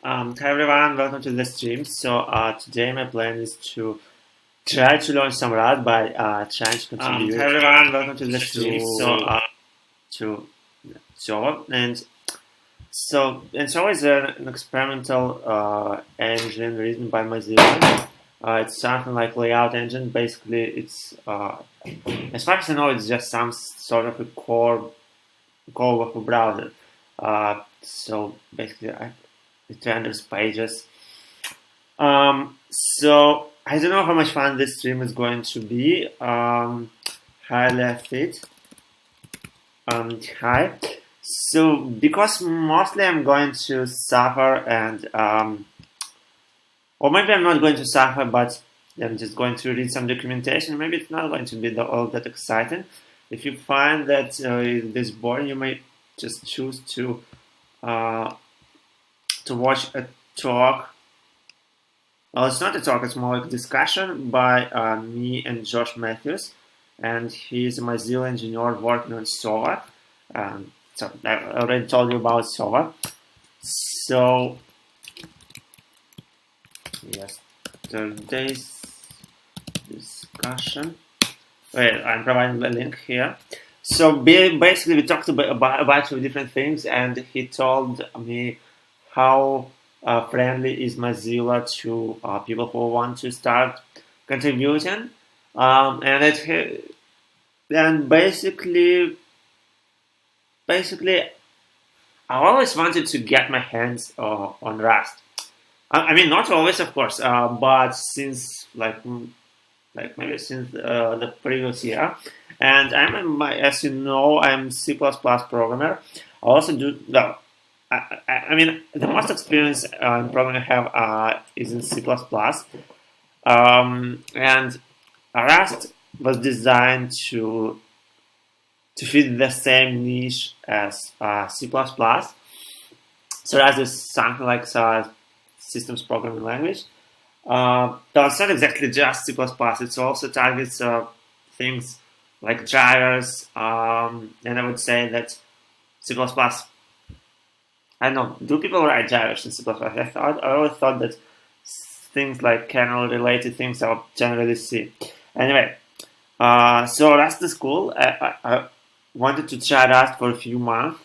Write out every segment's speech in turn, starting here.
Hi everyone, welcome to the stream. Today my plan is to try to launch some Rust by trying to contribute. Hi everyone, welcome to the stream. To Servo and Servo is an experimental engine written by Mozilla. It's something like layout engine. Basically, it's as far as I know, it's just some sort of a core of a browser. It renders pages. So I don't know how much fun this stream is going to be. Hi, left it. Hi. So because mostly I'm going to suffer or maybe I'm not going to suffer, but I'm just going to read some documentation. Maybe it's not going to be all that exciting. If you find that this boring, you may just choose to watch a talk. Well, it's not a talk; it's more like a discussion by me and Josh Matthews, and he's a Mozilla engineer working on Servo. So I already told you about Servo. So yesterday's discussion. Well, I'm providing the link here. So basically, we talked about a bunch of different things, and he told me how friendly is Mozilla to people who want to start contributing, and basically, I always wanted to get my hands on Rust. I mean, not always, of course, but since maybe since the previous year. And as you know, I'm C++ programmer. I also do, well, I mean, the most experience in programming I have is in C++. And Rust was designed to fit the same niche as C++. So Rust is something like systems programming language. Though it's not exactly just C++, it also targets things like drivers, and I would say that C++, I don't know, do people write drivers in C++? I always thought that things like kernel-related things are generally C. Anyway, so Rust is cool. I wanted to try Rust for a few months,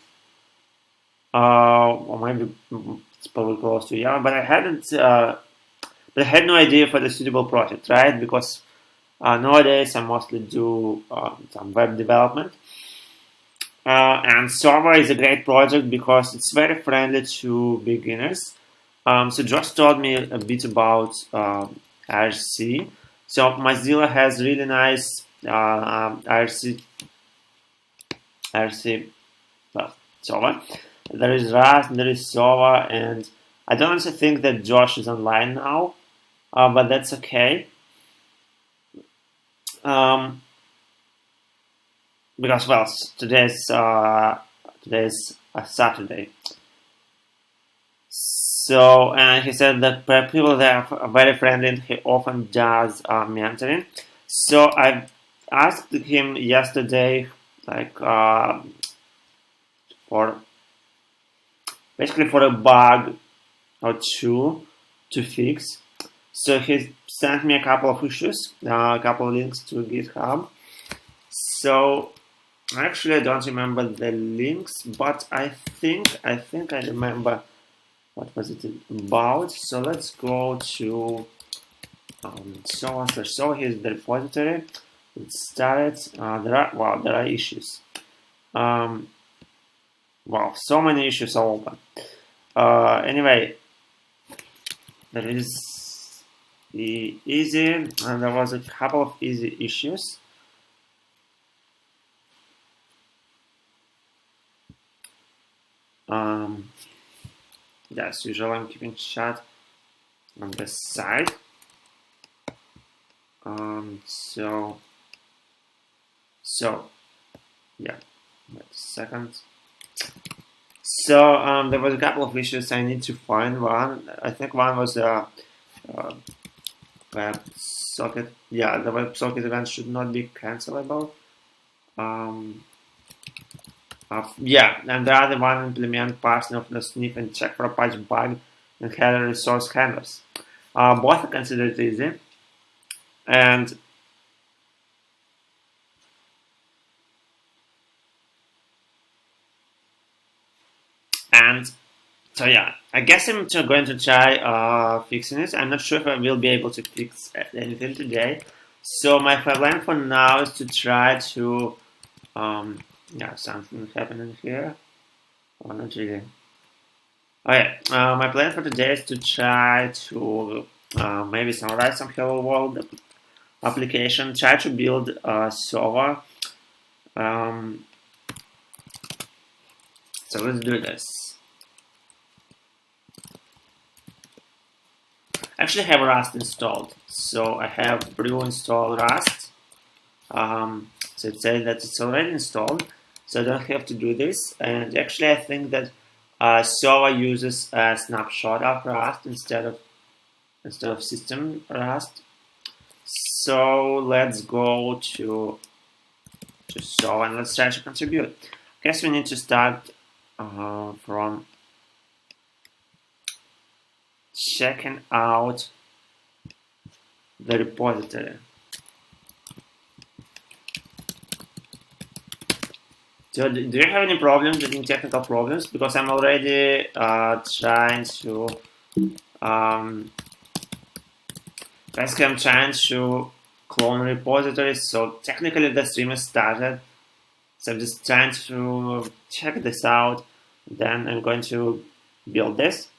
or maybe it's probably close to a year, but I hadn't. But I had no idea for the suitable project, right? Because nowadays I mostly do some web development. And Servo is a great project because it's very friendly to beginners. So Josh told me a bit about IRC. So Mozilla has really nice IRC, Servo. There is Rust, there is Servo, and I don't also think that Josh is online now. But that's okay. Because, well, today's Saturday. So, and he said that people there are very friendly and he often does mentoring. So I asked him yesterday, for a bug or two to fix. So he sent me a couple of issues, a couple of links to GitHub. So actually I don't remember the links, but I think I remember what was it about. So let's go to so here's the repository. Let's start. There are issues. So many issues are open. Anyway, there is the easy, and there was a couple of easy issues. As usual, I'm keeping chat on the side. Yeah, wait a second. So there was a couple of issues. I need to find one. I think one was WebSocket. Yeah, the WebSocket event should not be cancelable. Yeah, and the other one implement parsing of the sniff and check for a patch bug and had resource handlers. Both are considered easy, and so yeah, I guess I'm going to try fixing it. I'm not sure if I will be able to fix anything today. So my plan for now is to try to yeah, something happening here. Oh, not really. Okay, my plan for today is to try to maybe summarize some Hello World application, try to build a server. So let's do this. I actually have Rust installed, so I have brew installed Rust. So it's saying that it's already installed, so I don't have to do this. And actually, I think that Servo uses a snapshot of Rust instead of system Rust. So let's go to Servo and let's try to contribute. I guess we need to start from checking out the repository. So do you have any problems, any technical problems? Because I'm already trying to basically I'm trying to clone repositories. So technically the stream is started. So I'm just trying to check this out. Then I'm going to build this.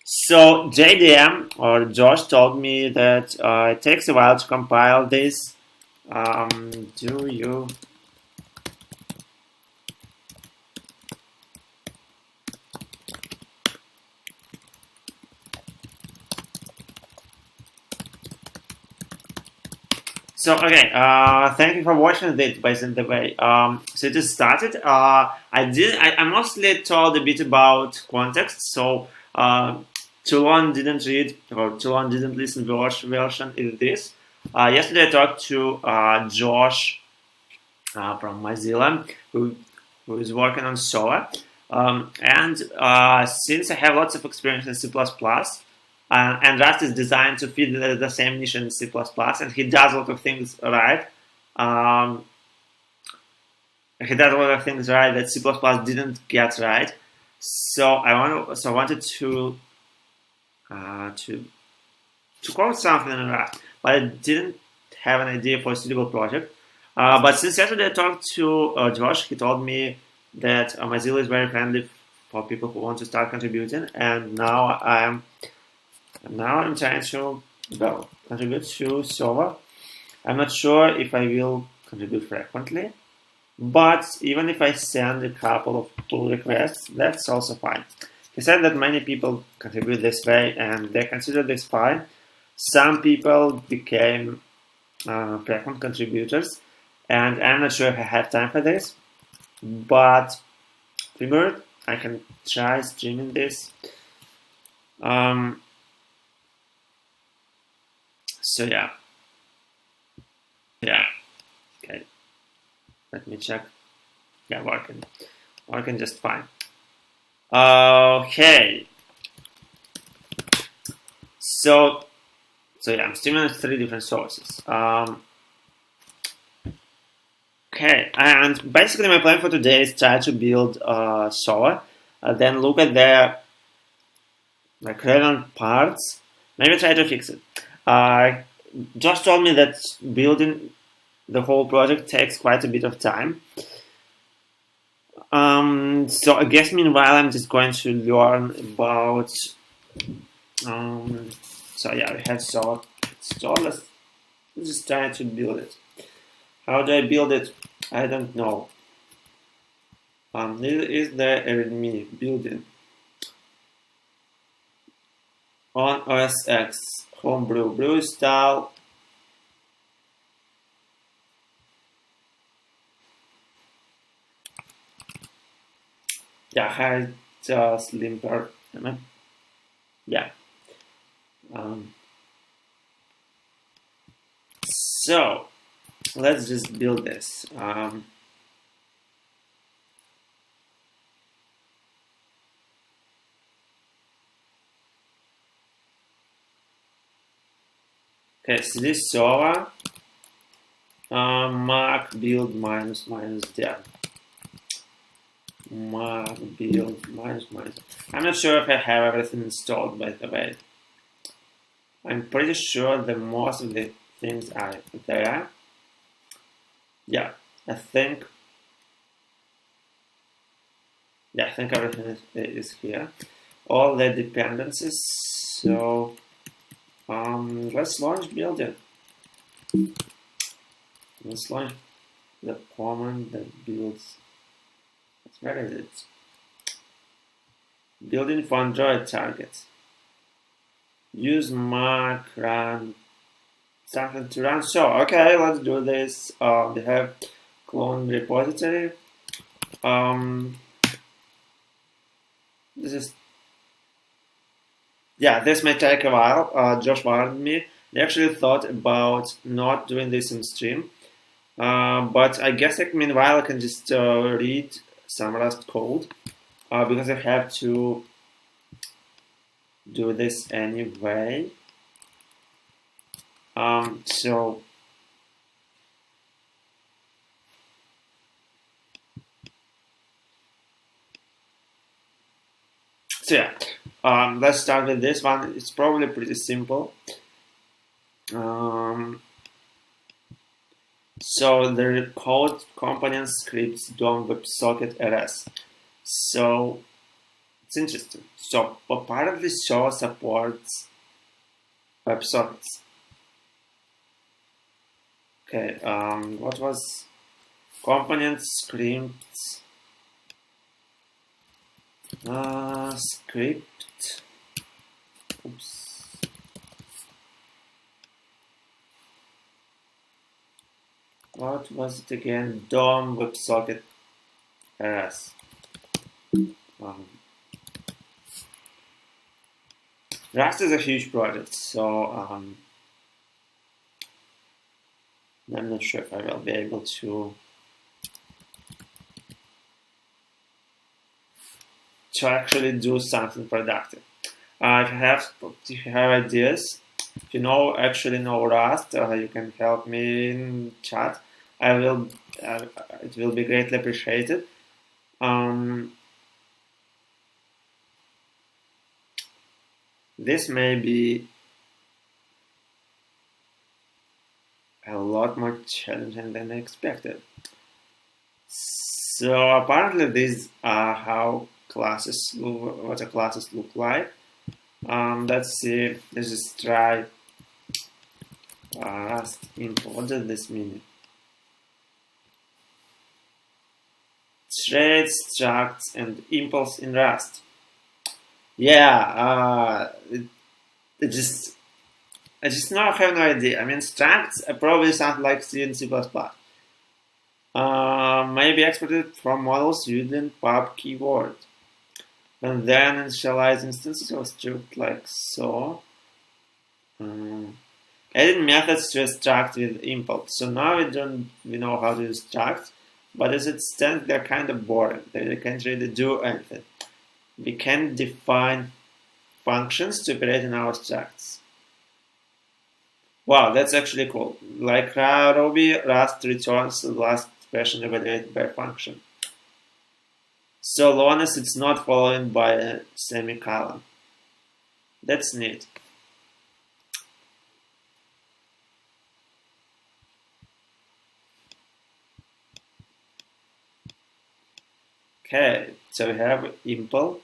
So JDM or Josh told me that it takes a while to compile this. Do you So okay, thank you for watching this. By the way, so it just started. I mostly told a bit about context. So Toulon didn't read or Toulon didn't listen version is this. Yesterday I talked to Josh from Mozilla who is working on Servo. And since I have lots of experience in C++, and Rust is designed to fit the same niche in C++, and he does a lot of things right. He does a lot of things right that C++ didn't get right. So I wanted to code something in Rust, but I didn't have an idea for a suitable project. But since yesterday I talked to Josh, he told me that Mozilla is very friendly for people who want to start contributing, and now I'm trying to contribute to Servo. I'm not sure if I will contribute frequently, but even if I send a couple of pull requests, that's also fine. He said that many people contribute this way and they consider this fine. Some people became frequent contributors, and I'm not sure if I have time for this, but figured I can try streaming this. So yeah, okay, let me check. Yeah, working just fine. Okay, so yeah, I'm streaming at 3 different sources. Okay, and basically my plan for today is try to build Servo, then look at the relevant parts, maybe try to fix it. Josh told me that building the whole project takes quite a bit of time. So I guess meanwhile I'm just going to learn about. So yeah, we have Servo. Let's just try to build it. How do I build it? I don't know. This is the README building on OS X homebrew brew style. Yeah, has Slimper. Yeah. So let's just build this. Okay, so this server mark build minus there. Mark build minus. I'm not sure if I have everything installed, by the way. I'm pretty sure that most of the things are there. Yeah, I think everything is here. All the dependencies. So let's launch building. Let's launch the command that builds. Where is it? Building for Android targets. Use mark run something to run. So okay, let's do this. We have clone repository. This may take a while. Josh warned me. They actually thought about not doing this in stream, but I guess meanwhile I can just read some Rust code because I have to do this anyway. So yeah, let's start with this one. It's probably pretty simple. So the code component scripts DOM WebSocket RS. So it's interesting. So part of this show supports WebSockets. Okay, what was component scripts? Script. Oops. What was it again? DOM WebSocket RS. Rust is a huge project, so I'm not sure if I will be able to actually do something productive. If you have ideas, if you actually know Rust, you can help me in chat. It will be greatly appreciated. This may be a lot more challenging than I expected. So apparently these are how classes look, what the classes look like. Let's see. Let's just try Rust info. What does this mean? Threads, structs, and impulse in Rust. Yeah, I just have no idea. I mean, structs probably sound like C and C++. Maybe exported from models using pub keyword. And then initialize instances of struct like so. Adding methods to a struct with impulse. So now we know how to use structs, but as it stands, they're kind of boring. They can't really do anything. We can define functions to operate in our structs. Wow, that's actually cool. Like Ruby, Rust returns the last expression evaluated by a function. So long as it's not followed by a semicolon. That's neat. Okay, so we have impl.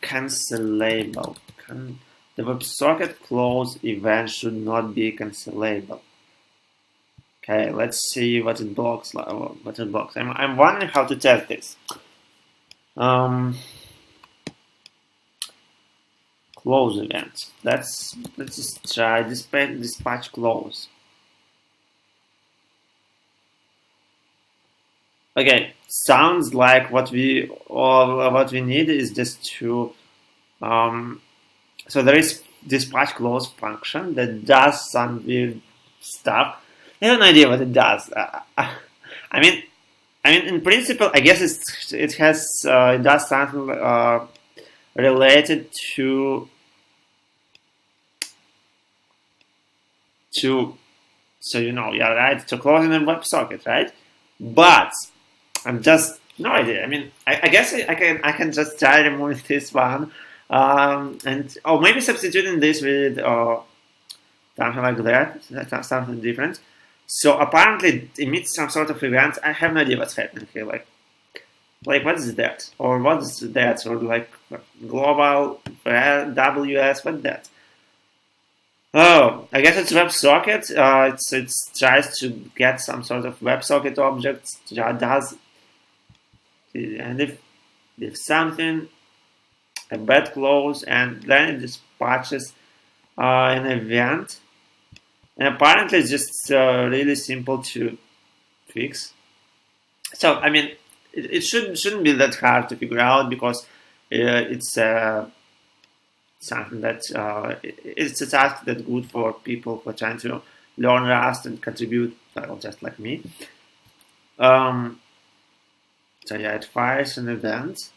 Cancelable. The WebSocket close event should not be cancelable. Okay, let's see what it blocks. I'm wondering how to test this. Close event. Let's just try dispatch close. Okay, sounds like what we need is just to so there is dispatch close function that does some weird stuff. I have no idea what it does. I mean, in principle, I guess it does something related to so yeah, right, to closing a WebSocket, right? But I'm just no idea. I mean, I guess I can just try removing this one, and maybe substituting this with something like that, something different. So apparently it emits some sort of event. I have no idea what's happening here. Like what is that, or what is that, or like global WS? What's that? Oh, I guess it's WebSocket. It tries to get some sort of WebSocket object that does, and if something a bad close, and then it dispatches an event, and apparently it's just really simple to fix. So I mean, it shouldn't be that hard to figure out because it's something that it's a task that's good for people who are trying to learn Rust and contribute, well, just like me. So yeah, it fires an event.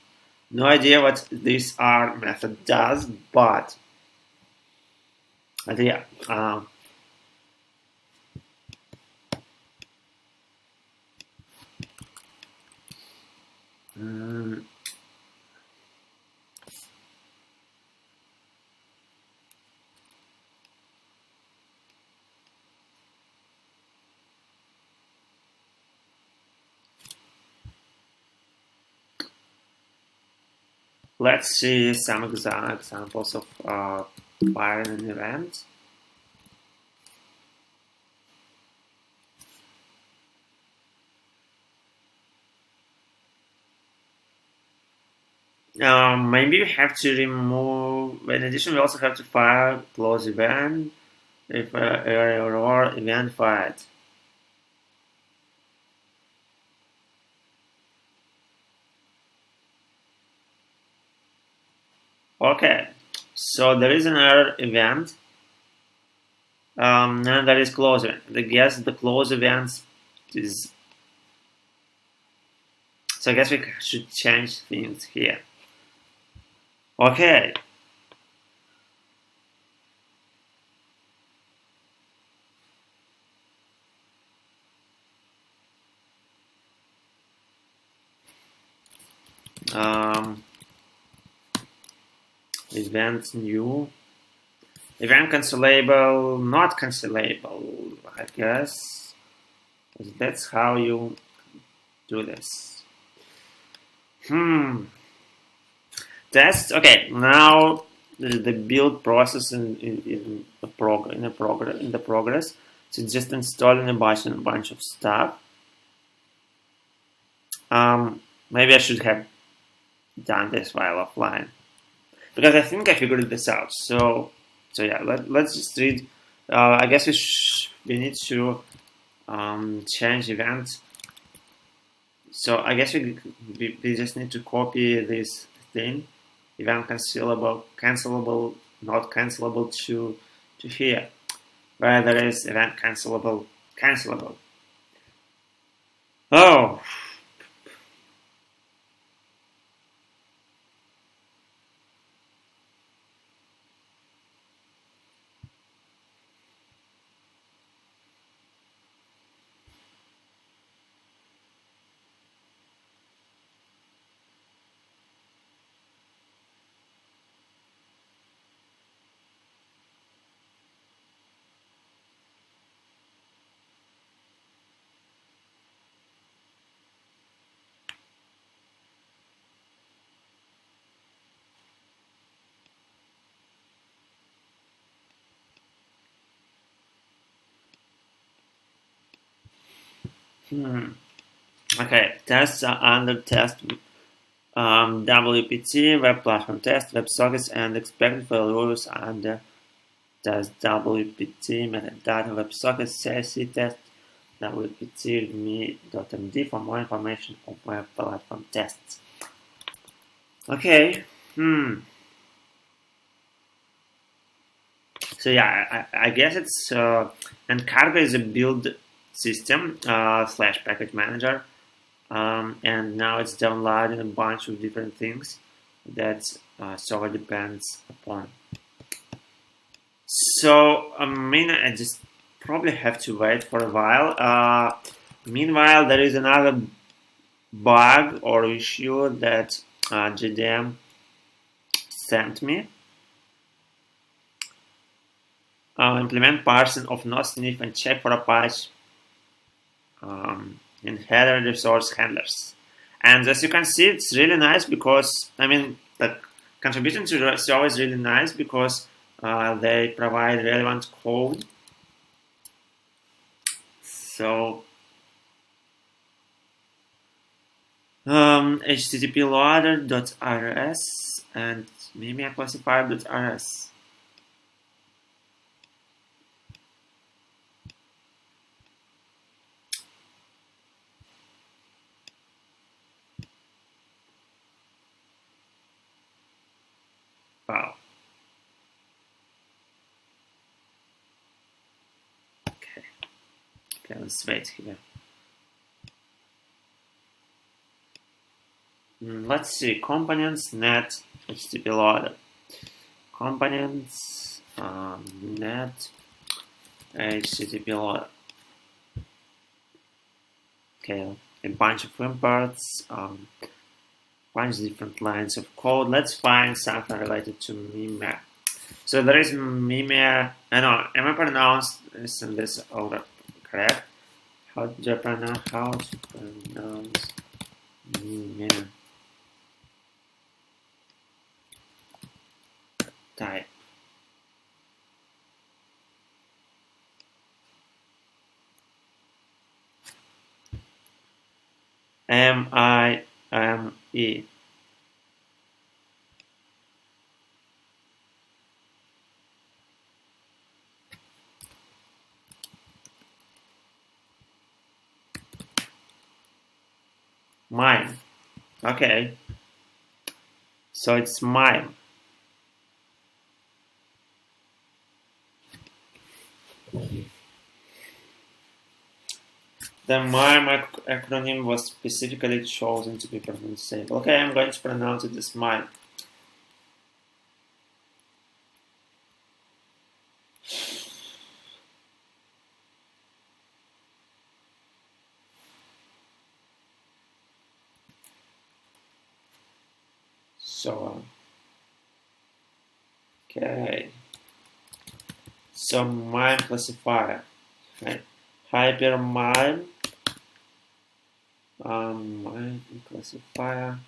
No idea what this R method does, but yeah. Let's see some examples of firing an event. Maybe we have to remove. In addition, we also have to fire close event if error event fired. Okay, so there is an error event, and there is close event. I guess the close events is. So I guess we should change things here. Okay. Event new. Event cancelable, not cancelable, I guess. That's how you do this. Test. Okay, now the build process in the progress. So it's just installing a bunch of stuff. Maybe I should have done this while offline, because I think I figured this out. So yeah, let's just read. I guess we need to change events. So I guess we just need to copy this thing, event cancelable, not cancelable to here, where there is event cancelable. Oh. Okay, tests are under test WPT, Web Platform Test, WebSockets, and expected failures under test WPT, metadata, WebSockets, CIC test, wpt.me.md for more information on web platform tests. Okay. So yeah, I guess it's and Cargo is a build system slash package manager, and now it's downloading a bunch of different things that server depends upon. So I just probably have to wait for a while. Meanwhile, there is another bug or issue that JDM sent me. Implement parsing of no sniff and check for a patch in header resource handlers. And as you can see, it's really nice because the contribution to the server is really nice because they provide relevant code. So http loader.rs and MIME classifier.rs. Wow. Okay, let's wait here. Let's see, components net HTTP loader. Components net HTTP loader. Okay, a bunch of imports, bunch of different lines of code. Let's find something related to MIME. So there is MIME. I know, am I pronounced this in this order correct? How to pronounce MIME? Type. MIME. MIME. Okay. So it's MIME. The MIME acronym was specifically chosen to be pronounceable. Okay, I'm going to pronounce it as MIME. So, okay. So MIME classifier, right? Hyper MIME. MIME classifier.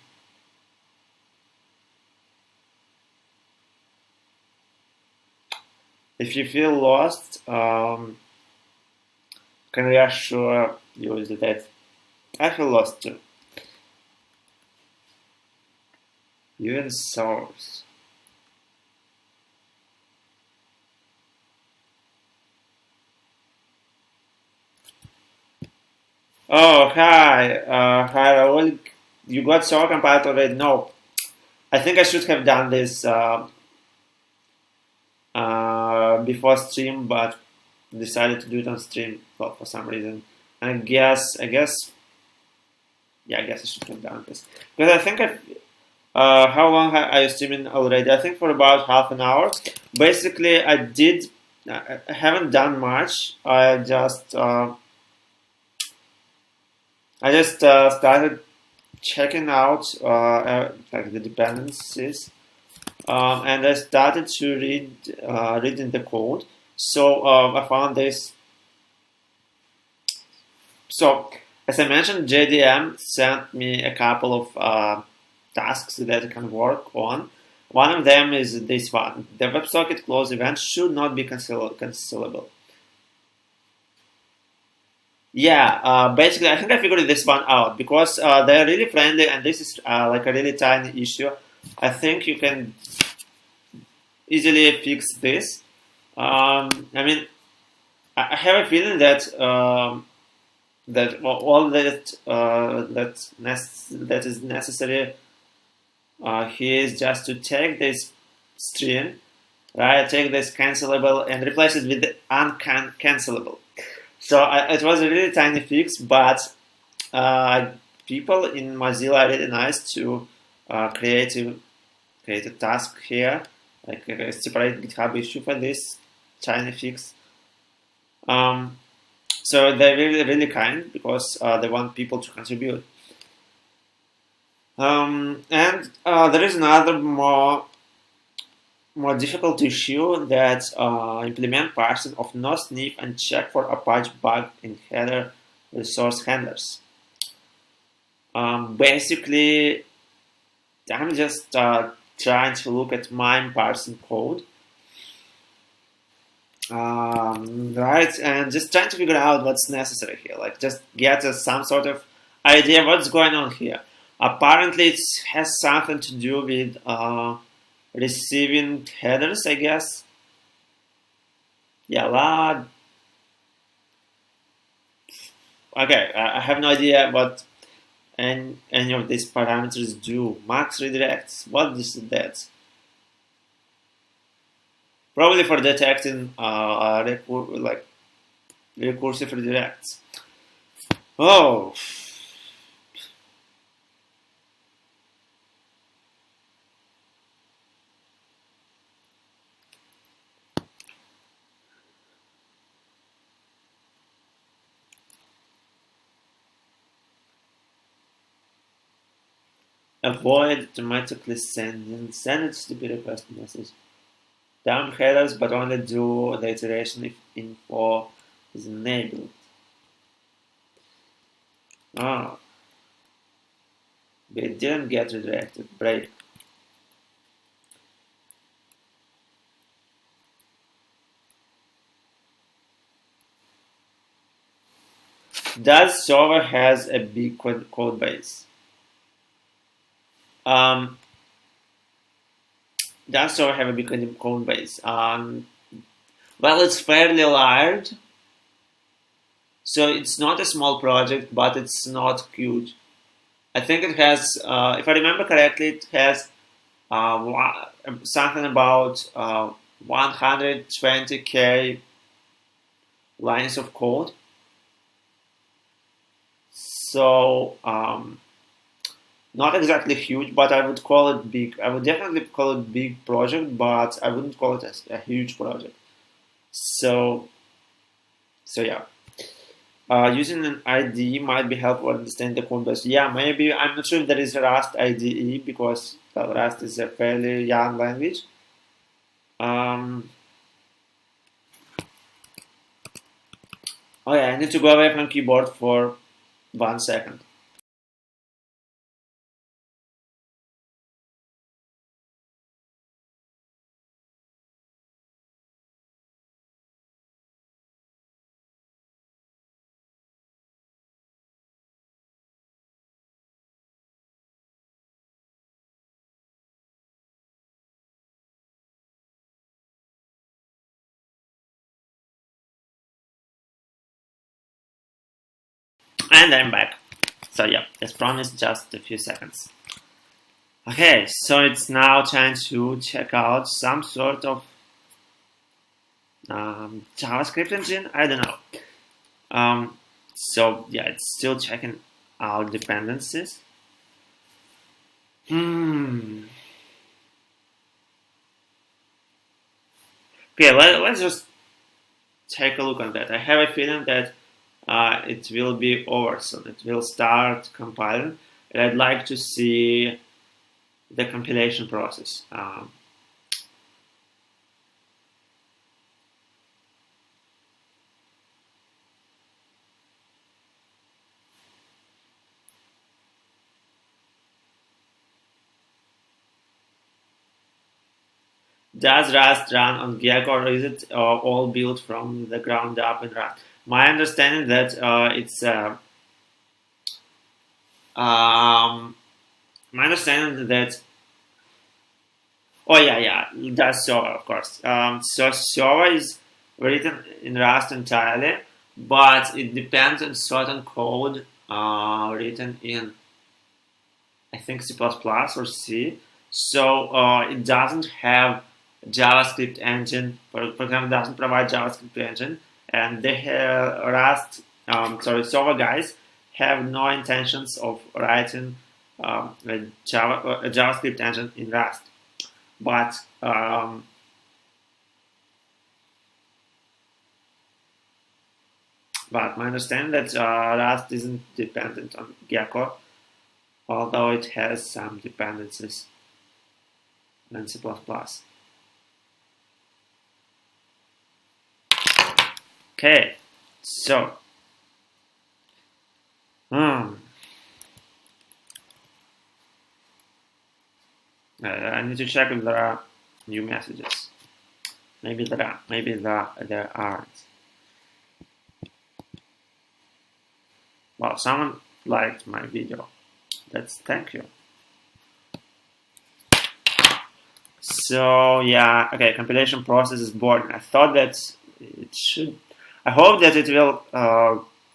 If you feel lost, can reassure you that I feel lost too. Even source. Oh, hi. Hi, Raul. You got Servo compiled already? No. I think I should have done this before stream, but decided to do it on stream for some reason. And I guess I should have done this. Because I think how long are you streaming already? I think for about half an hour. Basically, I haven't done much. I just started checking out like the dependencies, and I started to reading the code. So I found this. So as I mentioned, JDM sent me a couple of tasks that I can work on. One of them is this one: the WebSocket close event should not be cancelable. Yeah, basically, I think I figured this one out because they're really friendly, and this is like a really tiny issue. I think you can easily fix this. I have a feeling that that all that is necessary here is just to take this string, right? Take this cancelable and replace it with the uncancelable. So it was a really tiny fix, but people in Mozilla are really nice to create a task here, like a separate GitHub issue for this tiny fix. So they're really kind because they want people to contribute. And there is another more difficult issue that implement parsing of no sniff and check for Apache bug in header resource handlers. Basically, I'm just trying to look at MIME parsing code, right, and just trying to figure out what's necessary here. Like, just get some sort of idea what's going on here. Apparently, it has something to do with receiving headers, I guess. Yeah, okay, I have no idea what any of these parameters do. Max redirects, what is that? Probably for detecting recursive redirects. Oh. Avoid automatically send it to the request message. Dump headers, but only do the iteration if info is enabled. Oh, it didn't get redirected. Break. Does server has a big code base? Does server have a big code base? Well, it's fairly large, so it's not a small project, but it's not huge. I think it has, if I remember correctly, it has something about 120k lines of code. So not exactly huge, but I would call it big. I would definitely call it big project, but I wouldn't call it a huge project. So yeah. Using an IDE might be helpful to understand the code base. Yeah, maybe. I'm not sure if there is a Rust IDE because Rust is a fairly young language. Oh yeah, I need to go away from keyboard for 1 second. And I'm back. So yeah, as promised, just a few seconds. Okay, so it's now time to check out some sort of JavaScript engine. I don't know. So yeah, it's still checking out dependencies. Okay, let's just take a look at that. I have a feeling that it will be over soon. It will start compiling, and I'd like to see the compilation process. Does Rust run on Gecko, or is it all built from the ground up in Rust? My understanding that it's my understanding that oh yeah, that's Servo, of course. So Servo is written in Rust entirely, but it depends on certain code written in, I think, C++ or C. So it doesn't have JavaScript engine. For example, doesn't provide JavaScript engine, and they have Servo guys have no intentions of writing a JavaScript engine in Rust. But my understanding that Rust isn't dependent on Gecko, although it has some dependencies in C++. Okay, so I need to check if there are new messages. Maybe there are. Maybe there aren't. Well, someone liked my video. Thank you. So yeah, okay. Compilation process is boring. I thought that it should. I hope that it will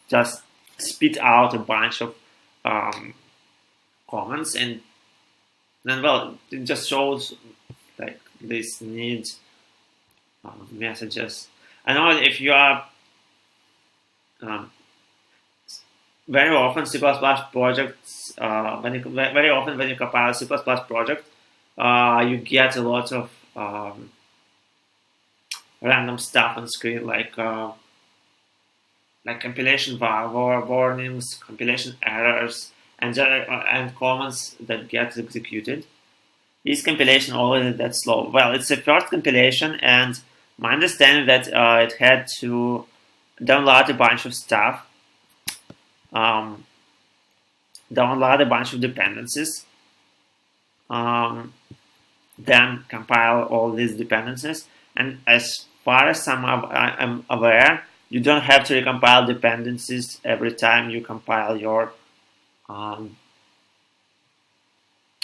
just spit out a bunch of comments, and then, well, it just shows like this need messages. I know if you are very often C++ projects, very often when you compile a C++ project, you get a lot of random stuff on screen, like compilation warnings, compilation errors, and comments that get executed. Is compilation always that slow? Well, it's the first compilation, and my understanding that it had to download a bunch of stuff, download a bunch of dependencies, then compile all these dependencies. And as far as I'm aware, you don't have to recompile dependencies every time you compile your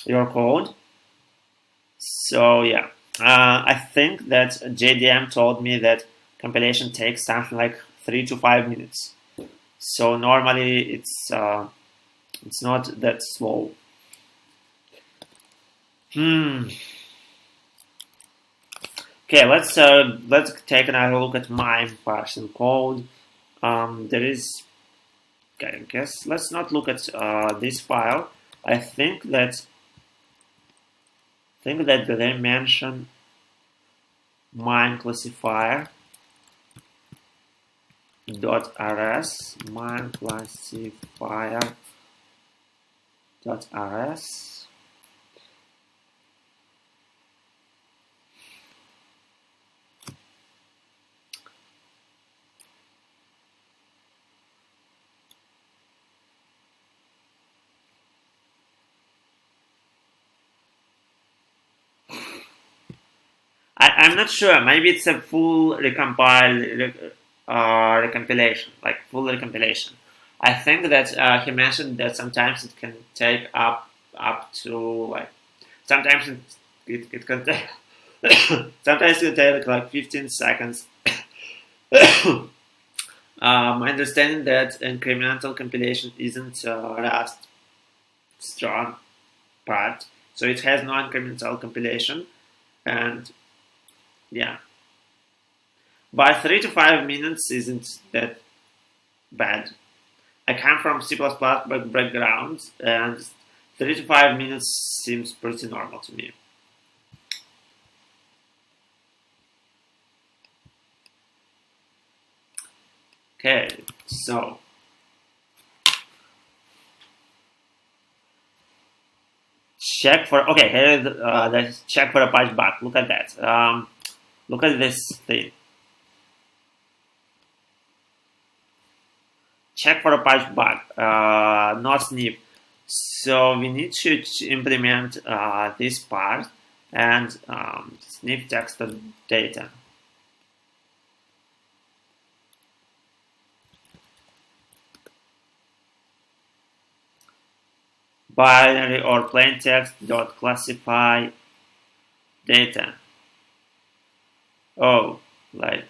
code. So yeah, I think that JDM told me that compilation takes something like 3 to 5 minutes. So normally it's not that slow. Okay, let's take another look at MIME parsing code. There is, okay, I guess let's not look at this file. I think that they mention MIME classifier .rs, MIME classifier .rs. I'm not sure. Maybe it's a full recompilation, like full recompilation. I think that he mentioned that sometimes it can take up to, like, sometimes it can take sometimes it can take like 15 seconds. My understanding that incremental compilation isn't Rust strong part, so it has no incremental compilation, and yeah, but 3 to 5 minutes isn't that bad. I come from C++ background, and 3 to 5 minutes seems pretty normal to me. Okay, so check for, okay, here is the check for a patch bug. Look at that. Look at this thing. Check for a patch bug, not sniff. So we need to implement this part and sniff text data. Binary or plain text dot classify data. Oh, like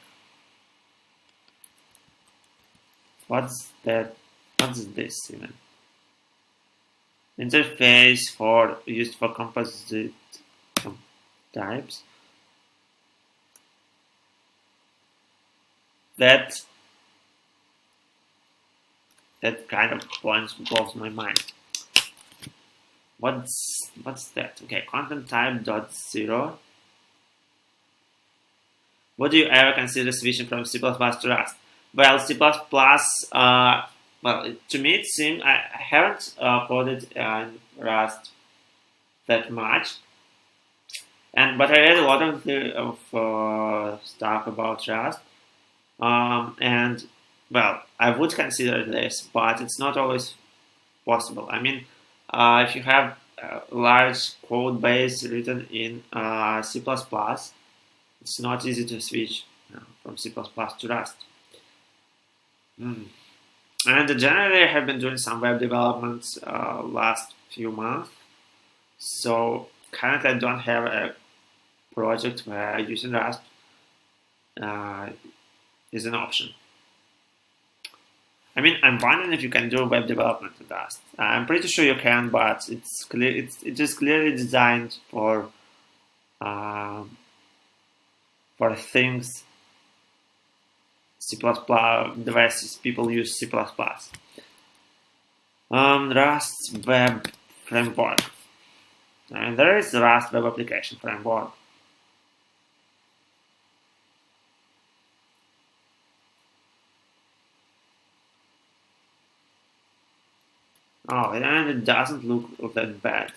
What's that? What's this even? Interface for used for composite types. That kind of points blows my mind. What's that? Okay, content type dot zero. Would you ever consider switching from C++ to Rust? Well, C++, well, to me it seems I haven't coded in Rust that much, but I read a lot of stuff about Rust, and well, I would consider this, but it's not always possible. I mean, if you have a large code base written in C++, it's not easy to switch from C++ to Rust. And generally, I have been doing some web development last few months. So currently, I don't have a project where using Rust is an option. I mean, I'm wondering if you can do web development with Rust. I'm pretty sure you can, but it's clear it is clearly designed for things C++ devices people use C++. Rust web framework. And there is Rust web application framework. Oh, and it doesn't look that bad.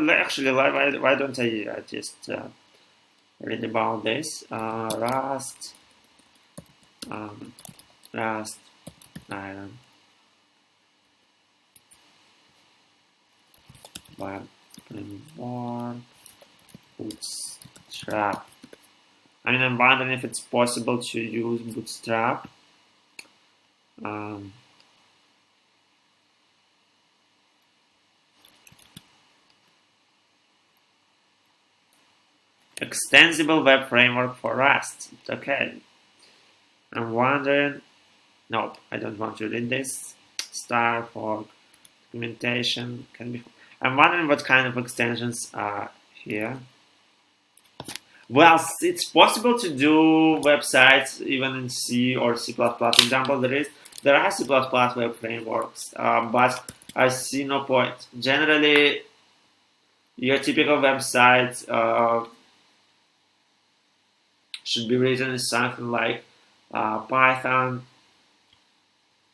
Actually, why don't I just read about this? Rust, Rust, Iron, web framework, Bootstrap. I mean, I'm wondering if it's possible to use Bootstrap. Extensible web framework for Rust. Okay. I'm wondering. Nope, I don't want to read this. Star for documentation can be. I'm wondering what kind of extensions are here. Well, it's possible to do websites even in C or C++. For example, there are C++ web frameworks, but I see no point. Generally, your typical website should be written in something like Python,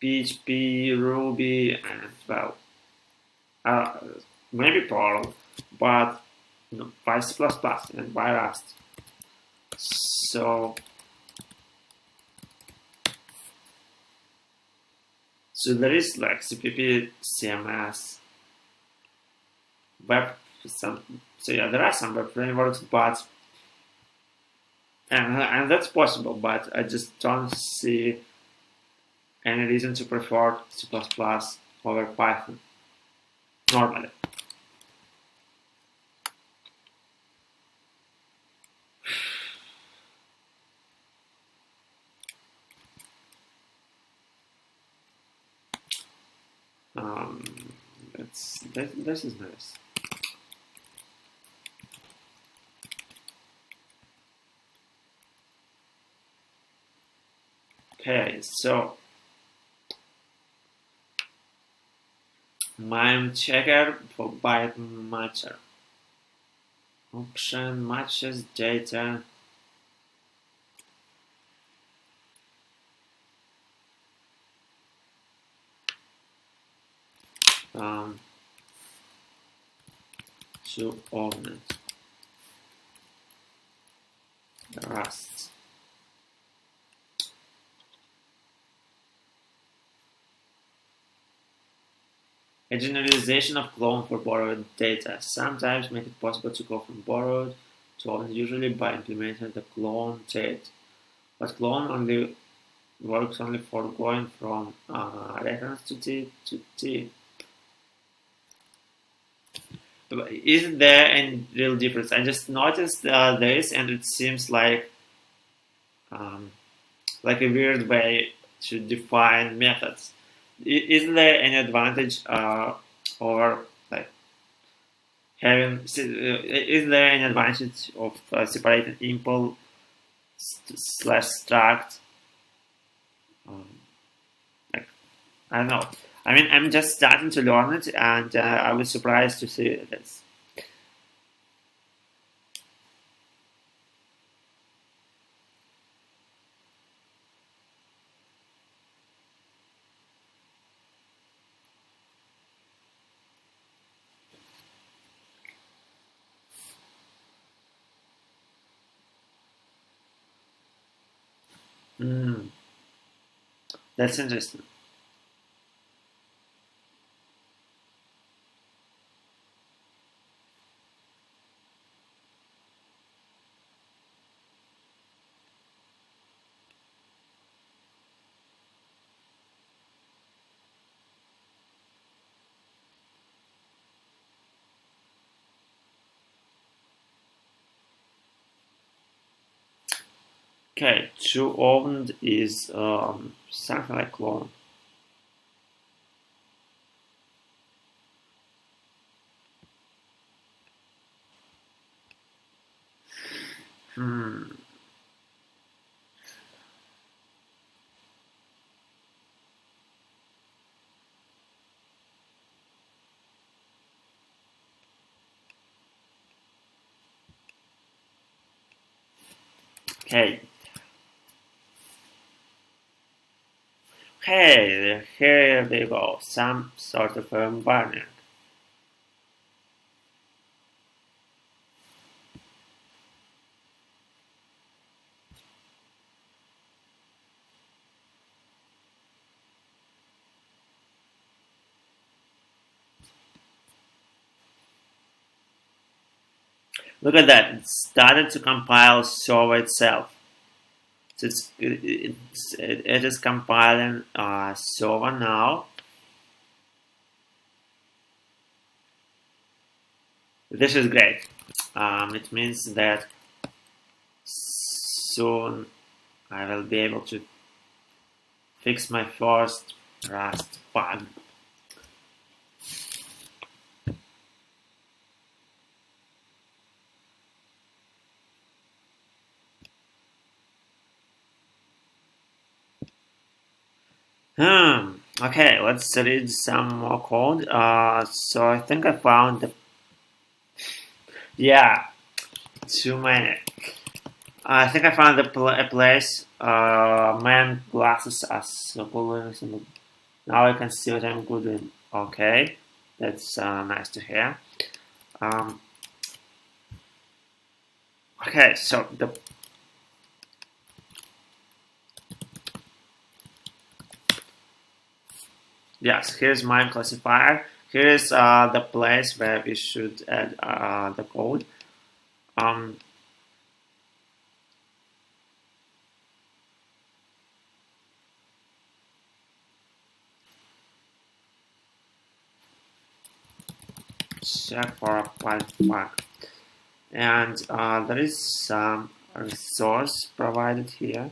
PHP, Ruby, and well, maybe Perl, but by C++ and by Rust. So there is like CPP, CMS, web. So yeah, there are some web frameworks, but and that's possible, but I just don't see any reason to prefer C++ over Python normally. This is nice. Okay, so MIME checker for byte matcher. Option matches data. To own it. Rust. A generalization of clone for borrowed data sometimes makes it possible to go from borrowed to owned, usually by implementing the clone state. But clone only works only for going from reference to T to T. Is there any real difference? I just noticed this, and it seems um, like a weird way to define methods. Is there any advantage over like having? Is there any advantage of separating impl slash struct? Um, like, I don't know. I mean, I'm just starting to learn it, and I was surprised to see this. Mm, that's interesting. Okay, too owned is something like clone. Hmm. Okay. Hey, here we go. Some sort of environment. Look at that. It started to compile Servo itself. So it is compiling Servo now. This is great. It means that soon I will be able to fix my first Rust bug. Okay, let's read some more code. So I think I found the too many. I think I found a place. Man glasses as balloons. Now I can see what I'm good in. Okay, that's nice to hear. Um, okay, so here's MIME classifier. Here's the place where we should add the code. Um, check for a bug. And there is some resource provided here.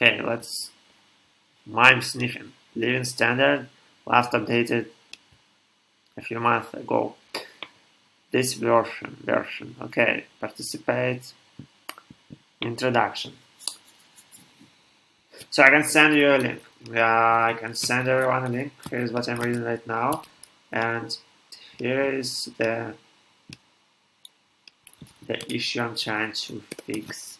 Okay, let's MIME sniffing. Living standard, last updated a few months ago. This version. Okay, participate, introduction. So I can send you a link. I can send everyone a link. Here's what I'm reading right now. And here is the issue I'm trying to fix.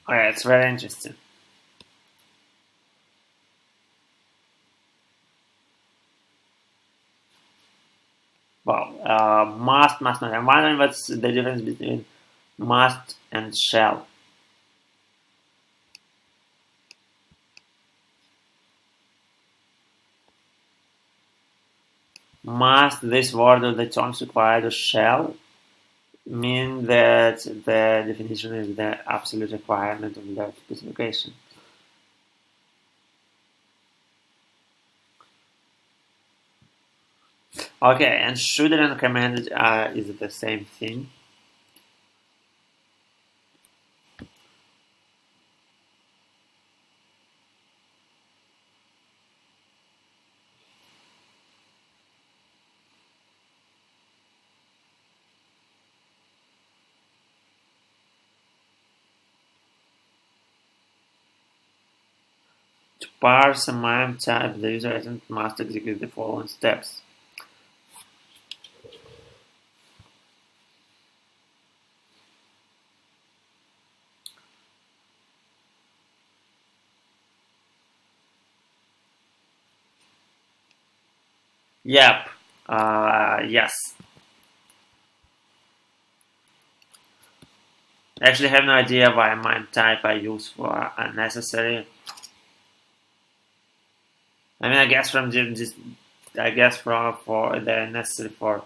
Okay, it's very interesting. Well, must not. I'm wondering what's the difference between must and shall. Must, this word or the terms required, or shall mean that the definition is the absolute requirement of the specification. Okay, and should and recommended is the same thing. To parse a MIME type, the user agent must execute the following steps. Yep. Yes. I actually have no idea why MIME type I use for unnecessary. I mean, I guess for they're necessary for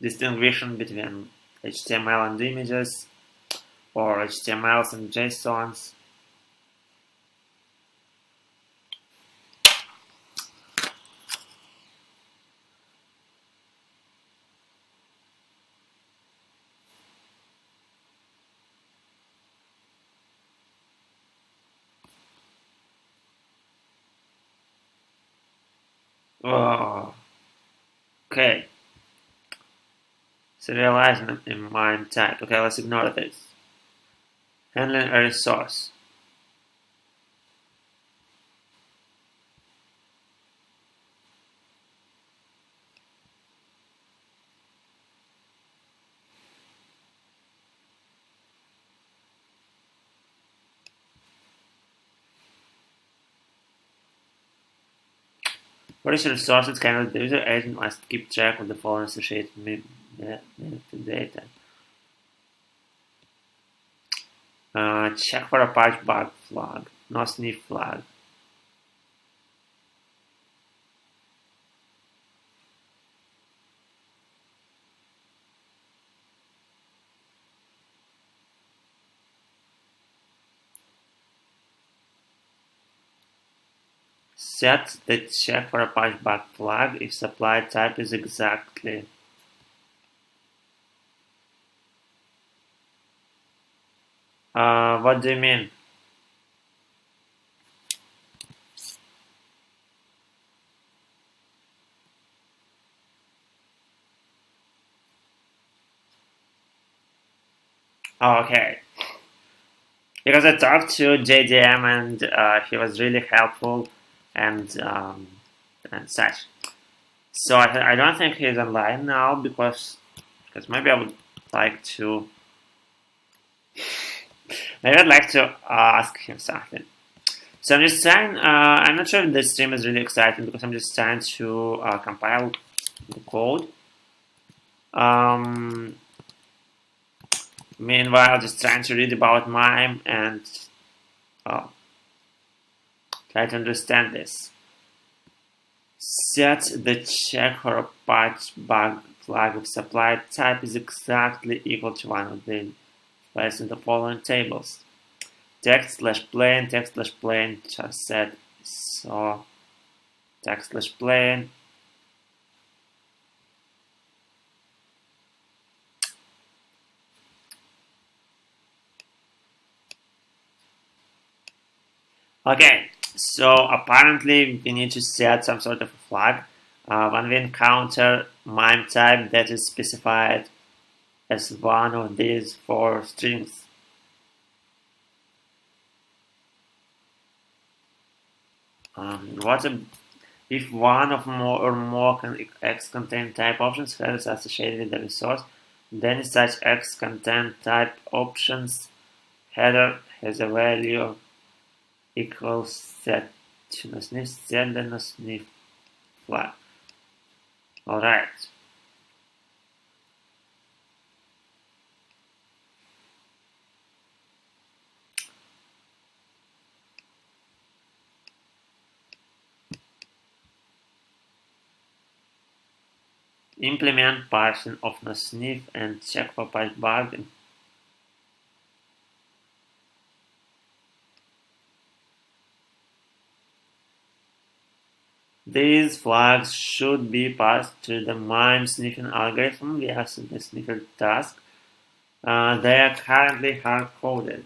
distinguishing between HTML and images, or HTMLs and JSONs. Oh, okay. Serializing in MIME type. Okay, let's ignore this. Handling a resource. For each resource it handles, the user agent must keep track of the following associated metadata. Check for a patch bug flag, no sniff flag. Set the check for a patch bug flag if supplied type is exactly. What do you mean? Oh, okay. Because I talked to JDM and he was really helpful and such. So I don't think he's online now because maybe I would like to ask him something. So I'm just trying. I'm not sure if this stream is really exciting because I'm just trying to compile the code. Meanwhile, just trying to read about MIME and try to understand this. Set the check for a patch bug flag if supplied type is exactly equal to one of the values in the following tables. Text/plain, text/plain, just set so text/plain. Okay, so apparently we need to set some sort of a flag when we encounter MIME type that is specified as one of these four strings. If one of more or more X-content type options values associated with the resource, then such X-content type options header has a value equals set to no sniff, set the no sniff flag. All right. Implement parsing of no sniff and check for patch bug. These flags should be passed to the MIME sniffing algorithm via the sniffer task. They are currently hard-coded.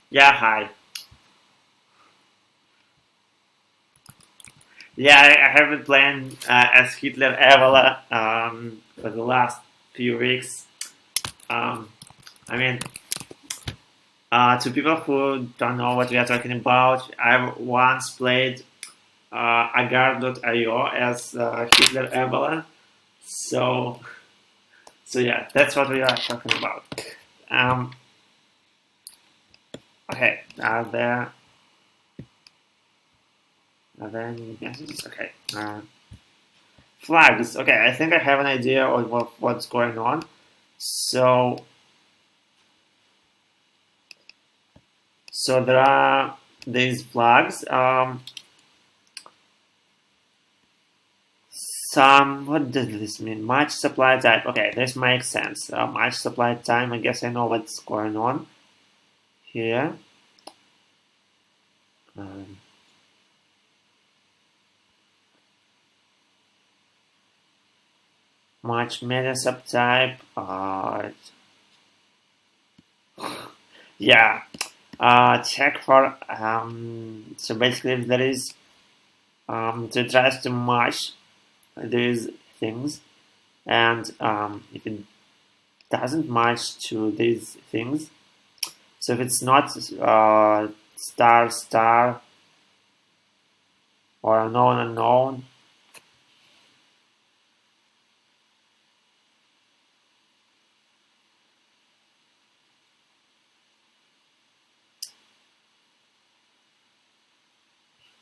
Yeah, hi. Yeah, I have been playing as Hitler Evola for the last few weeks. I mean, to people who don't know what we are talking about, I once played agar.io as Hitler Evola. So yeah, that's what we are talking about. Okay, are there any messages? Okay. Flags. Okay, I think I have an idea of what's going on. So there are these flags. What does this mean? Match supply type. Okay, this makes sense. Match supply time. I guess I know what's going on here. Match meta subtype. Yeah. Check for. So basically, if there is to try to match these things, and if it doesn't match to these things, so if it's not star star or unknown,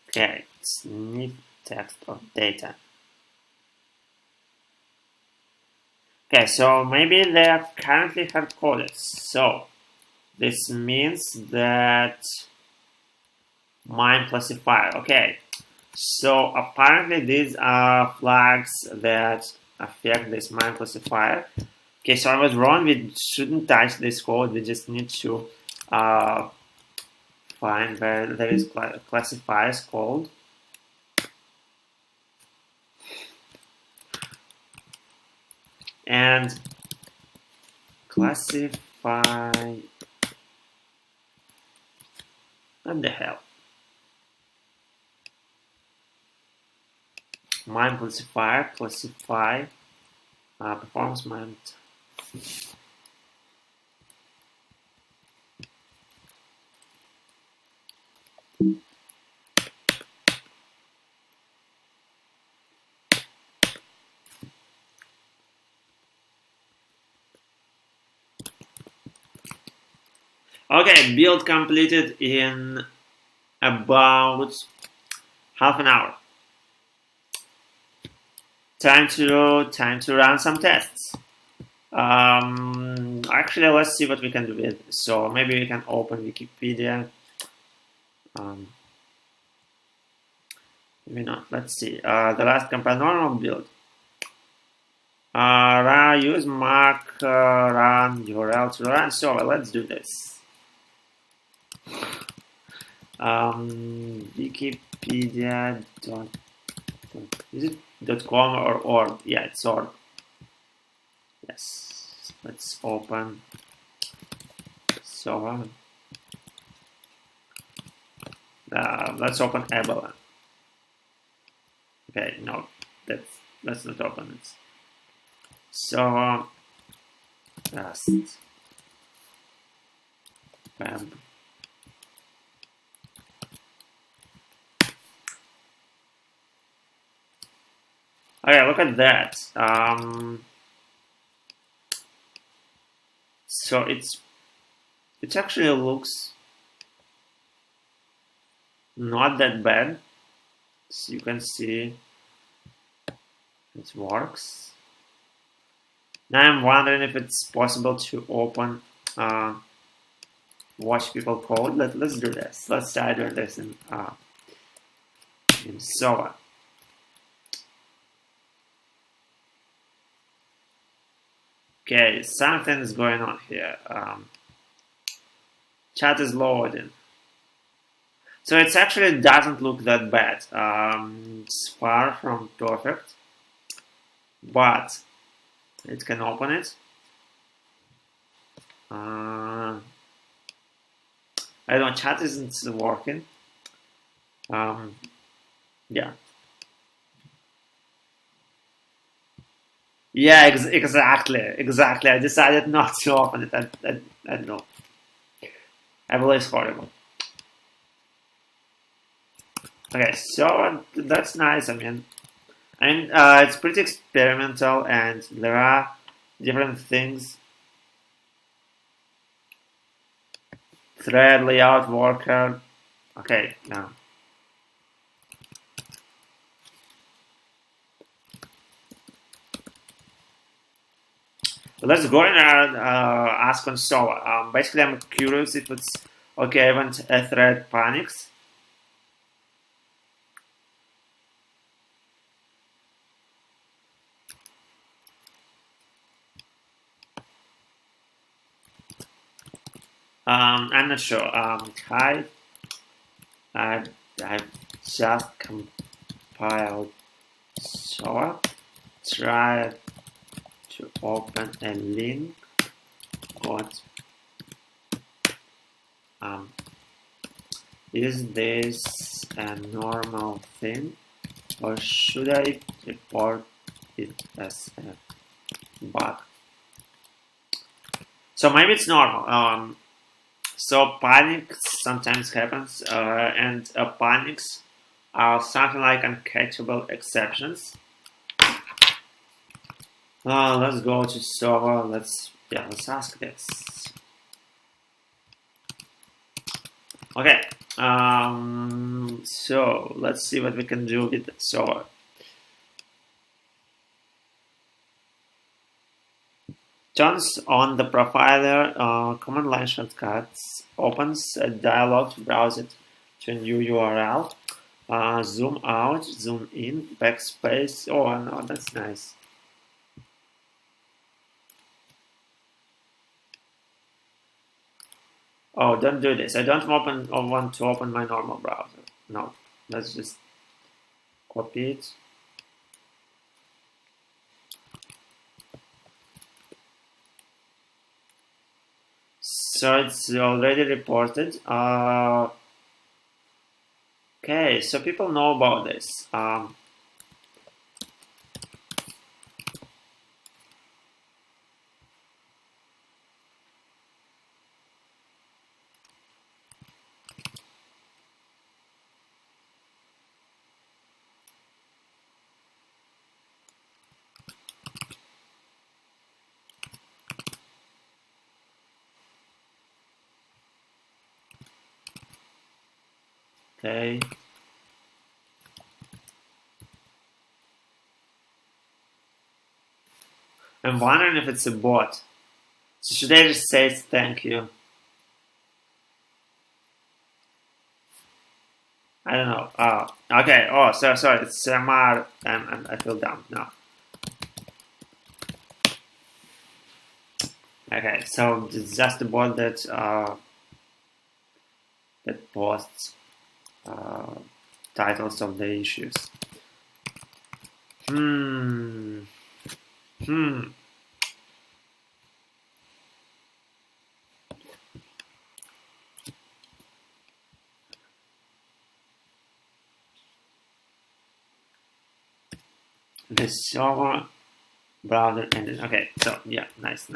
okay, sniff text or data. Okay, so maybe they are currently hard-coded. So this means that MIME classifier. Okay, so apparently these are flags that affect this MIME classifier. Okay, so I was wrong. We shouldn't touch this code. We just need to find where there is classifiers called. And classify. What the hell? MIME classifier, classify, performance MIME. Okay, build completed in about half an hour. Time to run some tests. Actually, let's see what we can do with it. So maybe we can open Wikipedia. Maybe not. Let's see. The last compile normal build. Use mark run URL to run. So let's do this. Wikipedia. Is it .com or org? Yeah, it's org. Yes. Let's open. So let's open Ebola. Okay, no, let's not open it. So just web. Okay, look at that. So it's it actually looks not that bad. So you can see it works. Now I'm wondering if it's possible to open watch people code. Let's do this. Let's try doing this in Servo. Okay, something's going on here. Chat is loading. So it actually doesn't look that bad. It's far from perfect, but it can open it. I don't know, chat isn't working. Yeah. Yeah, exactly. I decided not to open it. I don't know. I believe it's horrible. Okay, so that's nice. I mean, it's pretty experimental, and there are different things. Thread layout worker. Okay, now. Let's go and ask on Servo. Basically, I'm curious if it's okay when a thread panics. I'm not sure. Hi, I've just compiled Servo. Try to open a link. Got. Is this a normal thing, or should I report it as a bug? So maybe it's normal. So panics sometimes happens, and panics are something like uncatchable exceptions. Let's go to Servo. Let's ask this. Okay. So let's see what we can do with Servo. Turns on the profiler, command line shortcuts, opens a dialog to browse it to a new URL, zoom out, zoom in, backspace. Oh no, that's nice. Oh, don't do this. I don't want to open my normal browser. No, let's just copy it. So it's already reported. Okay, so people know about this. Okay. I'm wondering if it's a bot. So should I just say thank you? I don't know. Okay. Oh, sorry. It's Mar, and I feel dumb now. Okay, so it's just a bot that posts titles of the issues. The Servo browser ended. Okay, so yeah, nice.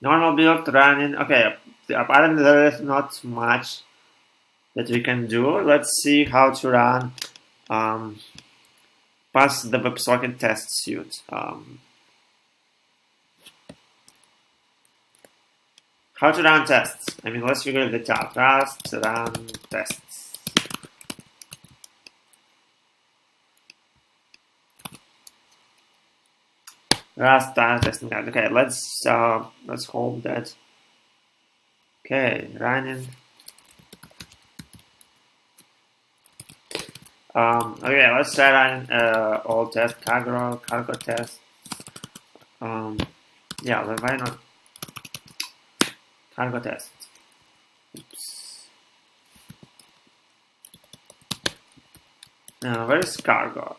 Normal build running. Okay, apparently there is not much that we can do. Let's see how to run past the WebSocket test suite. How to run tests? I mean, let's figure it out. Rust run tests. Rust run testing. Okay, let's hope that. Okay, running. Okay, let's try running all test cargo test. Yeah, then why not cargo test? Oops. Where is cargo?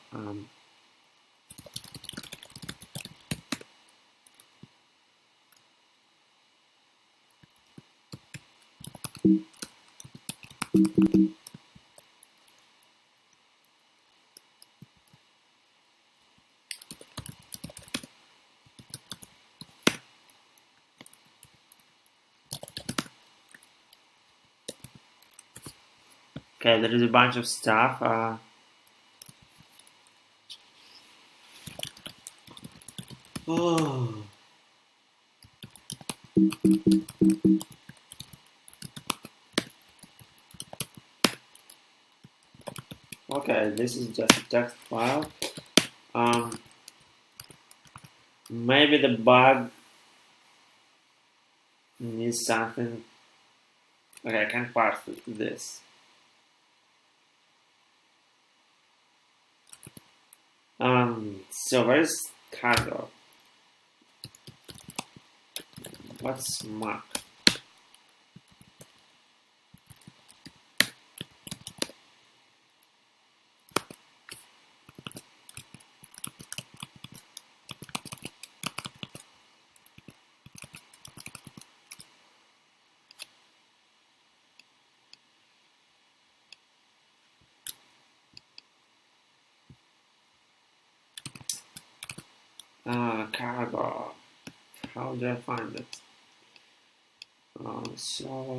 Okay, there is a bunch of stuff. Oh. Okay, this is just a text file. Maybe the bug needs something. Okay, I can't parse this. So where is cargo? What's mark? Cargo. How do I find it? So.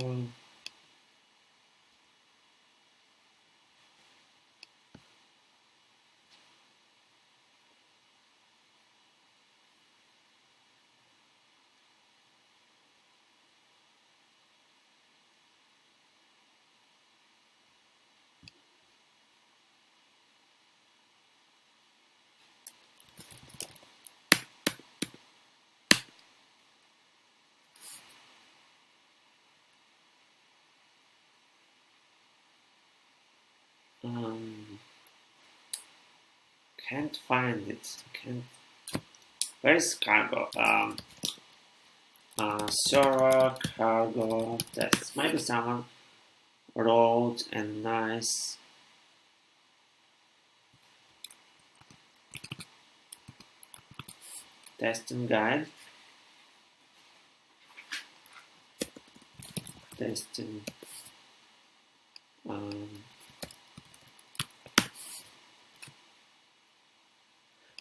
Can't find it. Where's cargo? Servo cargo tests. Maybe someone wrote a nice testing guide. Testing.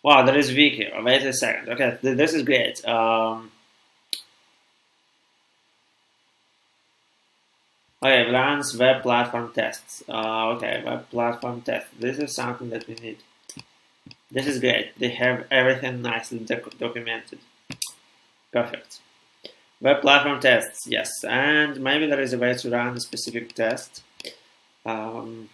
Wow, there is wiki. Wait a second. Okay, this is great. Okay, runs web platform tests. Okay, web platform test. This is something that we need. This is great. They have everything nicely documented. Perfect. Web platform tests, yes. And maybe there is a way to run a specific test. Oh.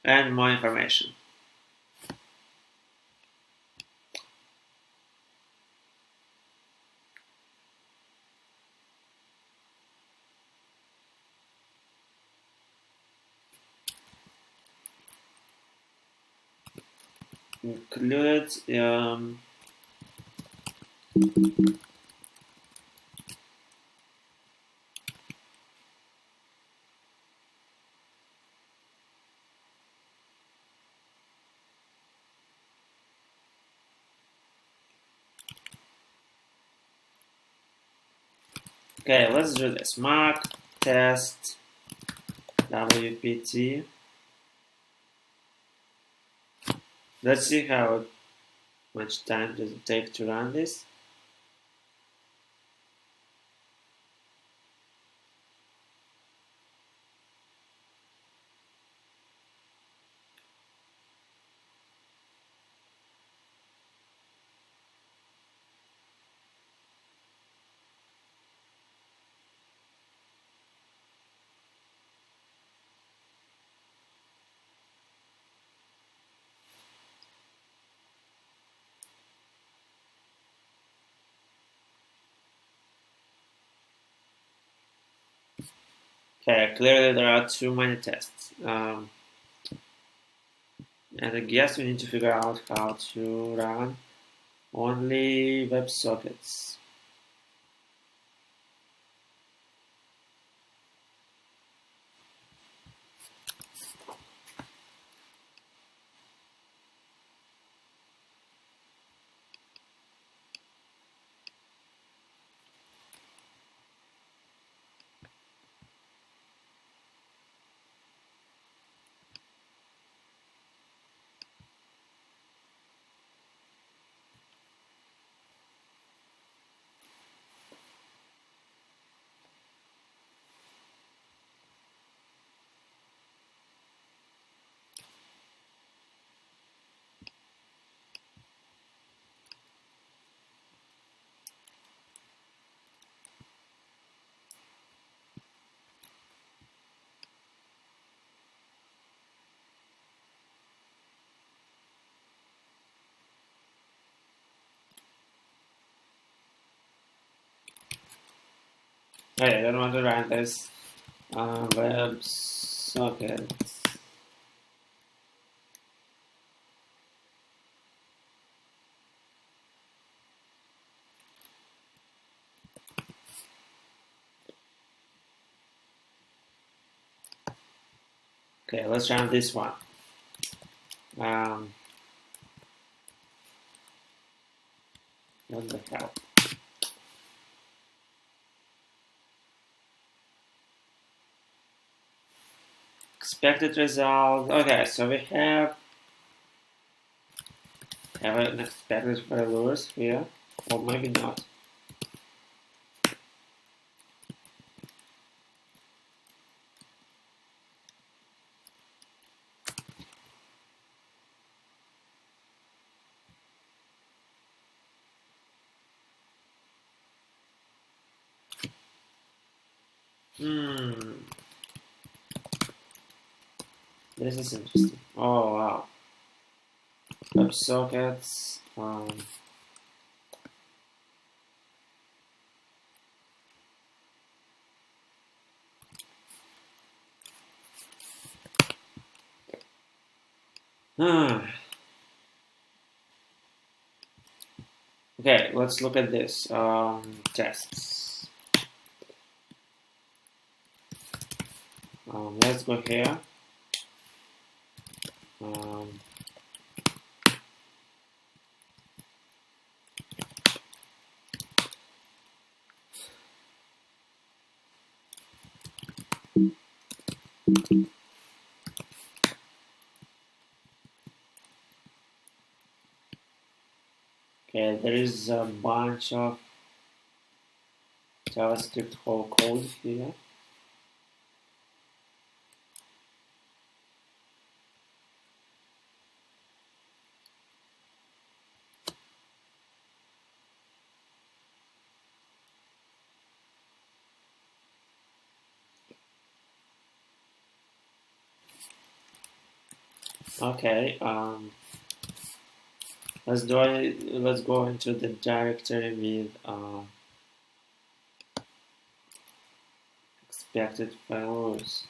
And more information. Include okay, let's do this. Mark test WPT. Let's see how much time does it take to run this. Okay, clearly there are too many tests. And I guess we need to figure out how to run only WebSockets. Okay, I don't want to run this WebSockets. Okay, let's run this one. What the hell? Expected result. Okay, so we have an expected values here, or maybe not. This is interesting. Oh wow. WebSockets. Okay, let's look at this. Tests. Let's go here. Okay, there is a bunch of JavaScript whole code here. Okay, let's go into the directory with expected values.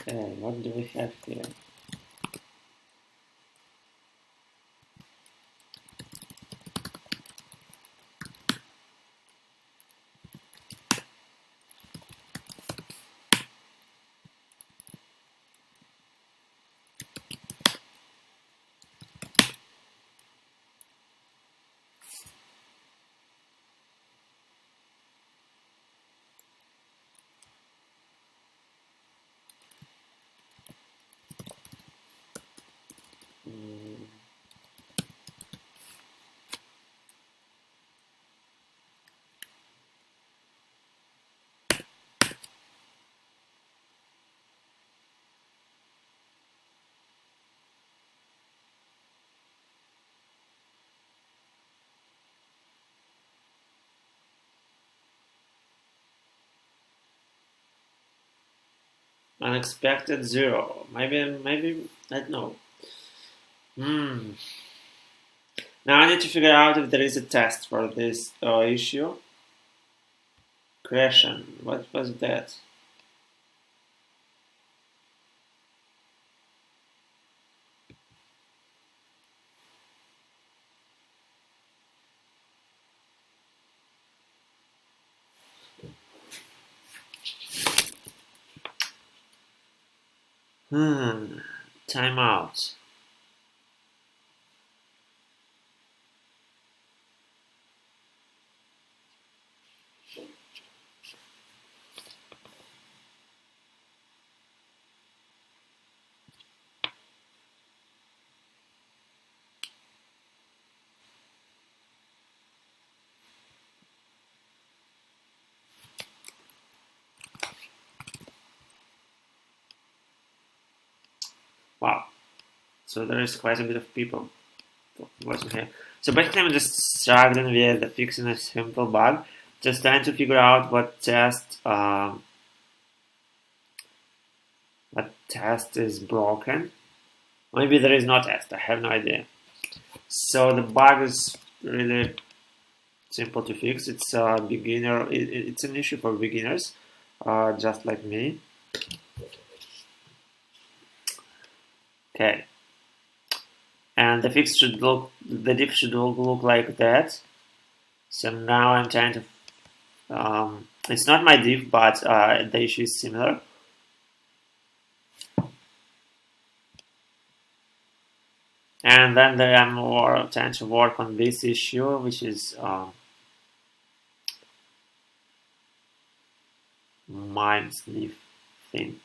Okay, what do we have here? Unexpected 0. Maybe, I don't know. Now I need to figure out if there is a test for this issue. Question. What was that? Timeout. Wow. So there is quite a bit of people watching here. So basically I'm just struggling with fixing a simple bug. Just trying to figure out what test is broken. Maybe there is no test. I have no idea. So the bug is really simple to fix. It's a beginner. It's an issue for beginners, just like me. Okay. And the diff should look like that. So now I'm trying to. It's not my diff, but the issue is similar. And then I'm trying to work on this issue, which is MIME sniffing.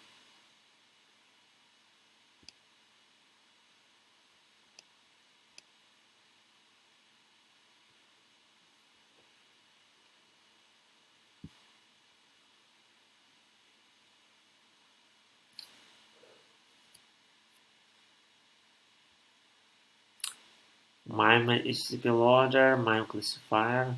MIME HTTP loader, MIME classifier.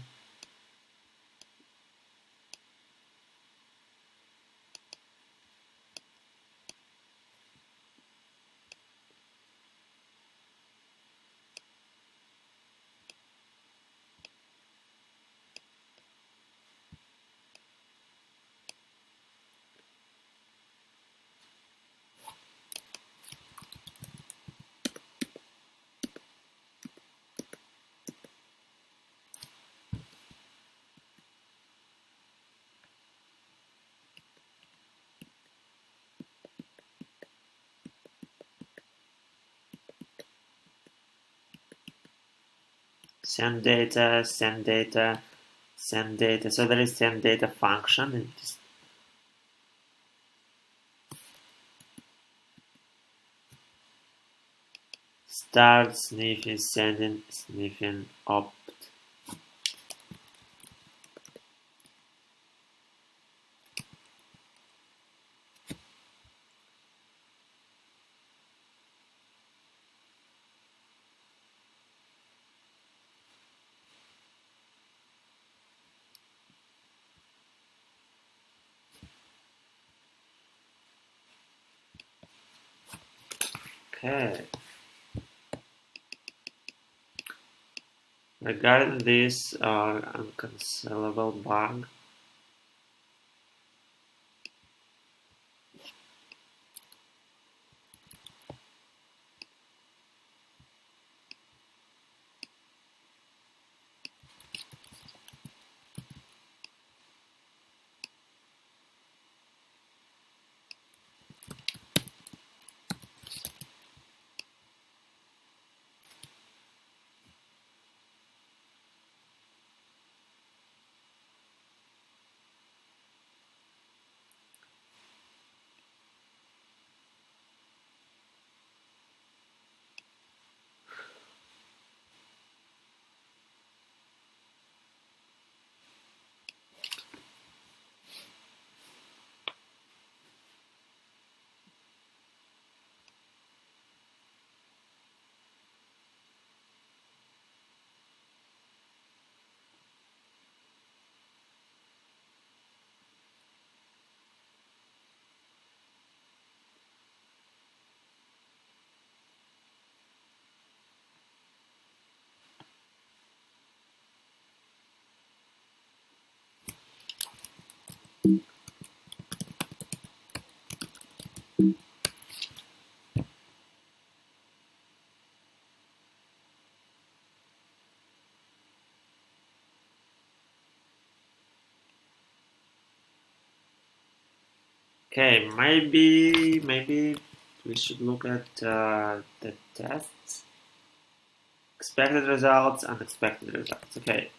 Send data, send data, send data. So there is send data function. And just start sniffing, sending, sniffing, opt. Okay. Regarding this uncancelable bug, Okay, maybe we should look at the tests. Expected results, unexpected results. Okay.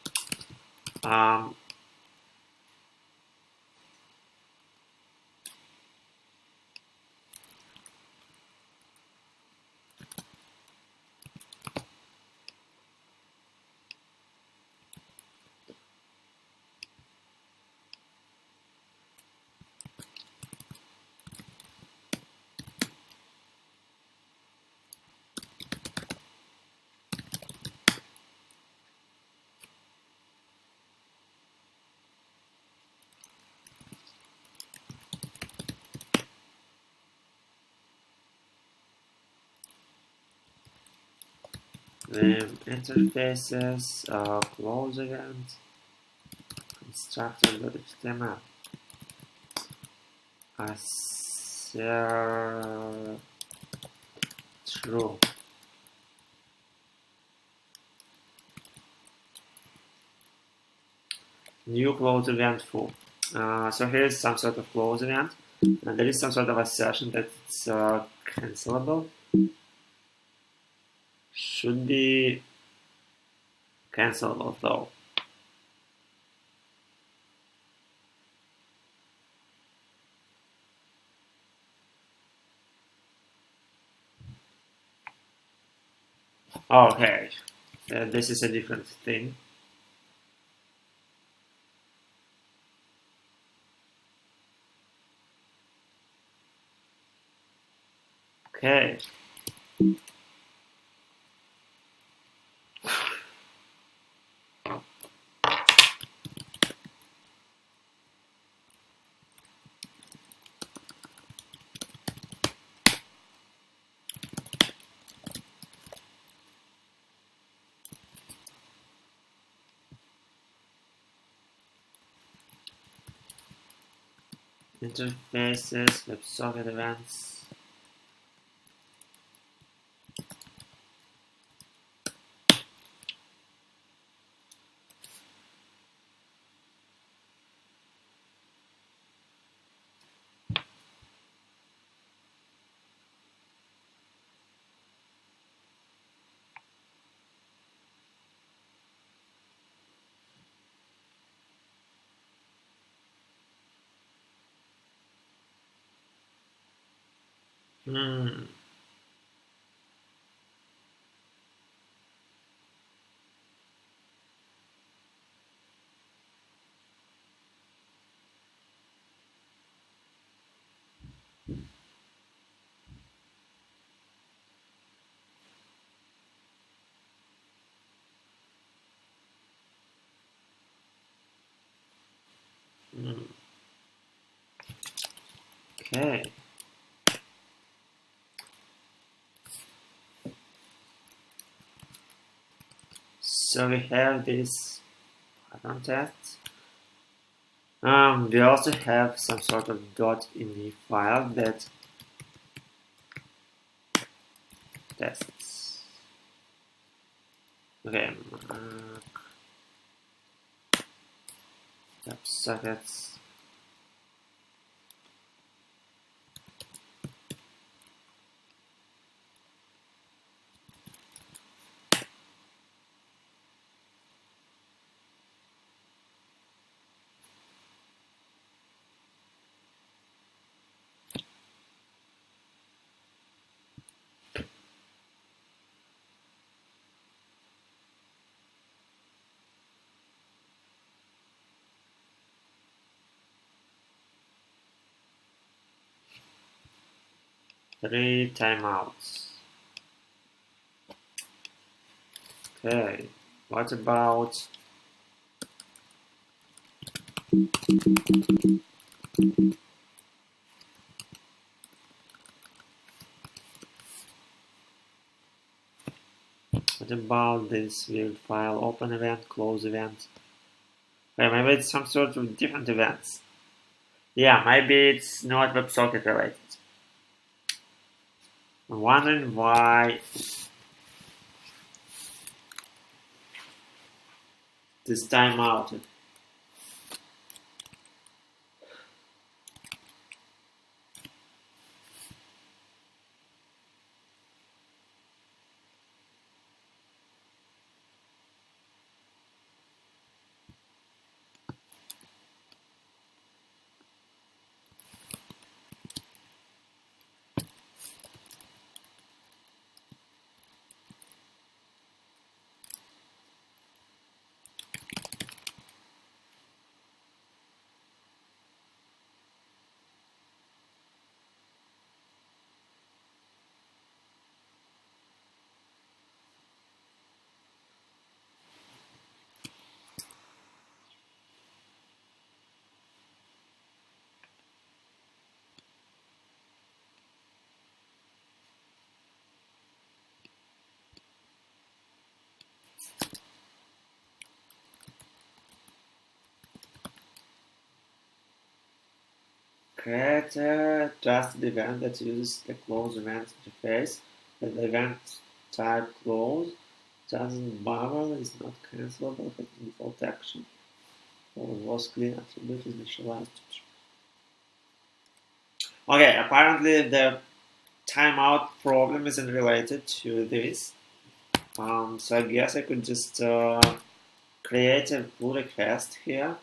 Interfaces, close event, constructor.html. True. New close event full. So here is some sort of close event, and there is some sort of assertion that it's cancelable. Should be cancelable though. Okay, this is a different thing. Okay. Interfaces, WebSocket events. Okay. So we have this pattern test. We also have some sort of .ini file that tests. Okay. WebSockets. Three timeouts. Okay, what about this weird file? Open event, close event. Okay, maybe it's some sort of different events. Yeah, maybe it's not WebSocket related. I'm wondering why this timeout. create a trusted event that uses the close event interface. That the event type close doesn't bubble, is not cancelable, has default action, or was clean attribute initialized. Okay, apparently the timeout problem isn't related to this. So I guess I could just create a pull request here.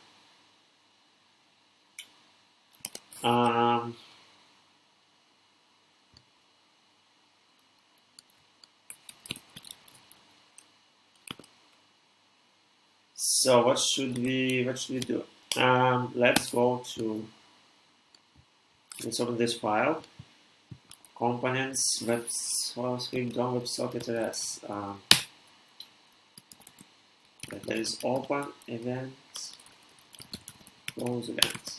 So what should we do? Let's open this file. Components, WebSocket, WebSocket RS. There is open events, close events.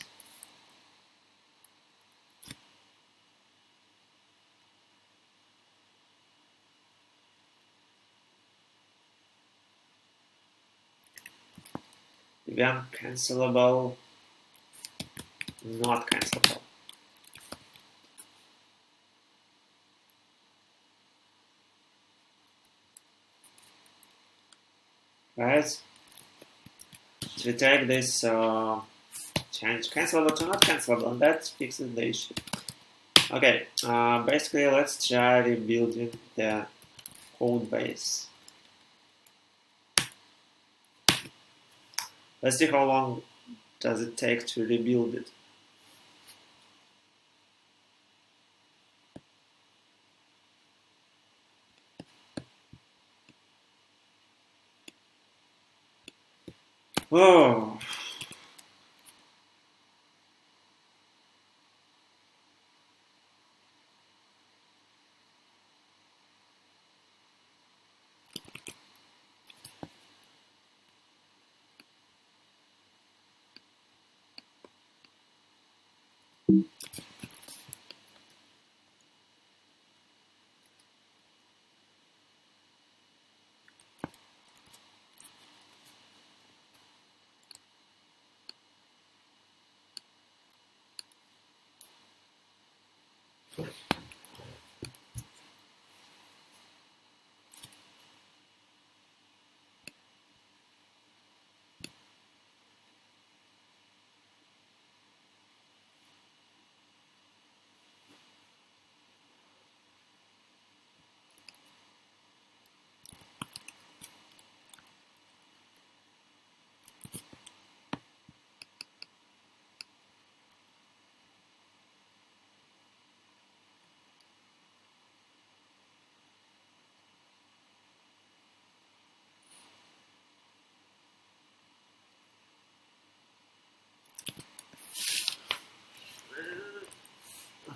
Event cancelable, not cancelable. Right? So we take this change cancelable to not cancelable, and that fixes the issue. Okay, basically let's try rebuilding the code base. Let's see how long does it take to rebuild it. Oh.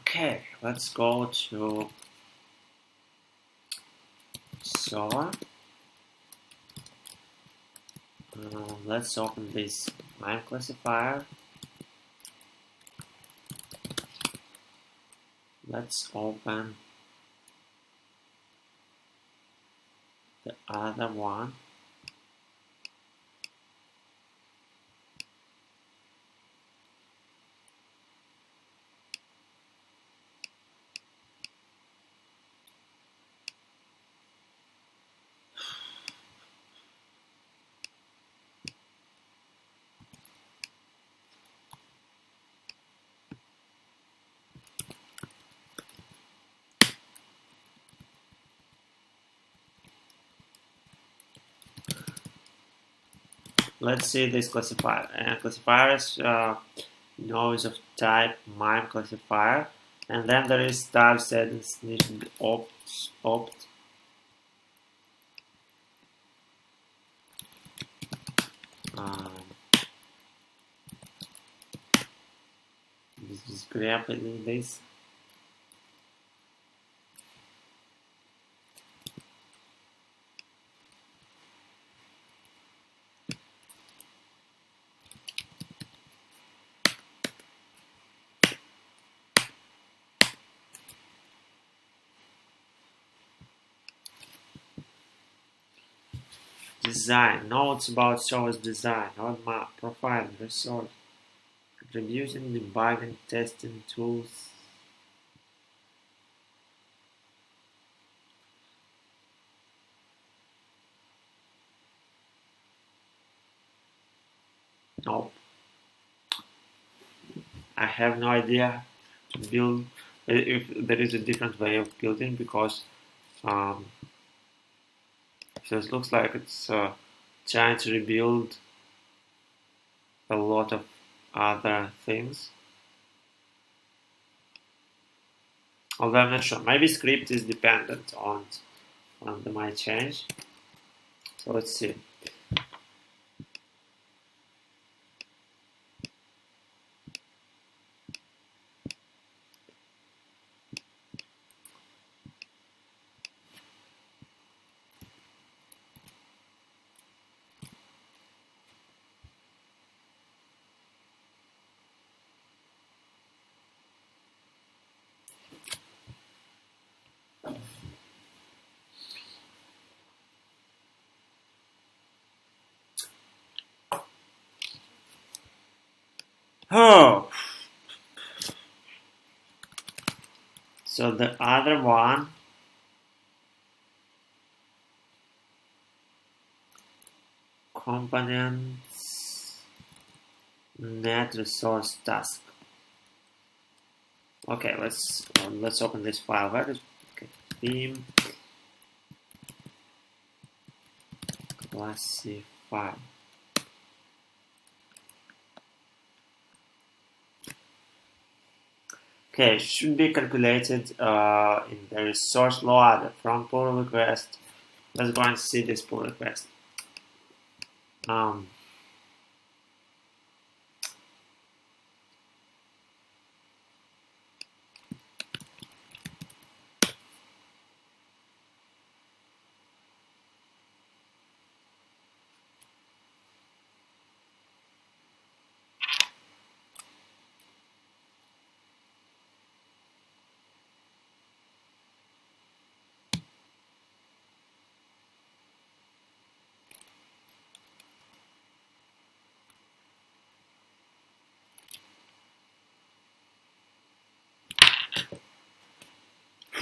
Okay, let's go to Servo. Let's open this MIME classifier. Let's open the other one. Let's see this classifier. And classifier is is of type MIME classifier, and then there is type settings sniffing opt. This is grabbing this. Design, notes about service design, roadmap, profile, resource, Contribution, debugging, testing tools. Nope. I have no idea to build if there is a different way of building, because so it looks like it's trying to rebuild a lot of other things. Although I'm not sure. Maybe script is dependent on the my change. So let's see. Oh, so the other one, components, net resource task. Okay, let's open this file. Where is theme classify? Okay, should be calculated in the resource loader from pull request. Let's go and see this pull request.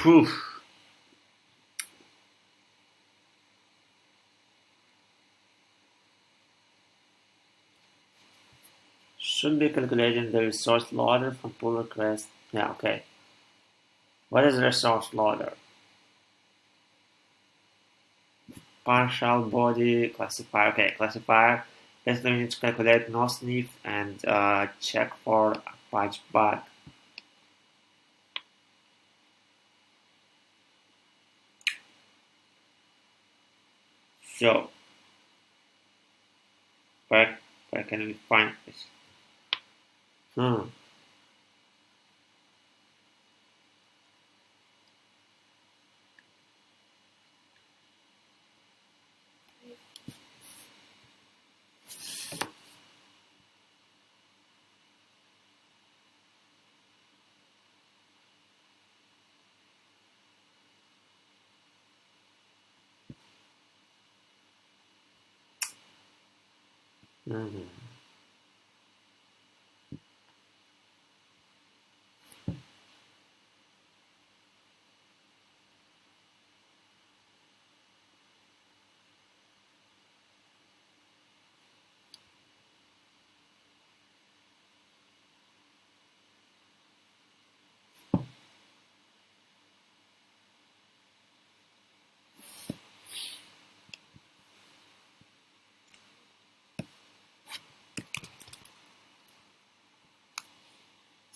Whew. Should be calculating the resource loader from pull request. Yeah, okay. What is resource loader? Partial body classifier. Okay, classifier. Basically, we need to calculate no sniff and check for patch bug. So, where can we find this?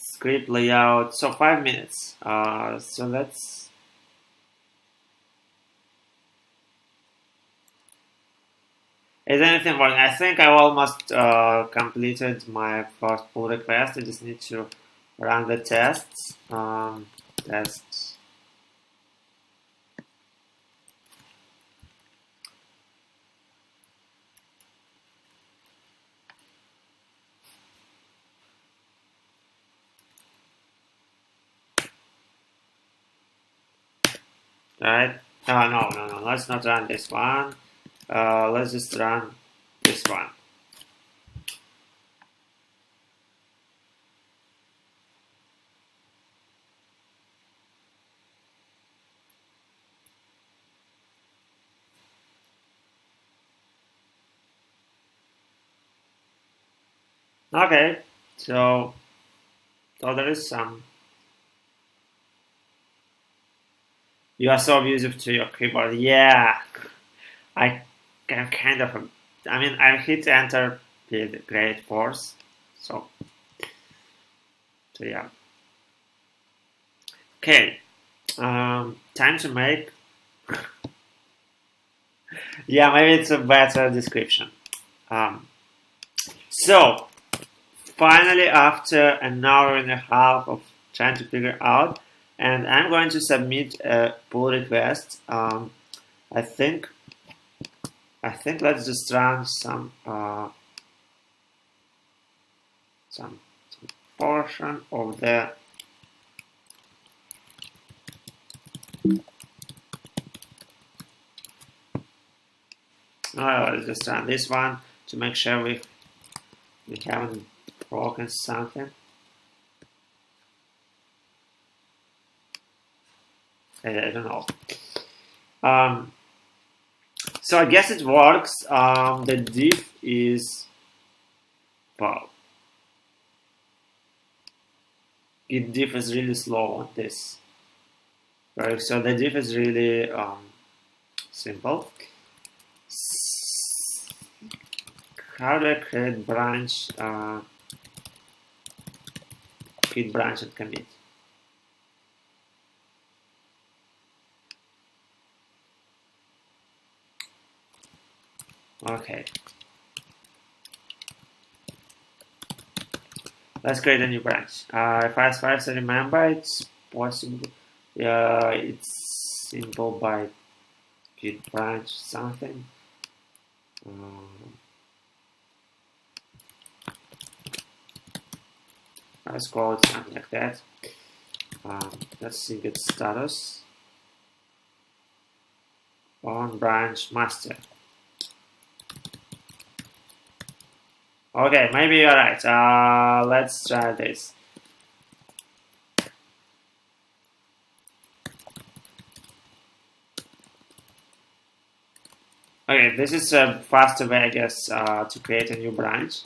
Script layout. So 5 minutes. So let's. Is anything working? I think I almost completed my first pull request. I just need to run the tests. Tests. Right? No. Let's not run this one. Let's just run this one. Okay, so there is some. You are so abusive to your keyboard. Yeah, I can kind of. I mean, I hit enter with great force. So yeah. Okay. Time to make. Yeah, maybe it's a better description. Um, so finally, after an hour and a half of trying to figure out, and I'm going to submit a pull request. I think let's just run some portion of the. Let's just run this one to make sure we haven't broken something. I don't know. So I guess it works. The diff is, well, it diff is really slow on this. Right? So the diff is really simple. How do I create branch? Create branch and commit. Okay. Let's create a new branch. If as far as I remember, it's possible. It's simple by git branch something. Let's call it something like that. Let's see git status on branch master. Okay, maybe you're right. Let's try this. Okay, this is a faster way, I guess, to create a new branch.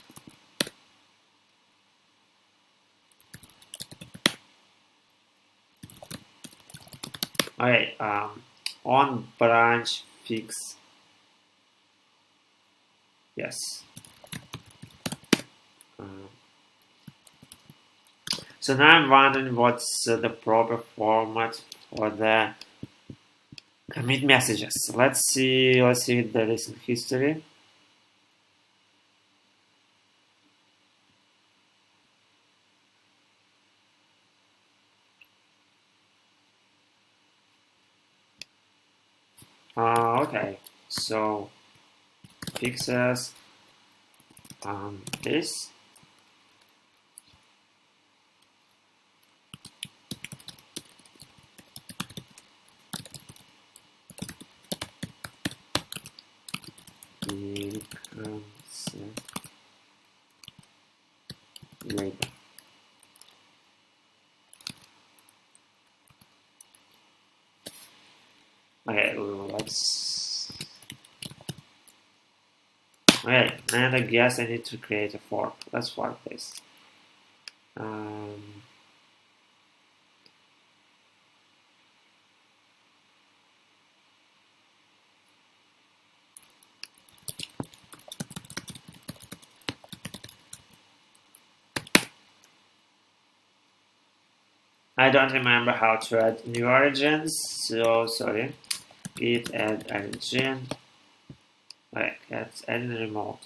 Okay, on branch fix. Yes. So now I'm wondering what's the proper format for the commit messages. Let's see the recent history. Okay, so fixes this. Later. Okay, let's. Okay, and I guess I need to create a fork. Let's fork this. I don't remember how to add new origins, so sorry. Git add origin. Okay, let's add remote.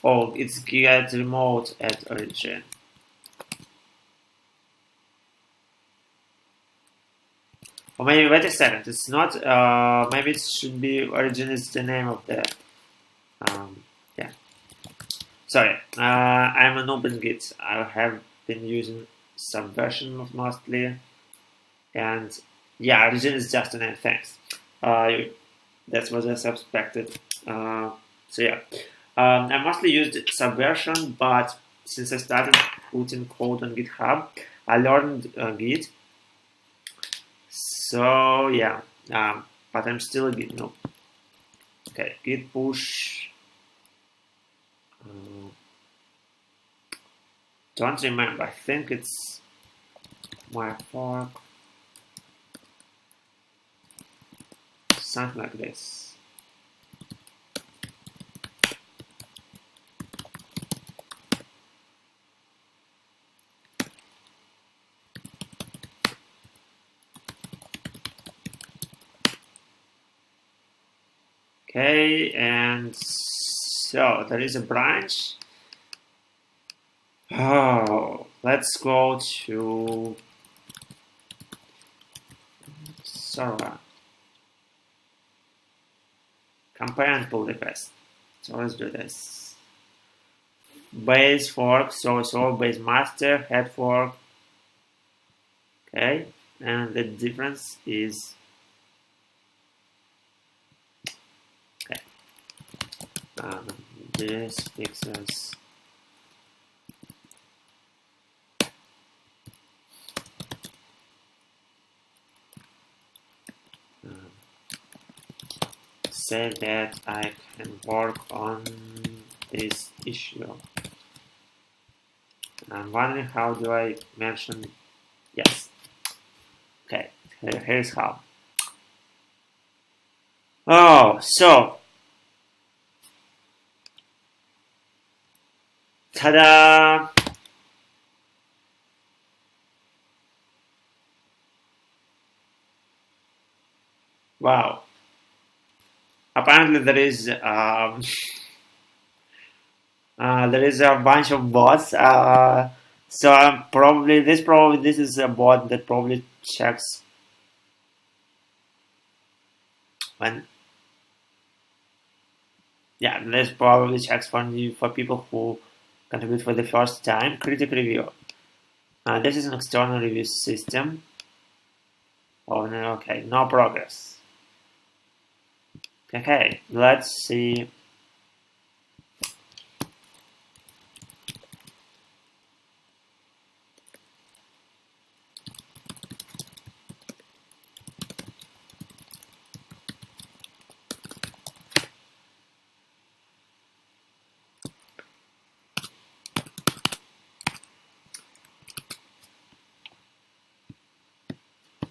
Oh, it's get remote add origin. Or maybe wait a second. It's not. Maybe it should be origin is the name of the. Yeah. Sorry. I'm an open Git. I have been using Subversion mostly, and yeah, origin is just a name. Thanks. That's what I suspected. So yeah, I mostly used Subversion, but since I started putting code on GitHub, I learned Git. So yeah, but I'm still a Git noob. Okay, Git push. don't remember. I think it's my fork, something like this. Okay, and so there is a branch. Oh, let's go to server. Compare and pull request. So let's do this. Base fork, so base master, head fork. Okay, and the difference is okay. This fixes say that I can work on this issue. I'm wondering how do I mention yes. Okay, here's how. Oh, so ta-da! Wow. Apparently there is there is a bunch of bots. So I'm probably this is a bot that probably checks when this probably checks for people who contribute for the first time. Critic review. This is an external review system. Oh no, okay, no progress. Okay, let's see.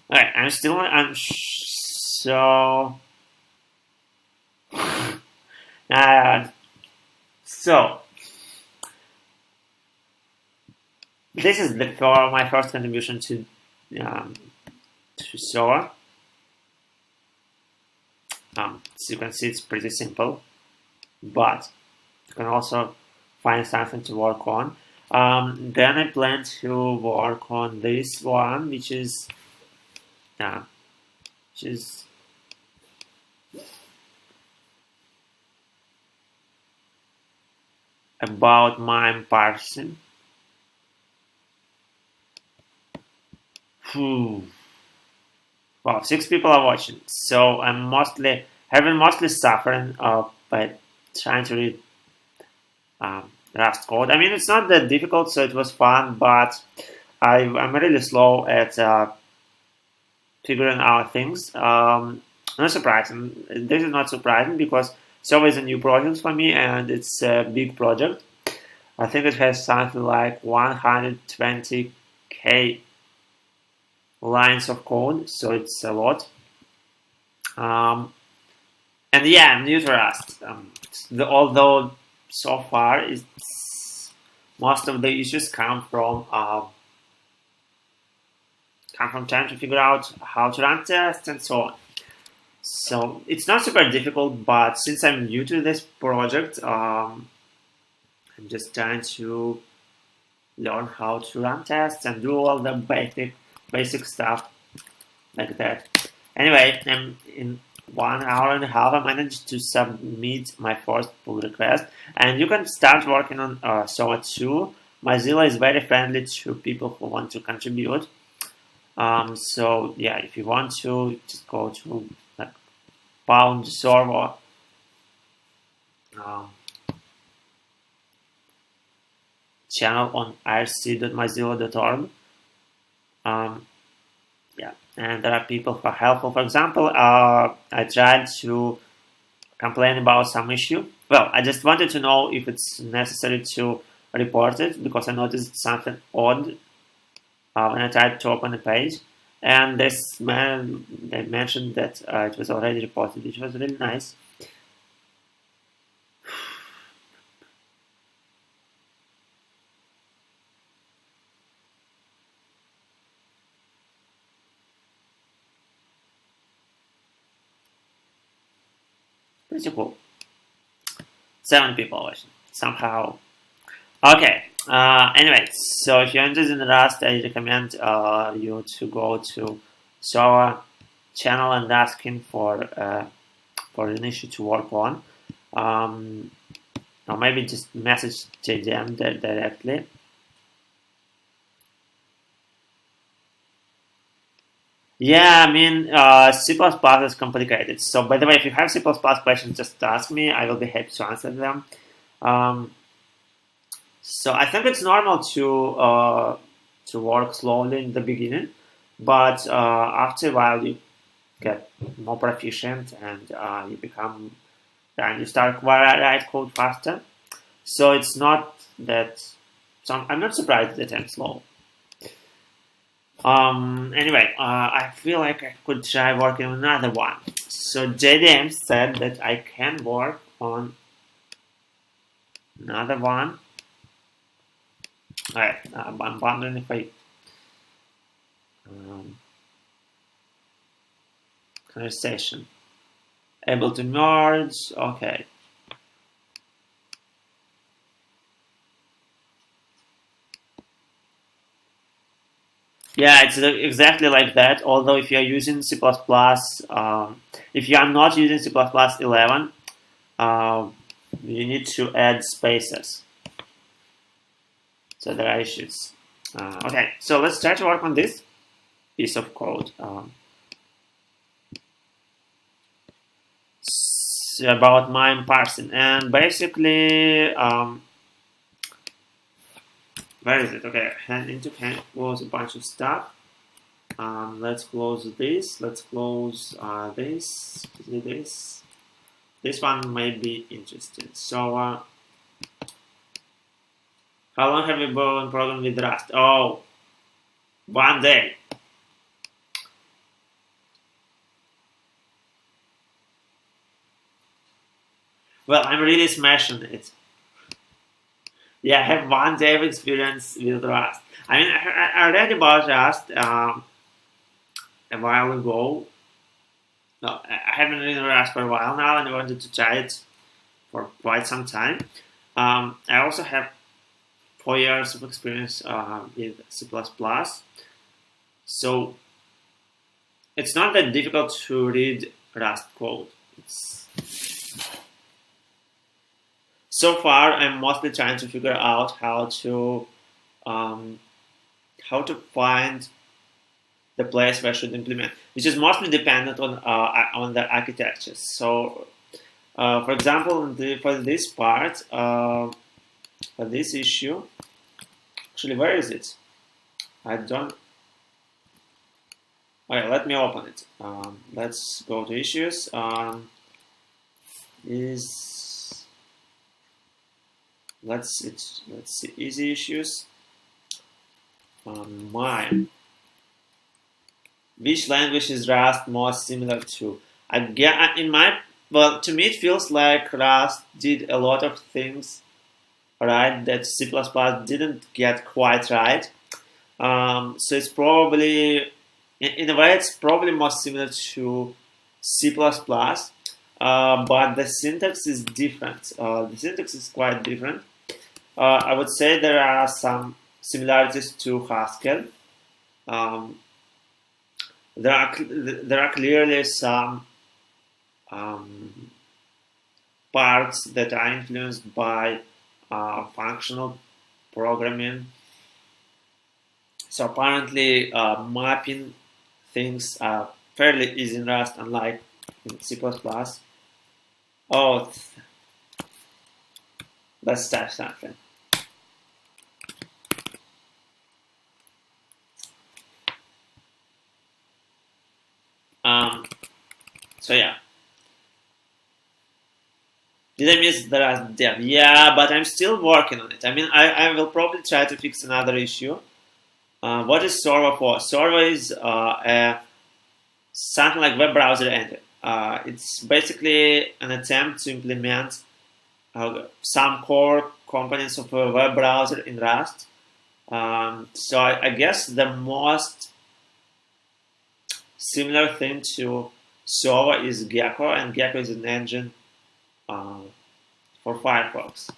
Alright, I'm so so this is my first contribution to Servo. So you can see it's pretty simple, but you can also find something to work on. Then I plan to work on this one, which is about MIME parsing. Wow, 6 people are watching. So I'm mostly suffering by trying to read Rust code. I mean, it's not that difficult, so it was fun, but I'm really slow at figuring out things. Not surprising. This is not surprising because Servo is a new project for me, and it's a big project. I think it has something like 120k lines of code, so it's a lot. And yeah, I'm new to Rust. Although so far most of the issues come from trying to figure out how to run tests and so on. So it's not super difficult, but since I'm new to this project, I'm just trying to learn how to run tests and do all the basic stuff like that. Anyway, in 1 hour and a half, I managed to submit my first pull request, and you can start working on Servo too. Mozilla is very friendly to people who want to contribute. So yeah, if you want to, just go to pound Servo channel on irc.mozilla.org. Yeah, and there are people who are helpful. For example, I tried to complain about some issue. Well, I just wanted to know if it's necessary to reported because I noticed something odd when I tried to open the page. And they mentioned that it was already reported, which was really nice. Pretty cool. 7 people watching somehow. Okay. Anyway, so if you're interested in Rust, I recommend you to go to Servo channel and ask him for an issue to work on, or maybe just message JDM directly. Yeah, I mean, C++ is complicated. So, by the way, if you have C++ questions, just ask me. I will be happy to answer them. So, I think it's normal to work slowly in the beginning, but after a while, you get more proficient and you start write code faster. So, it's not that. So, I'm not surprised that I'm slow. Anyway, I feel like I could try working on another one. So JDM said that I can work on another one. Alright, I'm wondering if I conversation able to merge. Okay. Yeah, it's exactly like that. Although if you are using C++, if you are not using C++ 11, you need to add spaces. So there are issues. Okay, so let's try to work on this piece of code. About MIME parsing, and basically, where is it? Okay, can close a bunch of stuff. Let's close this. Let's close this. This one may be interesting. So, how long have you been programming with Rust? Oh, 1 day. Well, I'm really smashing it. Yeah, I have 1 day of experience with Rust. I mean, I read about Rust a while ago. No, I haven't written Rust for a while now, and I wanted to try it for quite some time. I also have 4 years of experience with C++, so it's not that difficult to read Rust code. So far, I'm mostly trying to figure out how to find the place where I should implement, which is mostly dependent on the architecture. So, for example, for this part, for this issue, actually, where is it? I don't. Okay, let me open it. Let's go to issues. Let's see easy issues. MIME. Which language is Rust most similar to? Well, to me it feels like Rust did a lot of things right that C++ didn't get quite right. So it's probably, in a way, it's probably more similar to C++, but the syntax is different. The syntax is quite different. I would say there are some similarities to Haskell. There are clearly some parts that are influenced by functional programming. So apparently, mapping things are fairly easy in Rust, unlike in C++. Oh, let's type something. So yeah. Did I miss the Rust dev? Yeah, but I'm still working on it. I mean, I will probably try to fix another issue. What is Servo for? Servo is something like web browser engine. It's basically an attempt to implement some core components of a web browser in Rust. So I guess the most similar thing to Servo is Gecko, and Gecko is an engine for Firefox.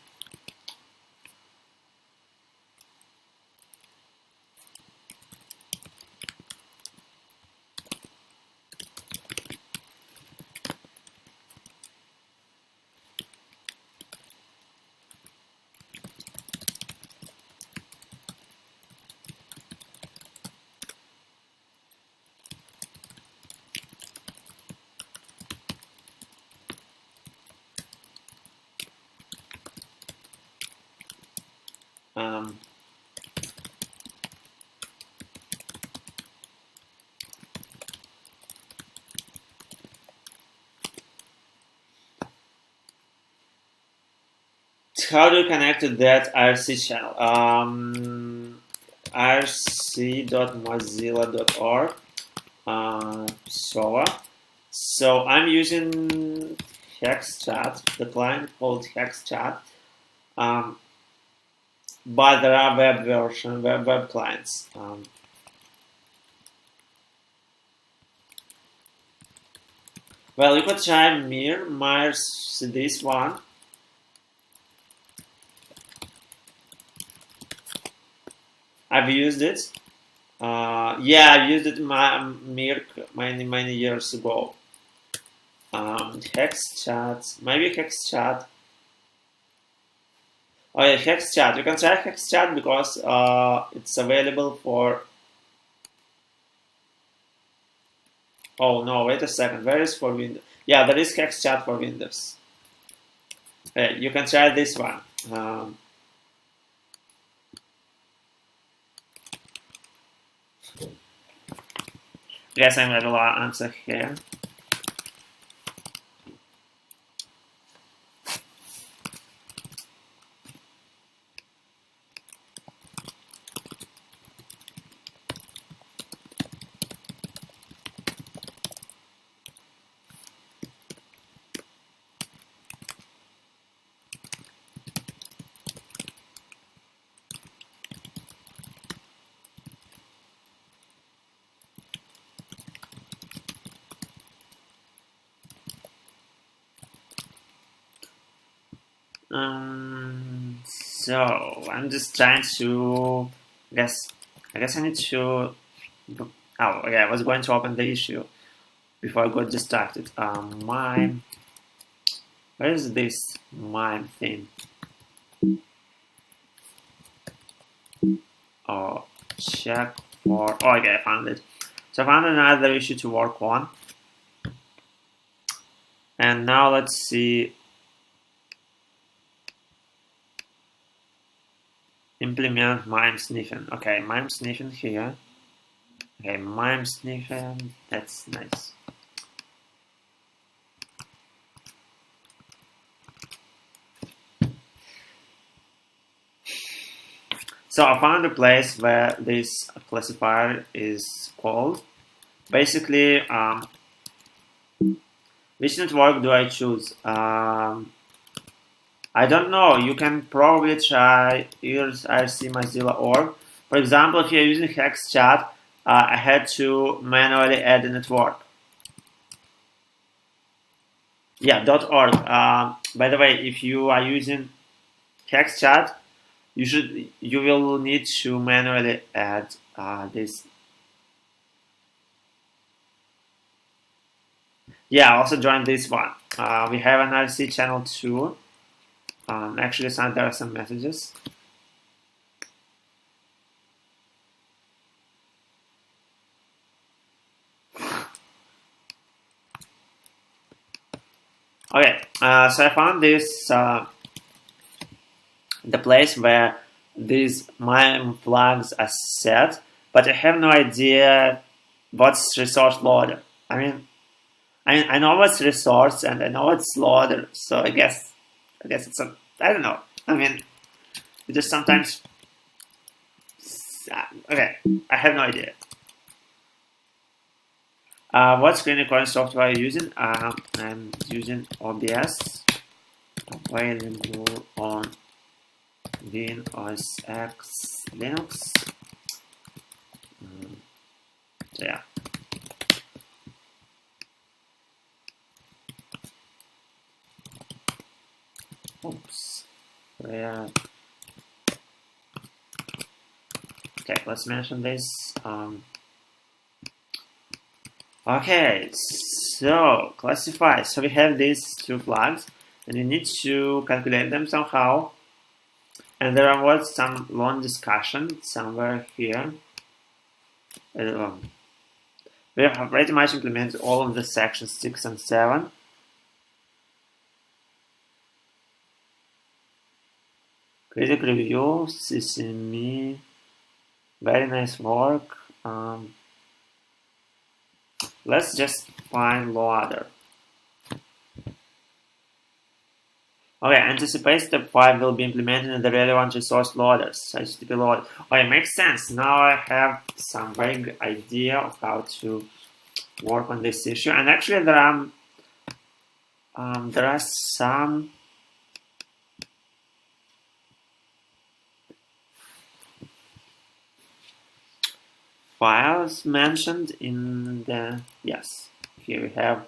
How do you connect to that IRC channel? irc.mozilla.org server. So I'm using HexChat, the client called HexChat, but there are web clients. Well, you could try MIME, this one. I've used it. Yeah, I've used it in Mirk many years ago. HexChat, maybe HexChat. Oh yeah, HexChat. You can try HexChat because it's available for. Oh no! Wait a second. Where is for Windows? Yeah, there is HexChat for Windows. You can try this one. Guess I'm going to answer here. So I'm just trying to I guess I need to. Oh, okay. I was going to open the issue before I got distracted. MIME. Where is this MIME thing? Oh, check for. Oh, okay, I found it. So I found another issue to work on. And now let's see. Implement MIME sniffing. Okay, MIME sniffing here. Okay, MIME sniffing. That's nice. So I found a place where this classifier is called. Basically, which network do I choose? I don't know. You can probably try IRC Mozilla org. For example, if you're using HexChat, I had to manually add a network. Yeah, .org. By the way, if you are using HexChat, you will need to manually add this. Yeah, also join this one. We have an IRC channel too. Actually, there are some messages. Okay, so I found this the place where these MIME flags are set, but I have no idea what's resource loader. I know what's resource and I know what's loader, so I guess I guess it's a, I don't know. I mean, it just sometimes, okay, I have no idea. What screen recording software are you using? I'm using OBS, available on Windows X Linux. So yeah. Oops. Yeah. Okay, let's mention this. Okay, so classify. So we have these two flags, and you need to calculate them somehow. And there was some long discussion somewhere here. We have pretty much implemented all of the sections 6 and 7. Critic review, CCME, very nice work. Let's just find loader. Okay, anticipate step 5 will be implemented in the relevant resource loaders, HTTP loader. Okay, makes sense. Now I have some vague idea of how to work on this issue. And actually there are some files mentioned in the, yes, here we have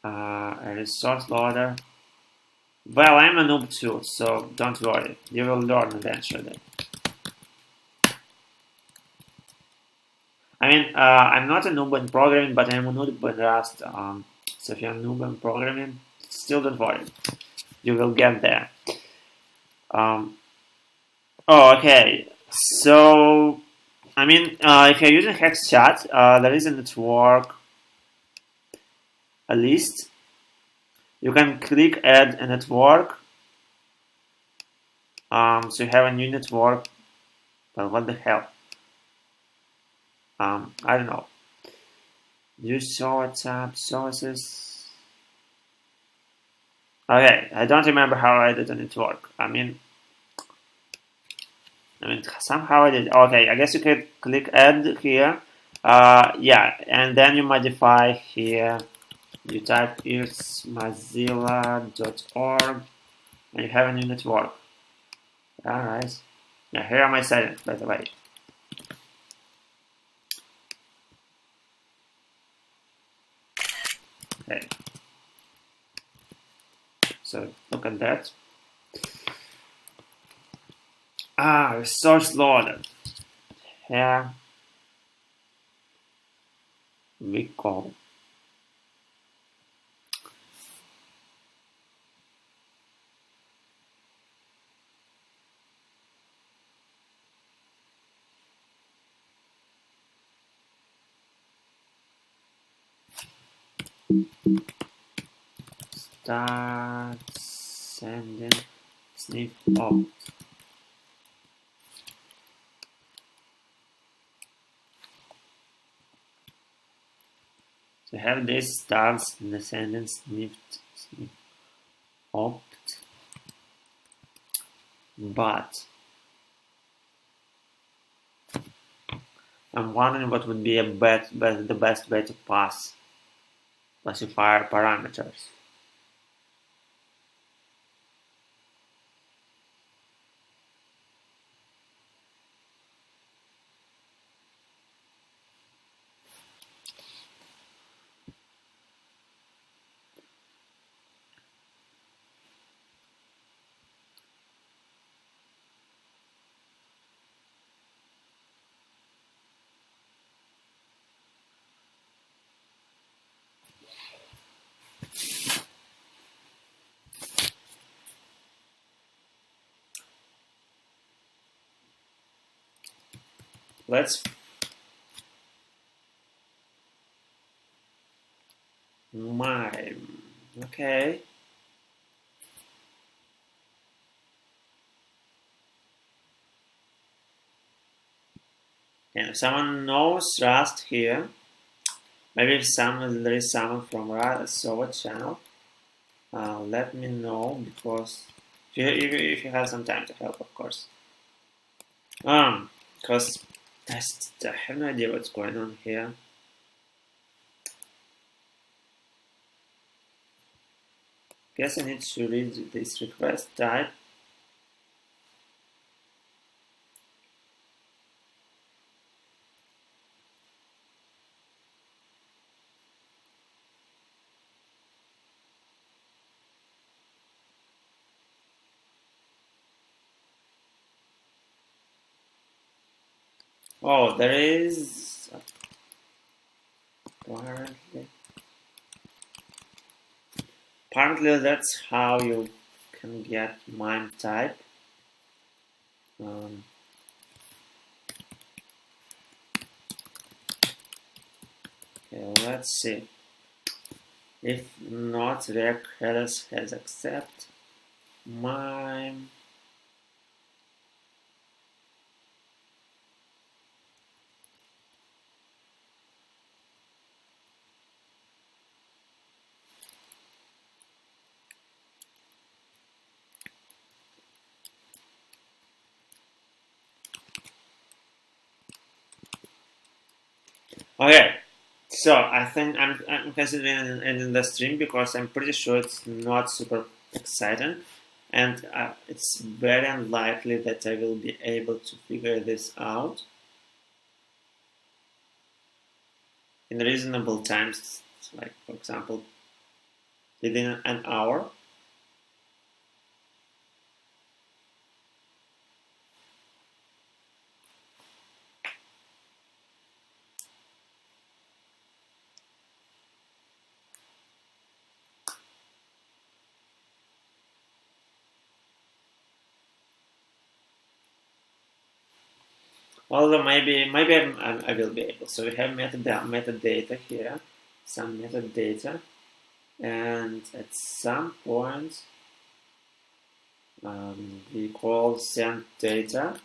a resource loader. Well, I'm a noob too, so don't worry, you will learn eventually. I mean, I'm not a noob in programming, but I'm a noob in Rust. So if you're a noob in programming, still don't worry, you will get there. Oh, okay, so I mean, if you're using Hex Chat, there is a network, a list. You can click add a network. So you have a new network. But what the hell? I don't know. Use WhatsApp sources. Okay, I don't remember how I did the network. I mean, somehow I did. Okay, I guess you could click add here. Yeah, and then you modify here. You type it's mozilla.org and you have a new network. Alright. Yeah, here are my settings, by the way. Okay. So look at that. Resource loader. Here we go. Start sending sniff opt. So have this starts in the sentence sniff opt, but I'm wondering what would be the best way to pass classifier parameters. Let's MIME. Okay. And if someone knows Rust here, maybe there is someone from Rust Servo channel. let me know, because if you have some time to help, of course. Because I have no idea what's going on here. Guess I need to read this request type. Oh, there is apparently that's how you can get MIME type. Okay, let's see. If not, rec headers has accept MIME. Okay, so I think I'm considering ending the stream because I'm pretty sure it's not super exciting, and it's very unlikely that I will be able to figure this out in reasonable times, like for example within an hour. Although maybe I will be able. So we have metadata here, some metadata, and at some point we call send data.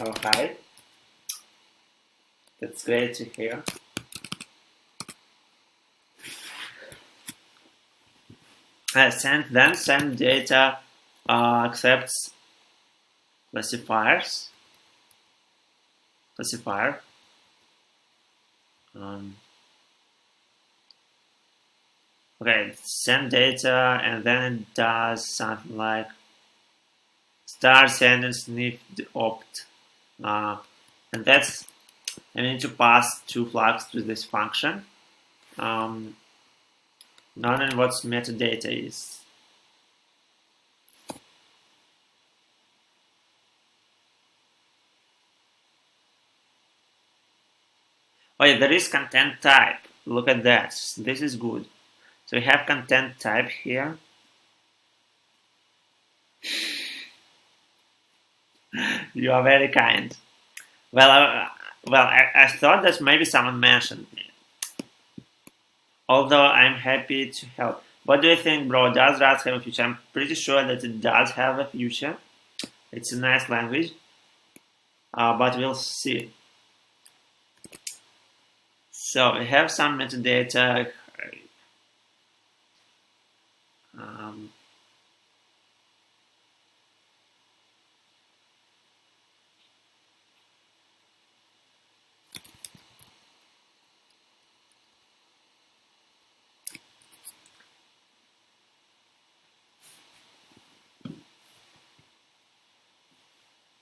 Oh, hi. That's great to hear. Send data accepts classifier. Okay, send data, and then it does something like start send and sniff the opt, and that's I need to pass two flags to this function. Knowing what metadata is. Oh yeah, there is content type. Look at that. This is good. So we have content type here. You are very kind. Well, I thought that maybe someone mentioned me. Although I'm happy to help. What do you think, bro? Does Rust have a future? I'm pretty sure that it does have a future. It's a nice language. But we'll see. So we have some metadata.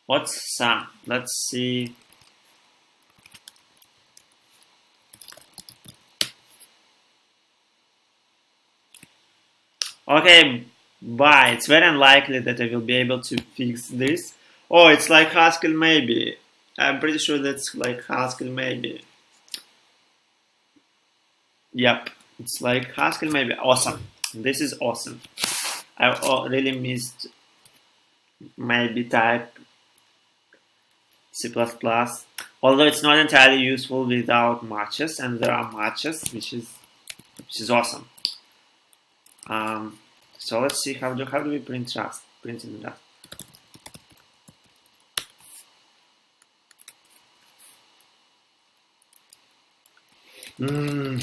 What's some? Let's see. Okay, bye. It's very unlikely that I will be able to fix this. Oh, it's like Haskell maybe. I'm pretty sure that's like Haskell maybe. Yep, it's like Haskell maybe. Awesome. This is awesome. I really missed maybe type C++. Although it's not entirely useful without matches, and there are matches, which is awesome. So let's see how do we print Rust? Print in Rust. Mm.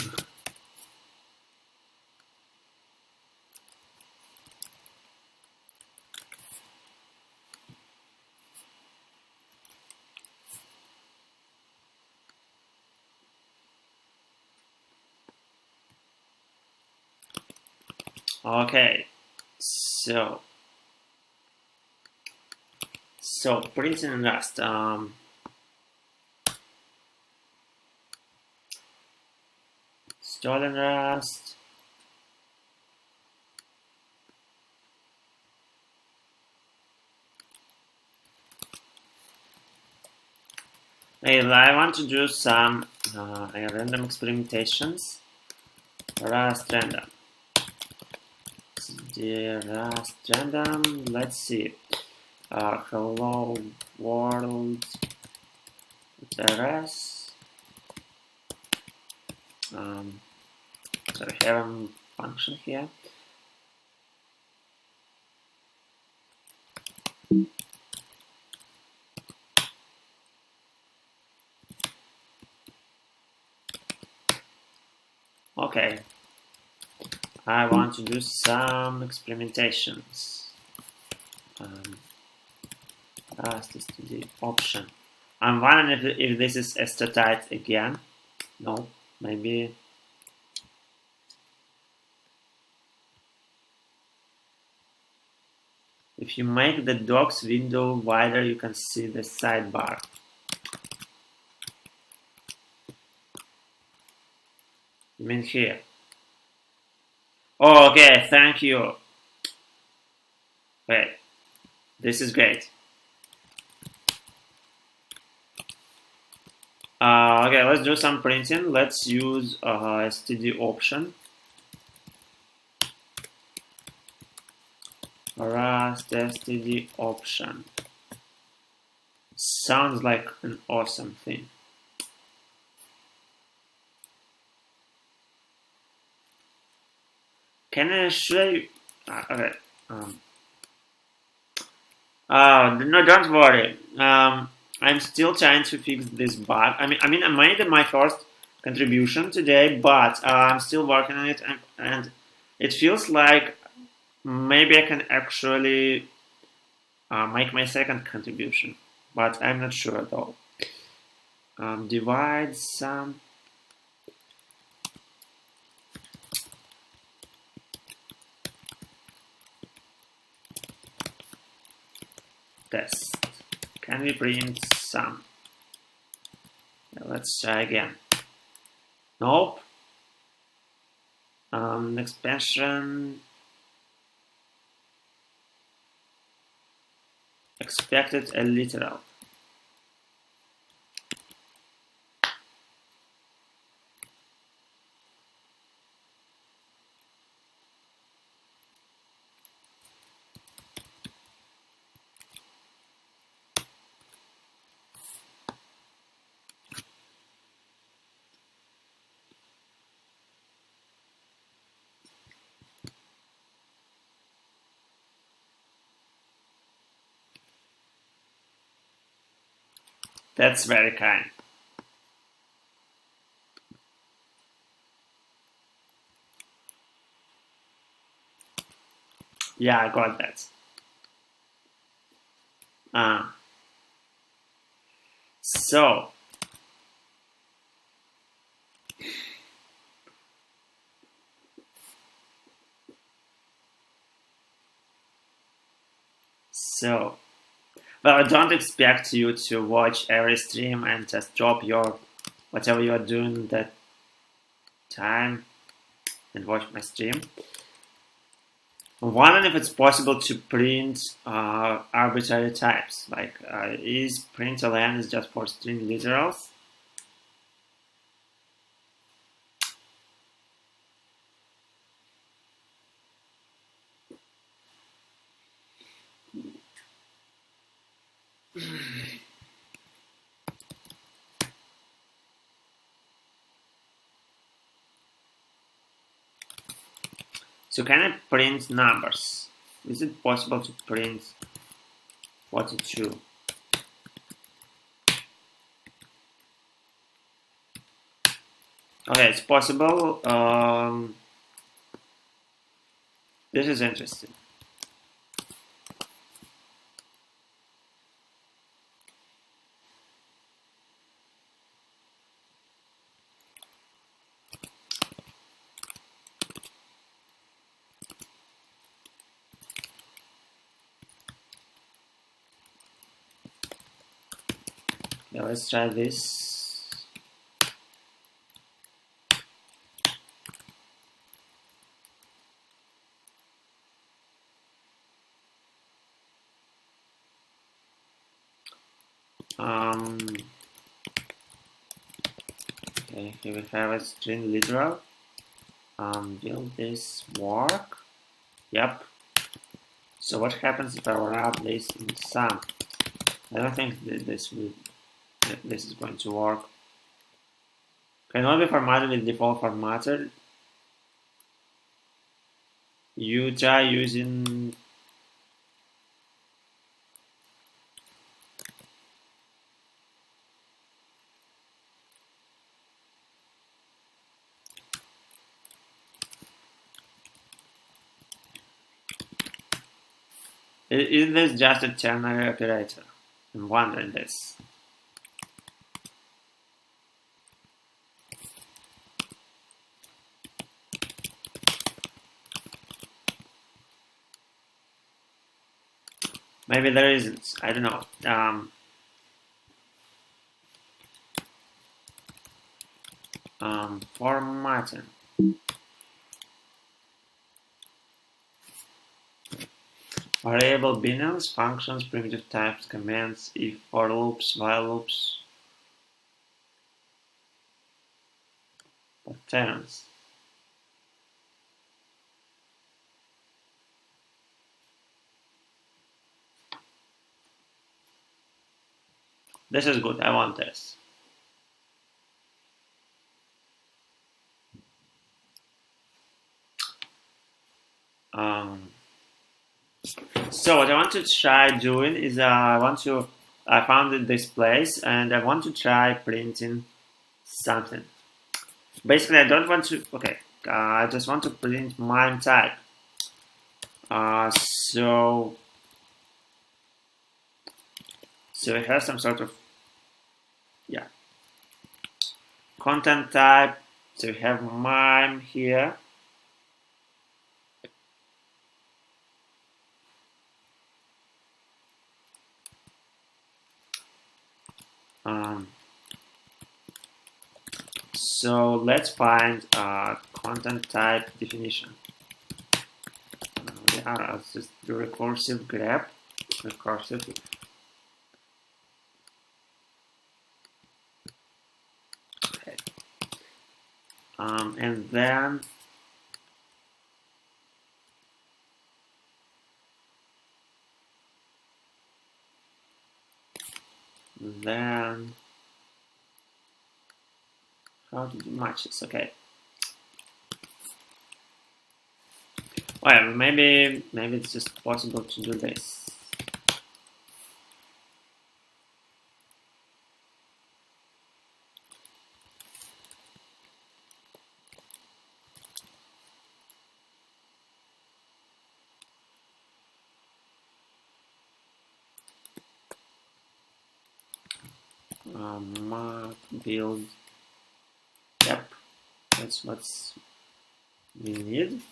Okay, so printing in Rust. Stolen Rust. I want to do some random experimentations. Rust random. The Rust random. Let's see. Hello world. RS. So we have a function here. Okay, I want to do some experimentations. Rust is to the option. I'm wondering if this is astatite again. No, maybe. If you make the docs window wider, you can see the sidebar. You mean here? Oh, okay, thank you. Wait, this is great. Okay, let's do some printing. Let's use std option. Rust std option. Sounds like an awesome thing. Can I show you? Okay. No, don't worry. I'm still trying to fix this bug. I mean, I made my first contribution today, but I'm still working on it, and it feels like maybe I can actually make my second contribution, but I'm not sure though. Divide some. Test. Can we print some? Let's try again. Nope. Expansion. Expected a literal. That's very kind. Yeah, I got that. So well, I don't expect you to watch every stream and just drop your whatever you're doing that time and watch my stream. I'm wondering if it's possible to print arbitrary types, like is println is just for string literals. So can I print numbers? Is it possible to print 42? Okay, it's possible. This is interesting. Yeah, let's try this. Okay, here we have a string literal. Will this work? Yep. So what happens if I wrap this in sum? I don't think that this is going to work. Cannot be formatted with default formatter. You try using is this just a ternary operator? I'm wondering this. Maybe there isn't. I don't know. Formatting. Variable binaries, functions, primitive types, commands, if, for loops, while loops, patterns. This is good. I want this. So what I want to try doing is I found this place and I want to try printing something. Basically, I don't want to. Okay, I just want to print MIME type. So we have some sort of content type. So we have MIME here. So let's find content type definition. Let's just do recursive grep. Recursive. Okay. And then how to do matches? Okay. Well, maybe it's just possible to do this. Mark build. Yep, that's what we need.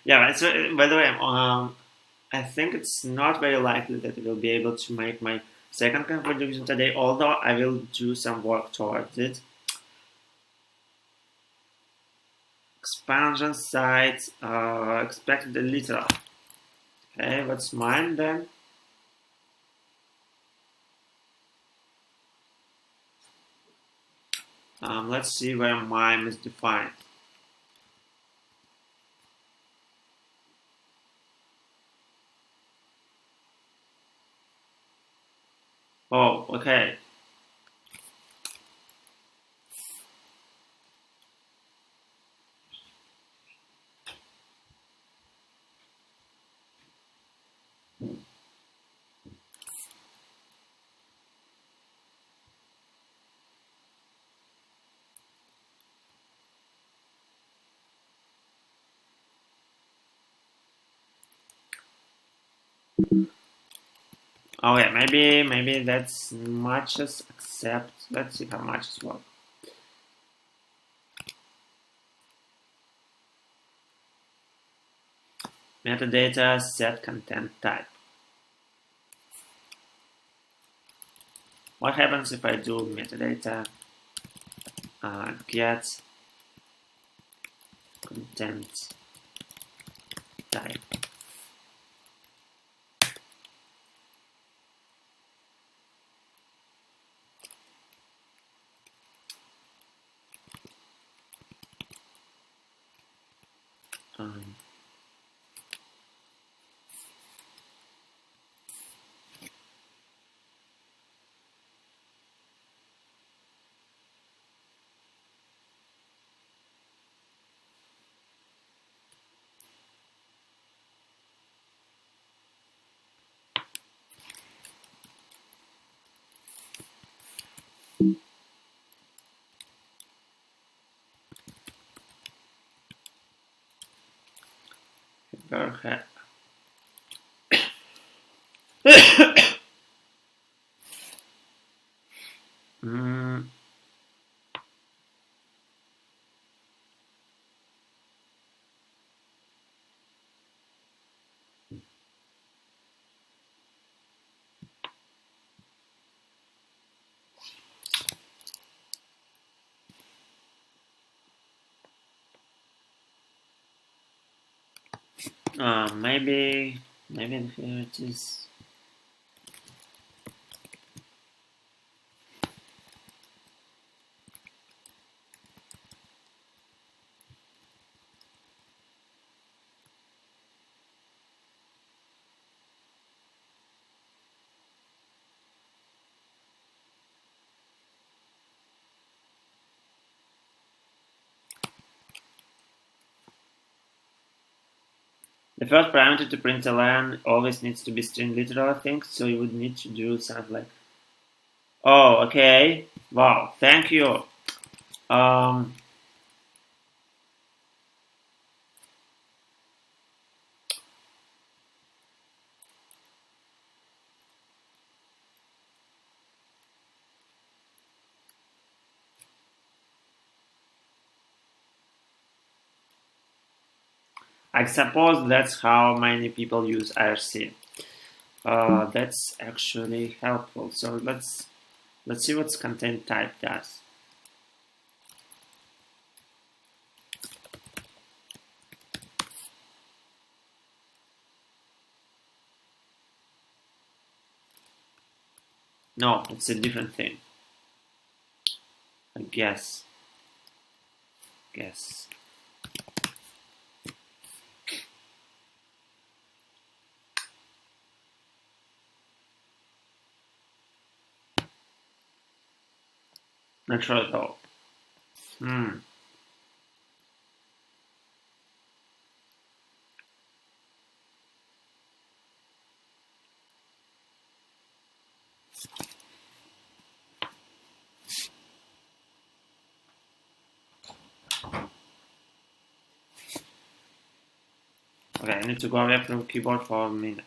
Yeah, so by the way, I think it's not very likely that I will be able to make my second contribution today, although I will do some work towards it. Expansion sites, expected literal. Okay, what's mine then? Let's see where MIME is defined. Oh, okay. Oh yeah, maybe that's matches accept. Let's see how matches work. Metadata set content type. What happens if I do metadata get content type? Um, mm, maybe here it is. The first parameter to println always needs to be string literal, I think, so you would need to do something like, oh, okay, wow, thank you. Um, I suppose that's how many people use IRC. That's actually helpful. So let's see what content type does. No, it's a different thing. I guess. Not sure at all. Okay, I need to go away from keyboard for a minute.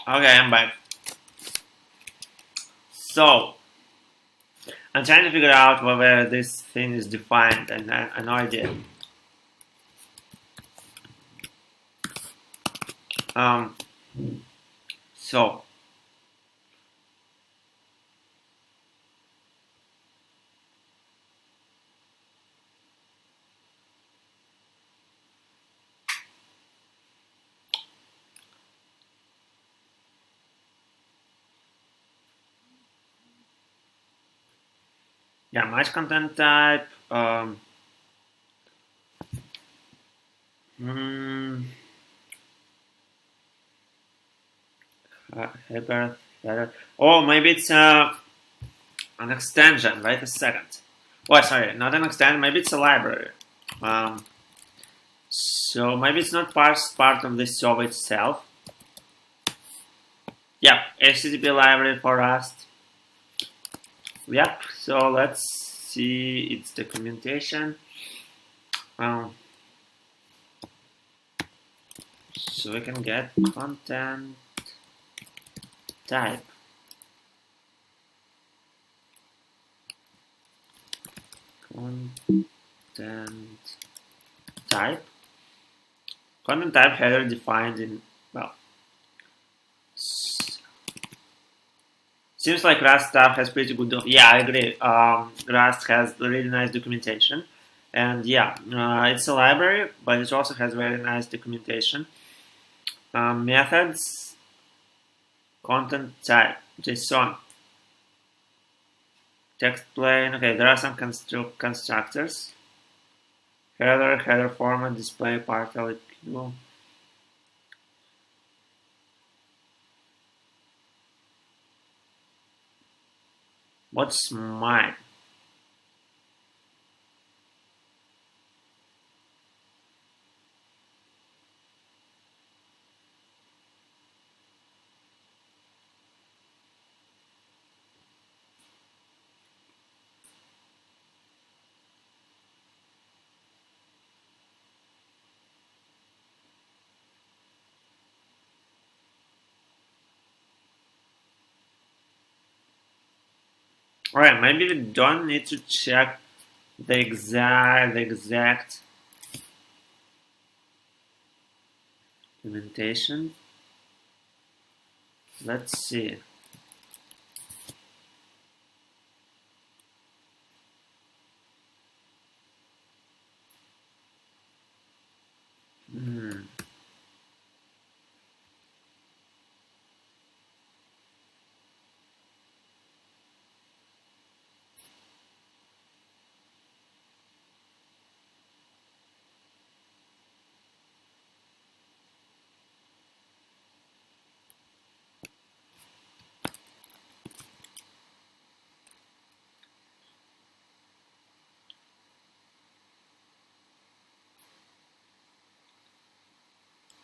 Okay, I'm back. So, I'm trying to figure out whether this thing is defined, and I have no idea. So, yeah, match content type. Hmm, header. Oh, maybe it's an extension. Wait a second. Oh, sorry, not an extension. Maybe it's a library. So maybe it's not part of the server itself. Yep, HTTP library for Rust. Yep. So let's see its documentation. So we can get content type. Content type. Content type header defined in, well, seems like Rust stuff has pretty good. Yeah, I agree. Rust has really nice documentation, and yeah, it's a library, but it also has very nice documentation. Methods, content type, JSON, text plain. Okay, there are some constructors. Header format, display partial equal. What's MIME? Alright, maybe we don't need to check the exact implementation. Let's see.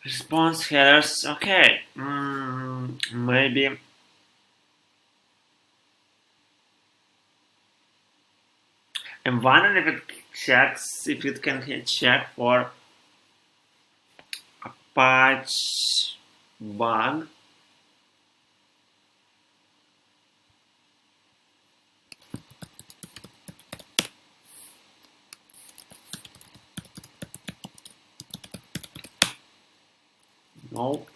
Response headers. Okay. Maybe. I'm wondering if it can check for a patch bug. Nope.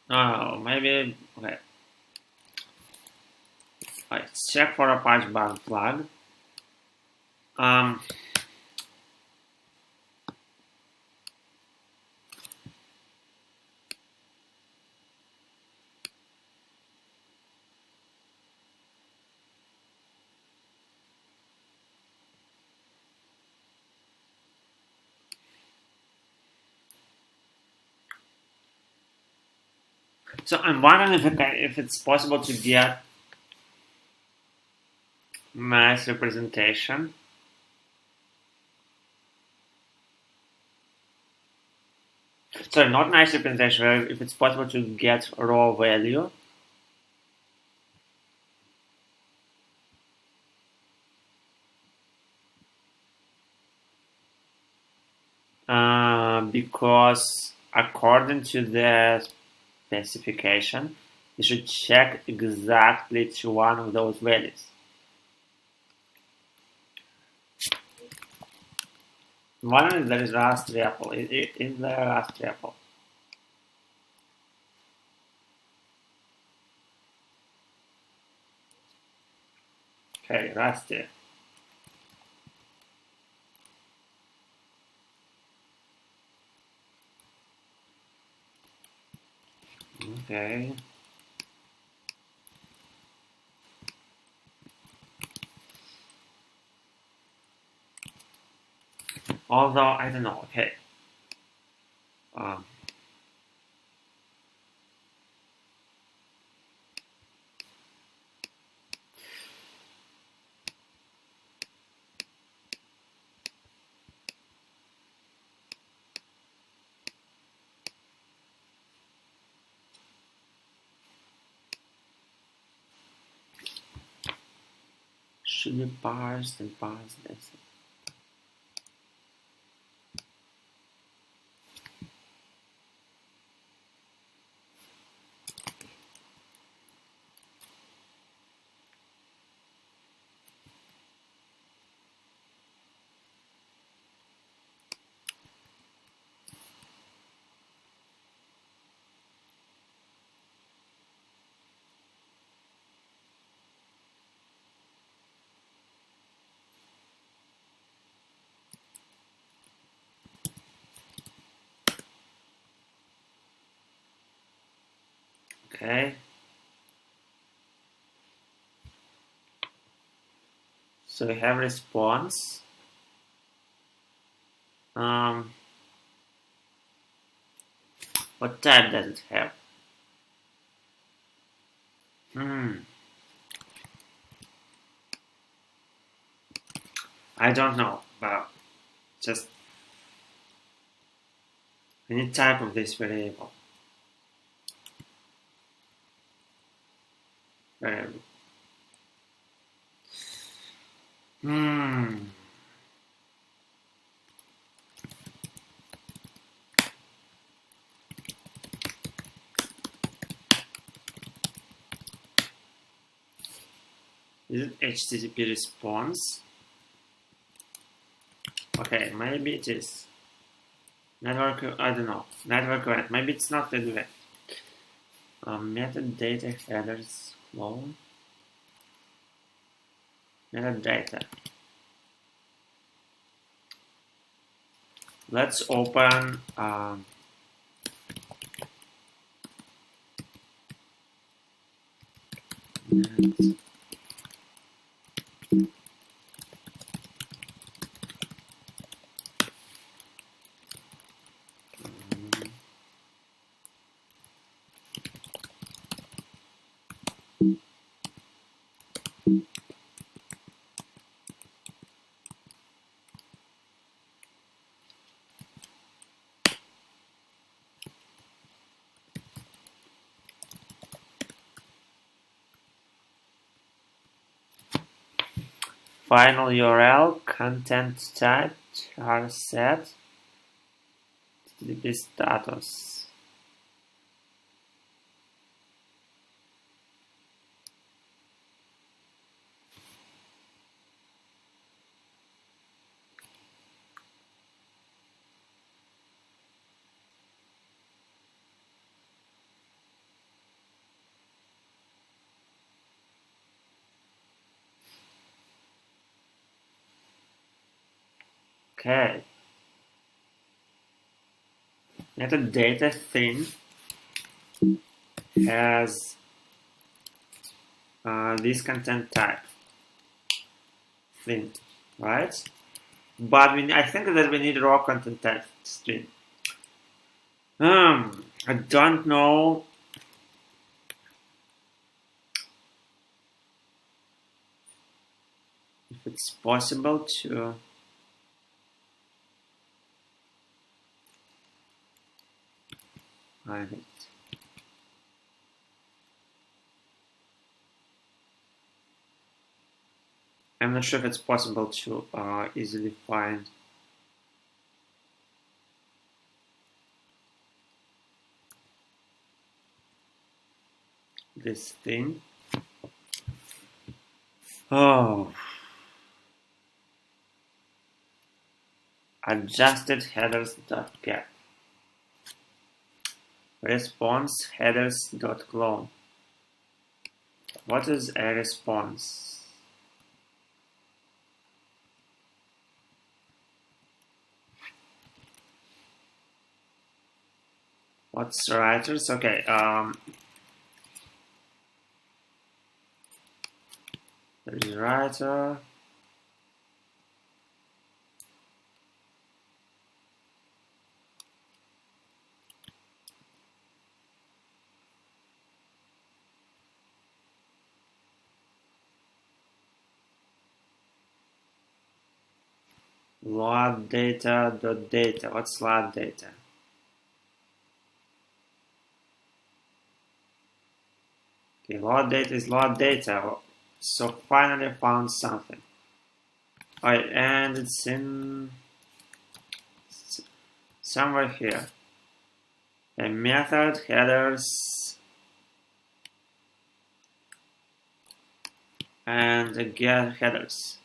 Oh, maybe. Okay. Let's check for a patch bug flag. So I'm wondering if it's possible to get nice representation. Sorry, not nice representation. If it's possible to get raw value. because according to the specification, you should check exactly to one of those values. One is there is Rust REPL. Is there Rust REPL? Okay, Rusty. Okay. Although I don't know. Okay. Um, should be parsed and parsed this. Okay. So we have response. What type does it have? I don't know, but just any type of this variable. Is it HTTP response? Okay, maybe it is. Network, I don't know. Network event, maybe it's not the event. Metadata headers flow. Metadata. Let's open final URL, content type, char set, HTTP status. Okay. Metadata thing has this content type thing, right? But I think that we need raw content type string. I don't know if it's possible to hide it. I'm not sure if it's possible to easily find this thing. Oh, adjusted headers.get response headers.clone. What is a response? What's writers? Okay. There is writer. Load data.data. What's load data? Okay, load data is load data. So finally found something. Alright, and it's in somewhere here. A method headers and a get headers.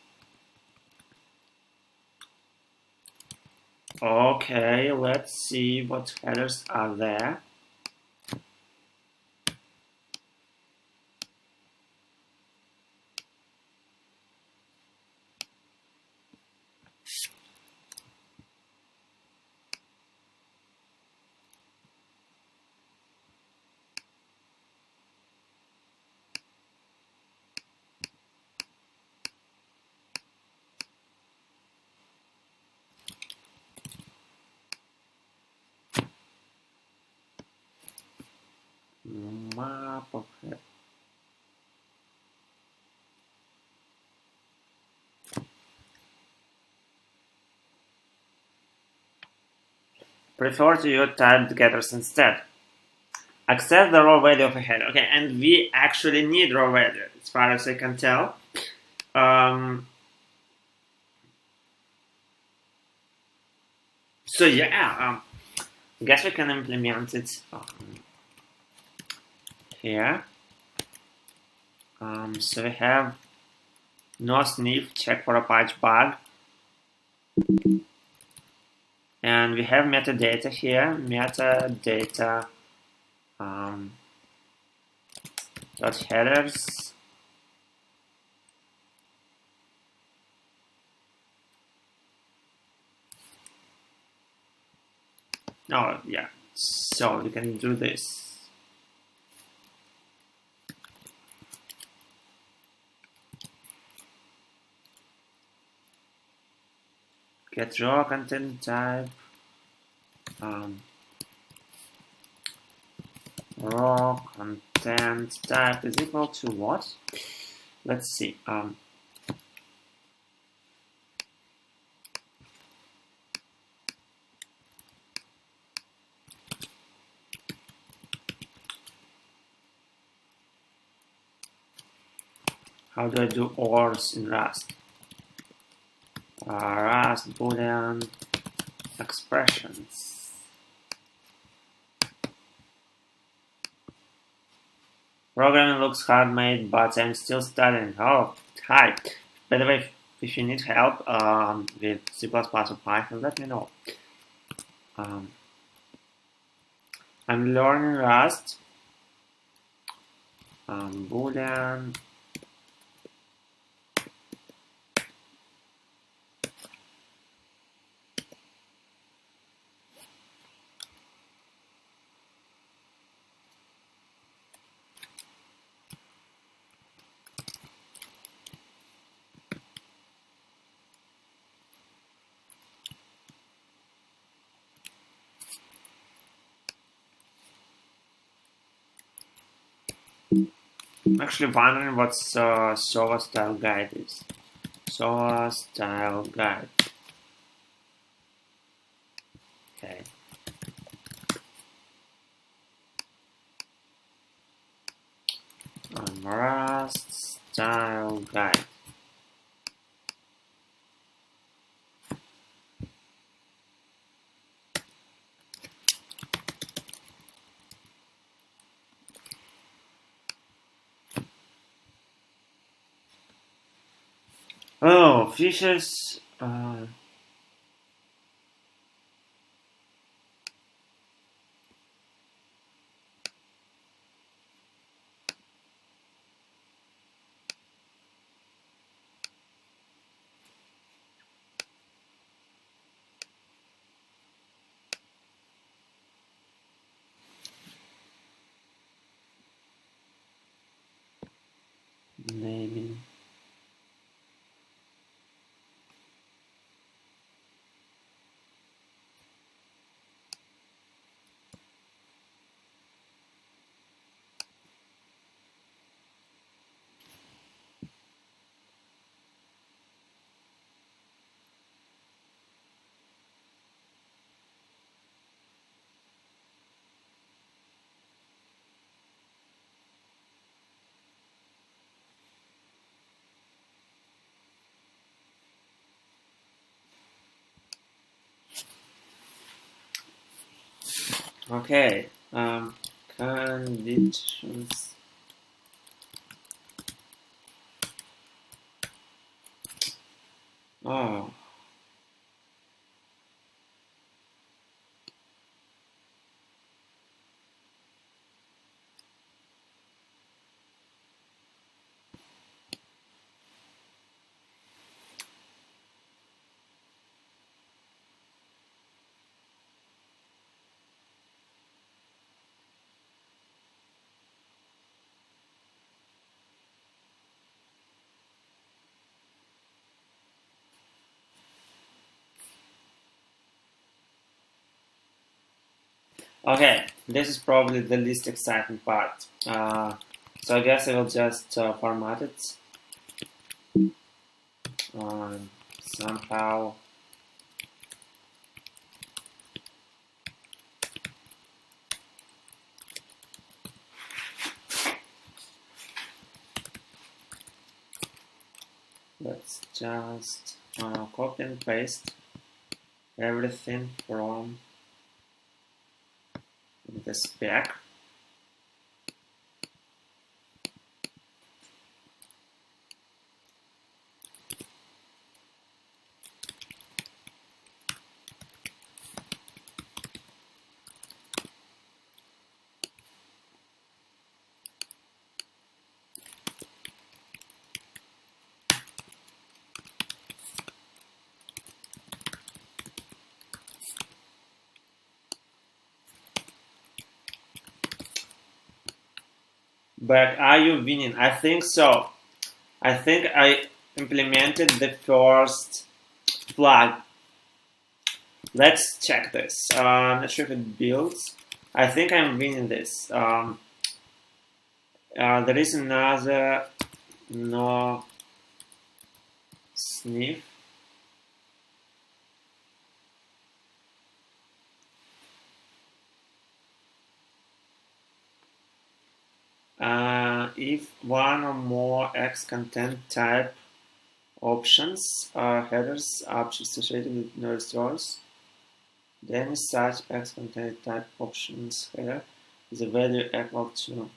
Okay, let's see what headers are there. Map of headers. Prefer to use typed getters instead. Access the raw value of a header. Okay, and we actually need raw value, as far as I can tell. So yeah, I guess we can implement it here. So we have no sniff, check for a patch bug. And we have metadata here, metadata dot headers. Oh yeah, so we can do this. Get raw content type. Raw content type is equal to what? Let's see. How do I do ORs in Rust? Rust Boolean expressions. Programming looks hard made, but I'm still studying. Oh, hi. By the way, if you need help with C++ or Python, let me know. I'm learning Rust. Boolean. I'm actually wondering what Servo style guide is. Servo style guide. Okay. Rust style guide. Oh, features. Naming. Okay. Conditions. Oh. Okay, this is probably the least exciting part. So I guess I will just format it somehow. Let's just copy and paste everything from the spec. But are you winning? I think so. I think I implemented the first flag. Let's check this. I'm not sure if it builds. I think I'm winning this. There is another no sniff. If one or more X content type options are headers options associated with no stores, then such X content type options header is a value equal to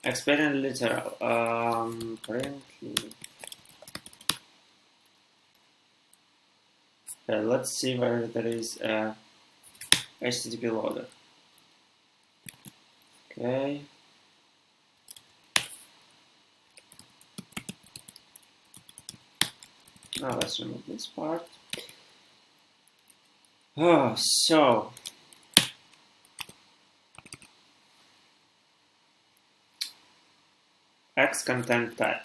expanded literal. Currently, let's see whether there is a HTTP loader. Okay. Now let's remove this part. Oh, so X content type.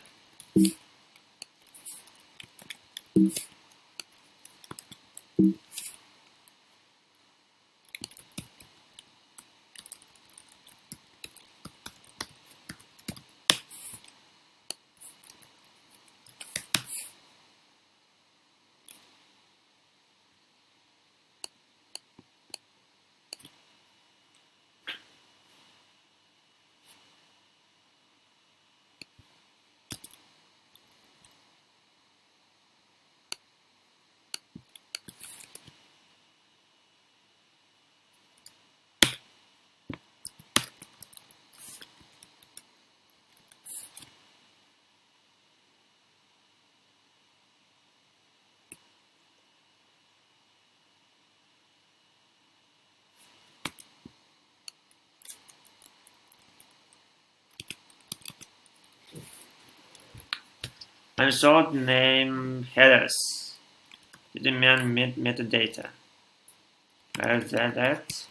Unsort name headers. Determine metadata. Where is that at?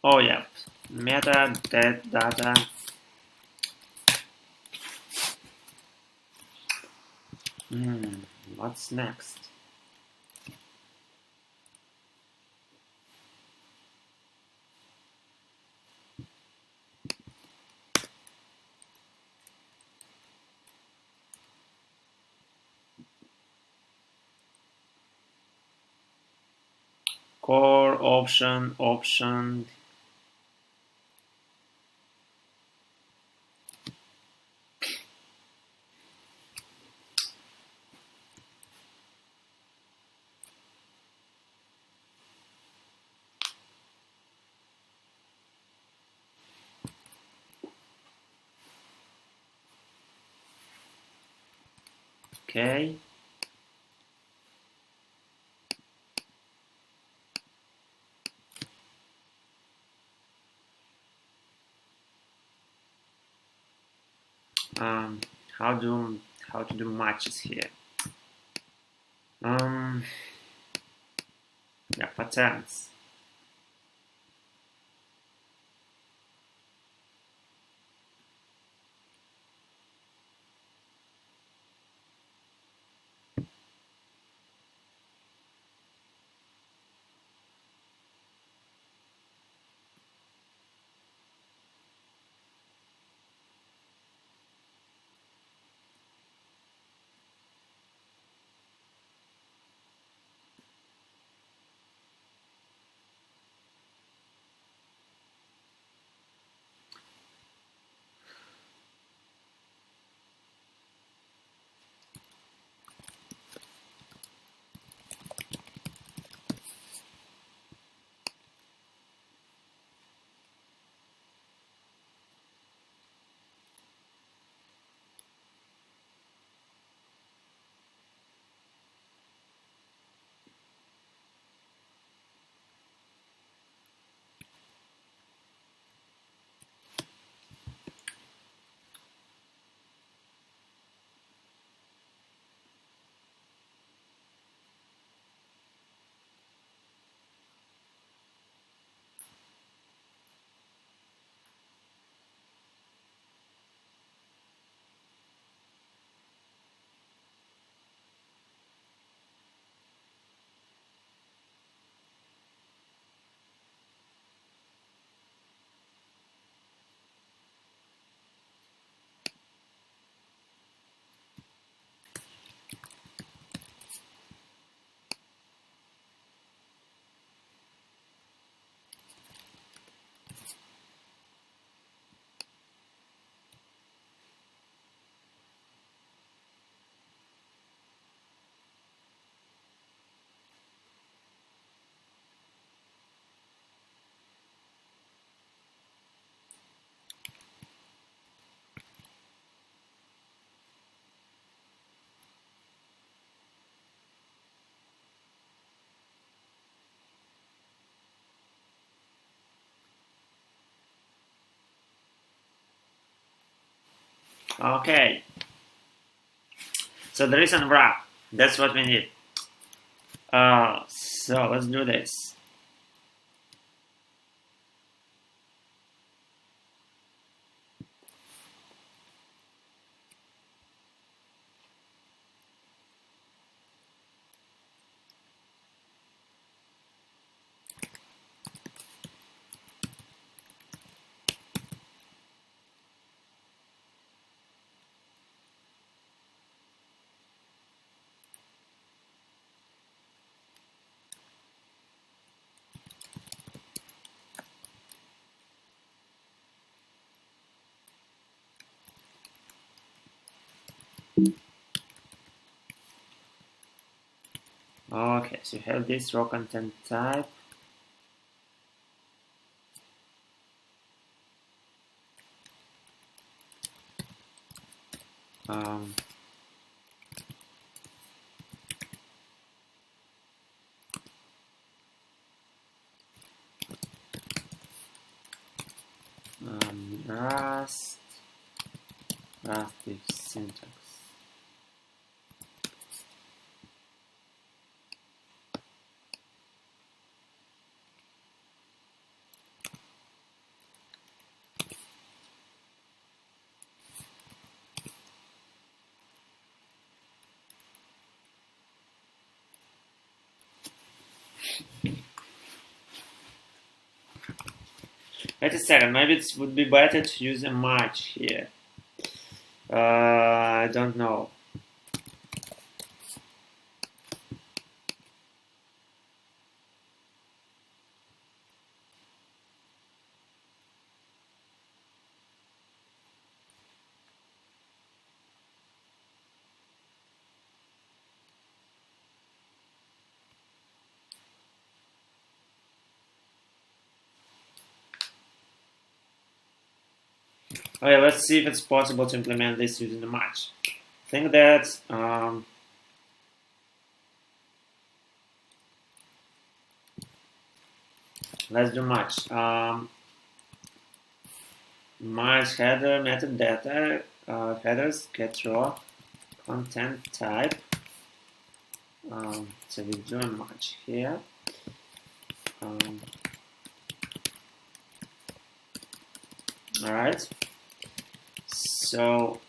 Oh yeah, metadata. What's next? Core option. Okay. How to do matches here? Yeah, patterns. Okay. So there is a wrap. That's what we need. So let's do this. Okay, so you have this raw content type. um, Rust with syntax. Wait a second, maybe it would be better to use a match here. I don't know. Okay, let's see if it's possible to implement this using a match. I think that let's do match. Match header method data headers get raw content type. So we do a match here. All right. So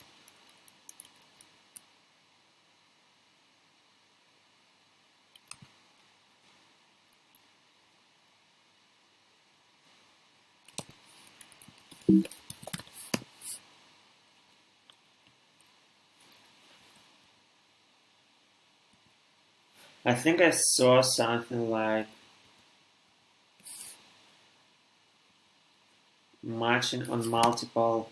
I think I saw something like matching on multiple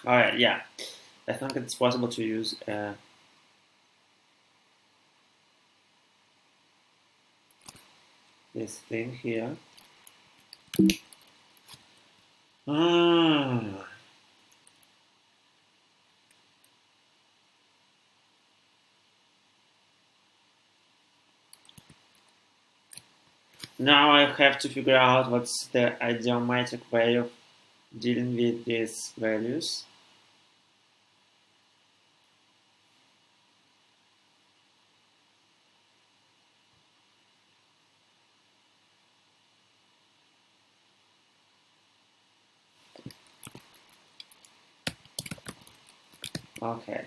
Alright, yeah. I think it's possible to use this thing here. Now I have to figure out what's the idiomatic way of dealing with these values. Okay.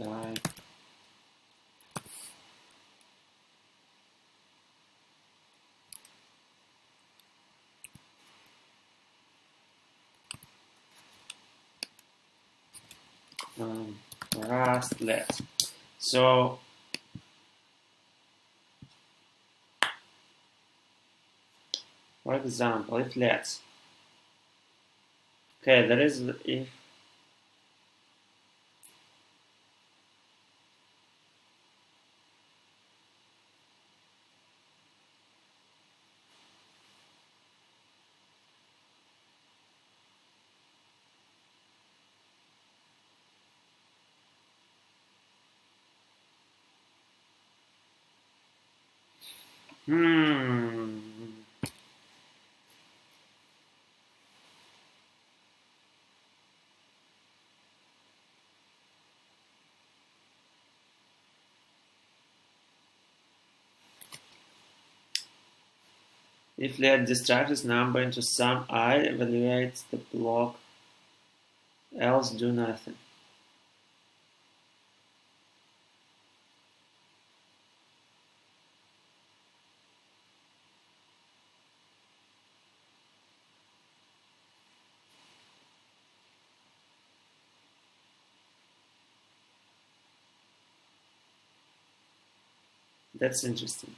Type. Rust let. So for example, if let's there is if If let distract this number into some I, evaluate the block, else do nothing. That's interesting.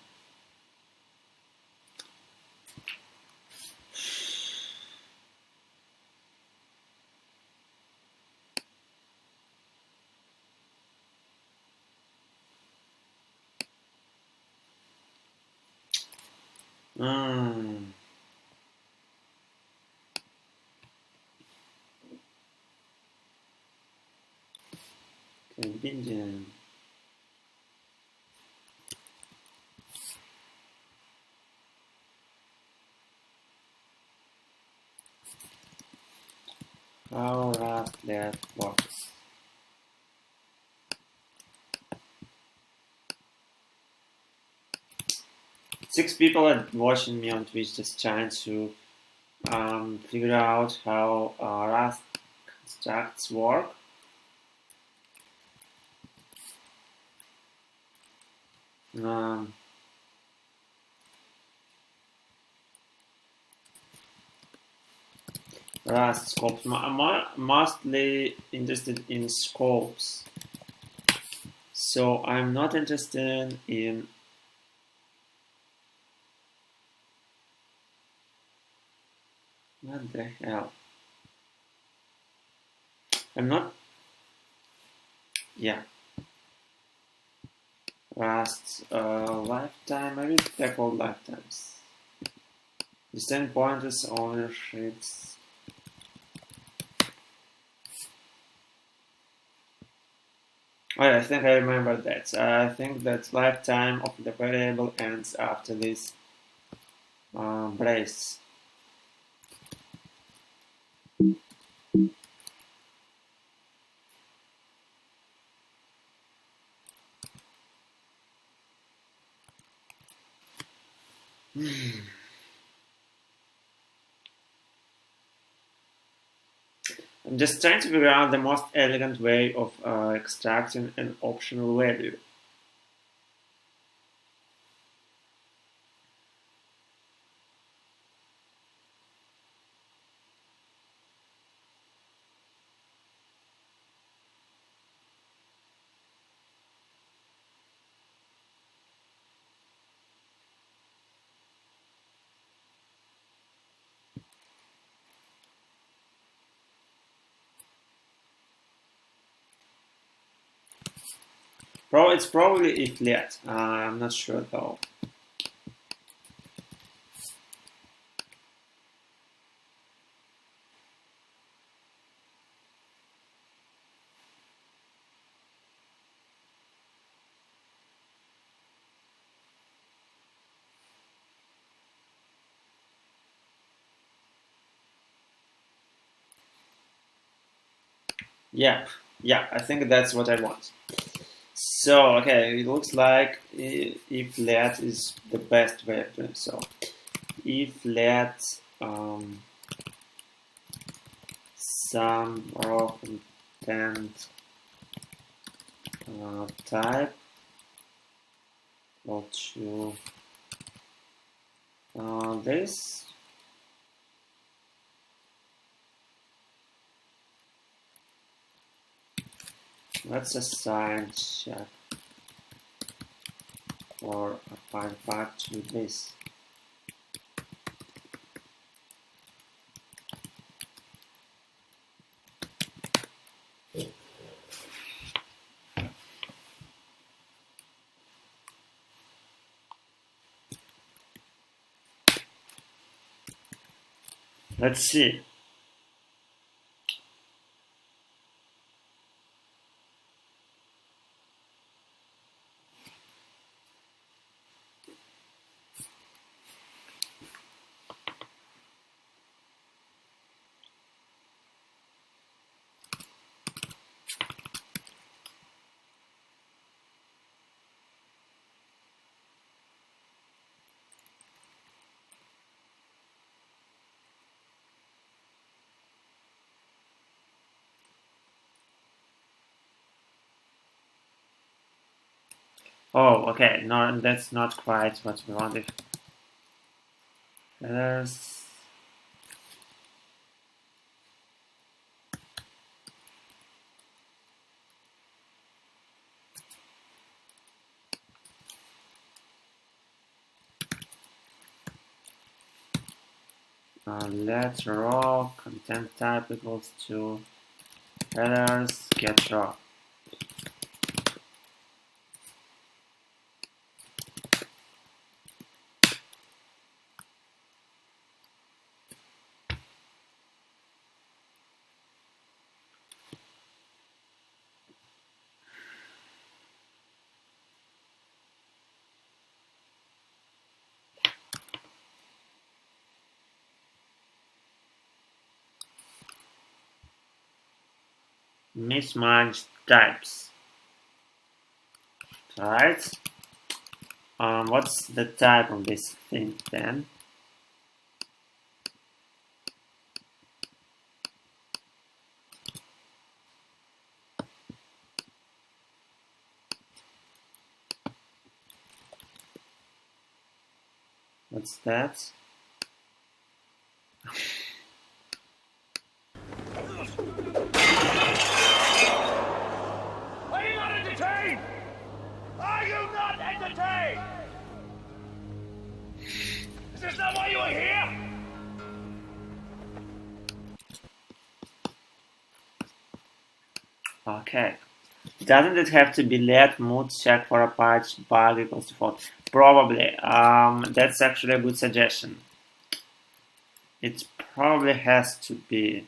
Convenient. How Rust that works. Six people are watching me on Twitch just trying to figure out how Rust constructs work. Rust scopes. I'm mostly interested in scopes. So I'm not interested in what the hell. I'm not. Yeah. Rust lifetime. I will check all lifetimes. Distant pointers, ownerships. Oh, yeah, I think I remember that. I think that lifetime of the variable ends after this brace. I'm just trying to figure out the most elegant way of extracting an optional value. It's probably if let. I'm not sure though. Yeah, I think that's what I want. So, okay, it looks like if let is the best way of doing so. If let some raw content type equal to this. Let's assign check or append back to this. Let's see. Oh, okay. No, that's not quite what we wanted. Headers. Let raw content type equals to headers get raw. Mismatched types. Right. What's the type of this thing then? What's that? Are you not entertained? Are you not entertained? Is this not why you are here? Okay. Doesn't it have to be let mood check for a patch bug equals to false? Probably. That's actually a good suggestion. It probably has to be.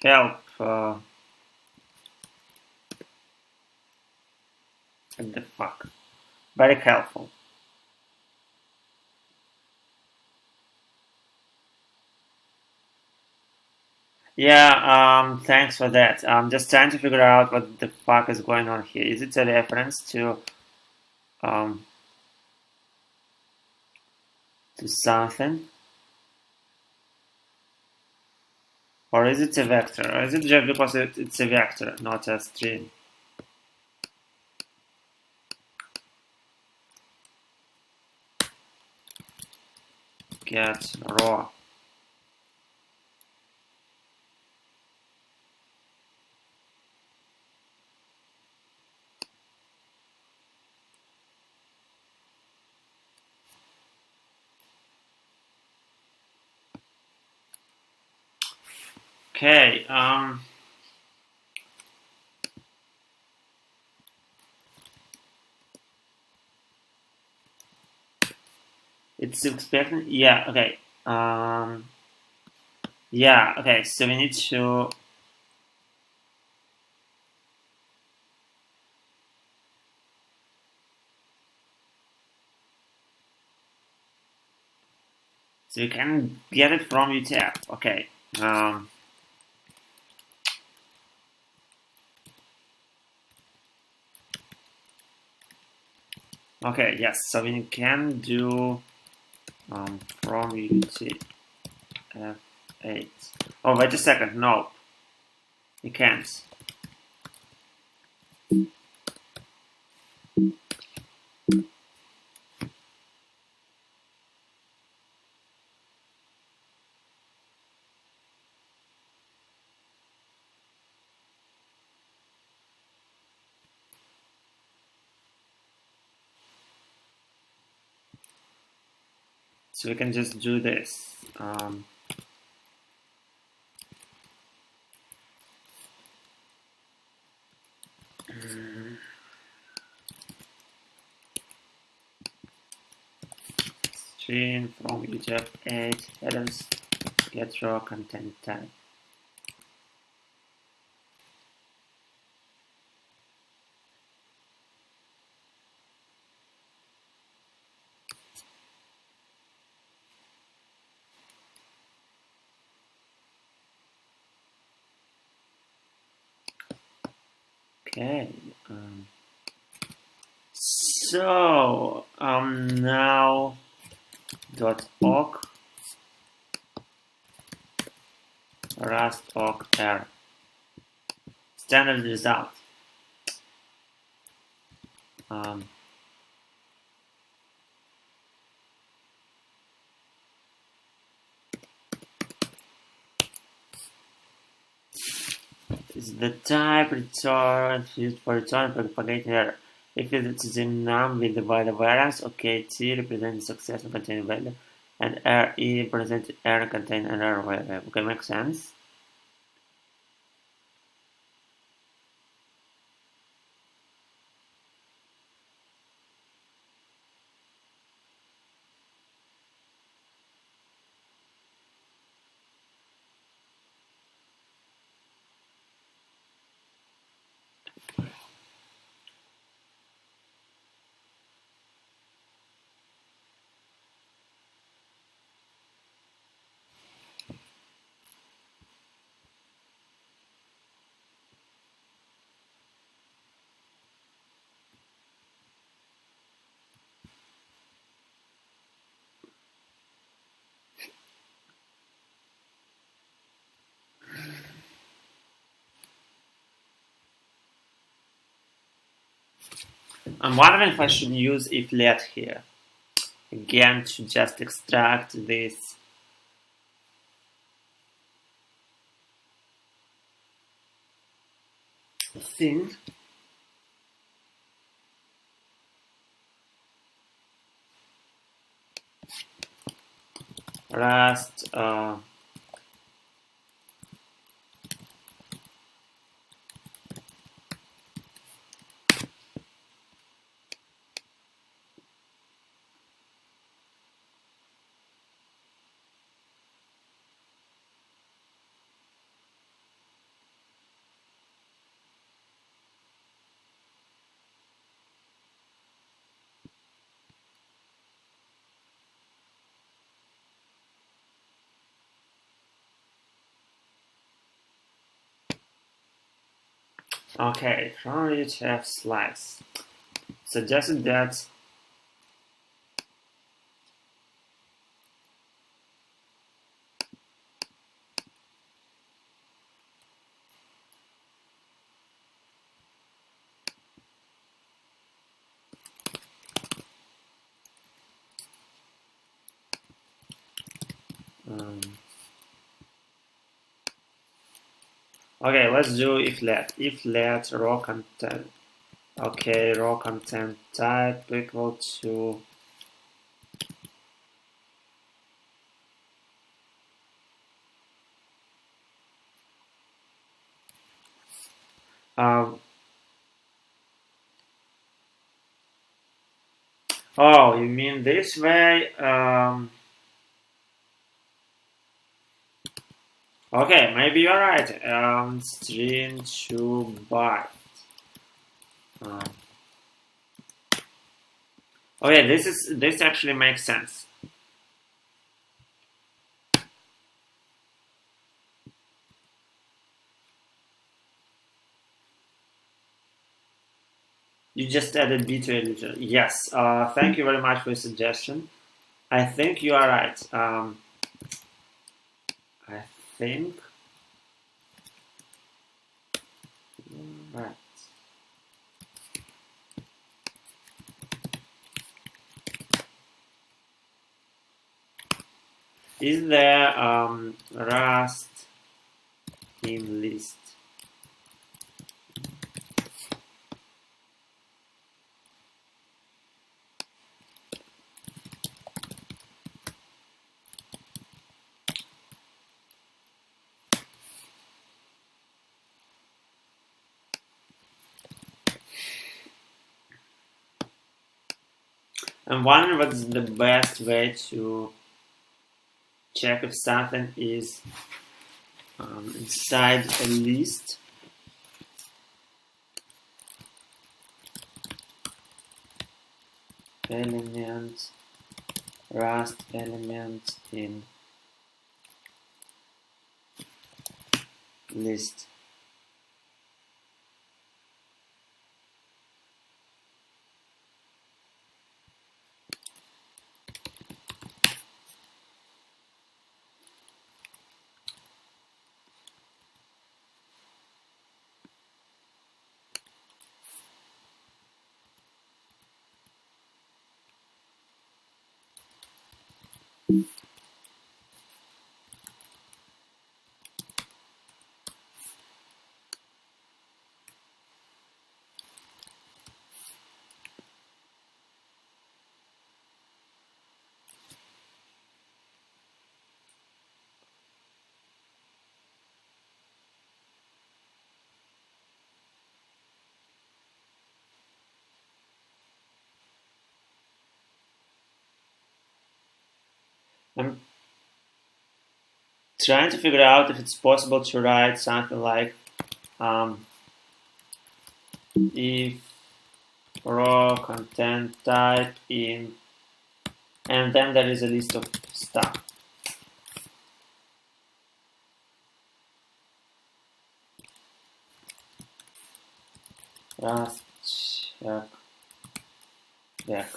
Help. What the fuck? Very helpful. Yeah, thanks for that. I'm just trying to figure out what the fuck is going on here. Is it a reference um, to something? Or is it a vector? Or is it just because it's a vector, not a string? Get raw. Okay, it's expecting, yeah, okay. Yeah, okay, so we need to, so we can get it from UTF, okay. Okay, yes, so we can do from UTF-8. Oh, wait a second, no, we can't. So we can just do this. String from UTF-8 headers get raw content type. Okay. So now .awk rust awk error standard result. Is the type return used for return propagating error. If it is in num with the value variance, okay, T represents success and containing value, and RE represents error containing an error value. Okay, makes sense. I'm wondering if I should use if let here. Again, to just extract this thing. Rust okay, from UTF slice. Suggested that okay, let's do if let. If let raw content. Okay, raw content type equal to oh, you mean this way? Okay, maybe you're right. String to byte. Okay, this actually makes sense. You just added B to editor. Yes. Thank you very much for your suggestion. I think you are right. I think you're right. Is there Rust in list? I'm wondering what's the best way to check if something is inside a list. Element, Rust element in list. I'm trying to figure out if it's possible to write something like if raw content type in, and then there is a list of stuff. Just check back.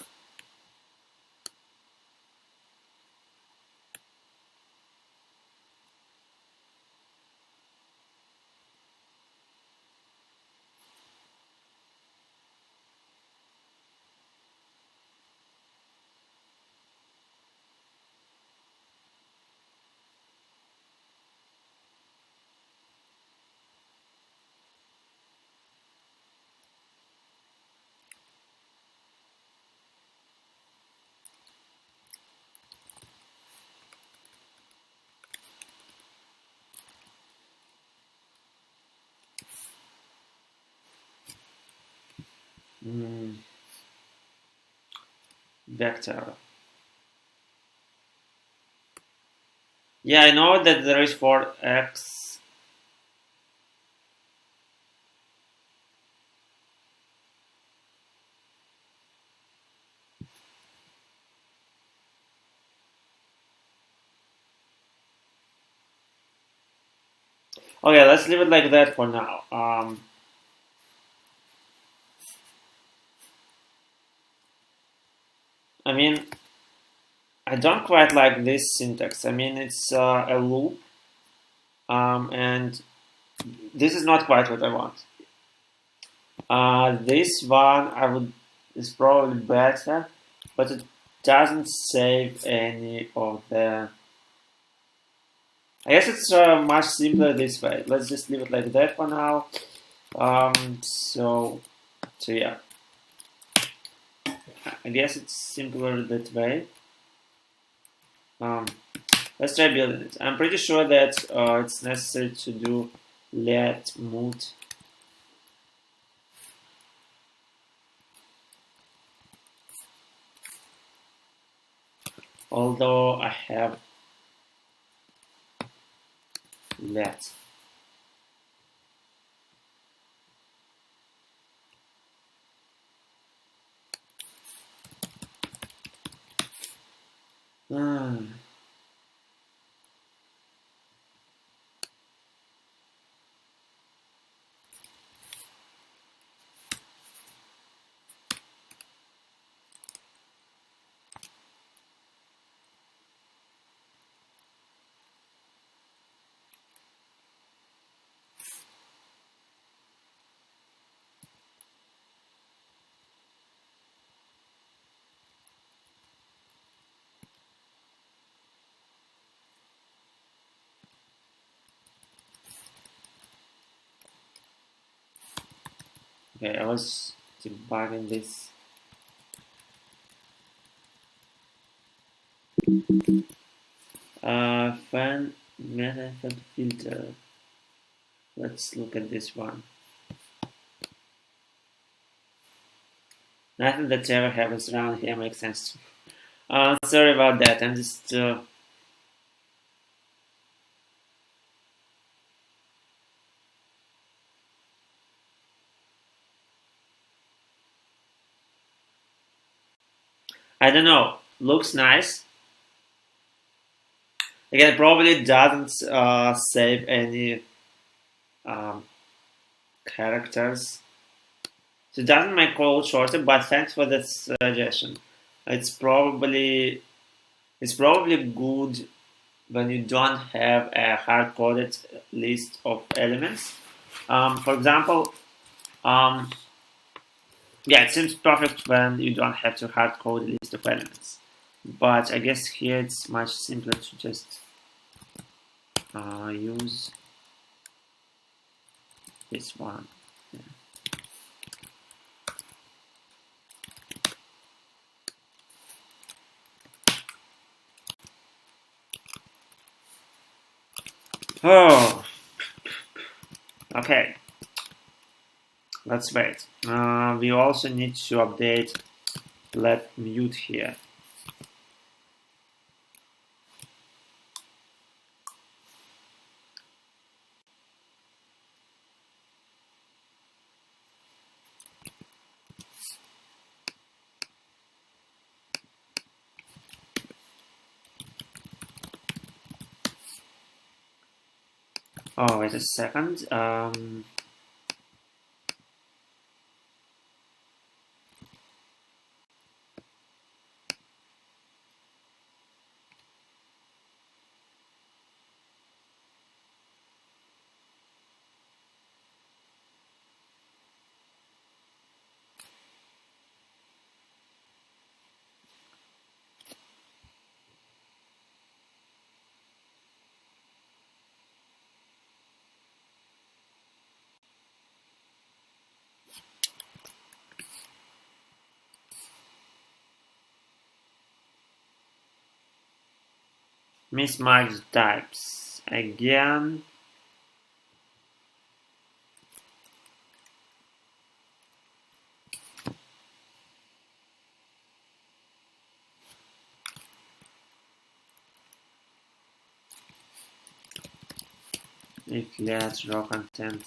Vector. Yeah, I know that there is for x. Okay, let's leave it like that for now. I mean, I don't quite like this syntax. I mean, it's a loop, and this is not quite what I want. This one is probably better, but it doesn't save any of the. I guess it's much simpler this way. Let's just leave it like that for now. So yeah, I guess it's simpler that way. Let's try building it. I'm pretty sure that it's necessary to do let mut although I have let. Okay, I was debugging this. Fan method filter. Let's look at this one. Nothing that ever happens around here makes sense. Sorry about that. I'm just I don't know. Looks nice. Again, it probably doesn't save any characters. So it doesn't make code shorter, but thanks for the suggestion. It's probably good when you don't have a hard-coded list of elements. For example, yeah, it seems perfect when you don't have to hard-code a list of elements. But I guess here it's much simpler to just use this one. Yeah. Oh, okay. Let's wait. We also need to update let mute here. Oh, wait a second. Mismatched types again. If yes, raw content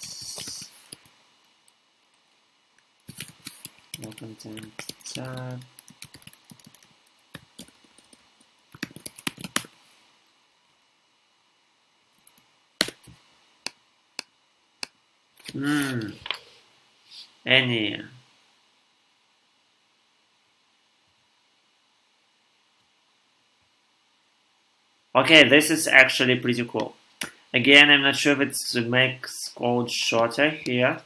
type. Any. Okay, this is actually pretty cool. Again, I'm not sure if it makes code shorter here.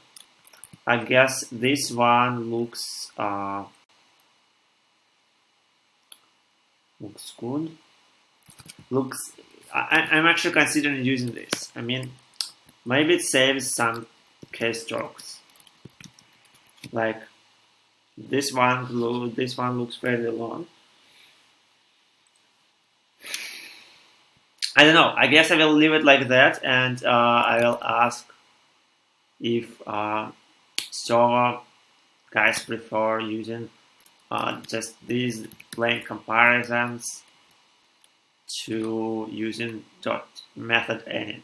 I guess this one looks good. I'm actually considering using this. I mean, maybe it saves some keystrokes. Like this one looks very long. I don't know. I guess I will leave it like that, and I will ask if Servo guys prefer using just these plain comparisons to using dot method any.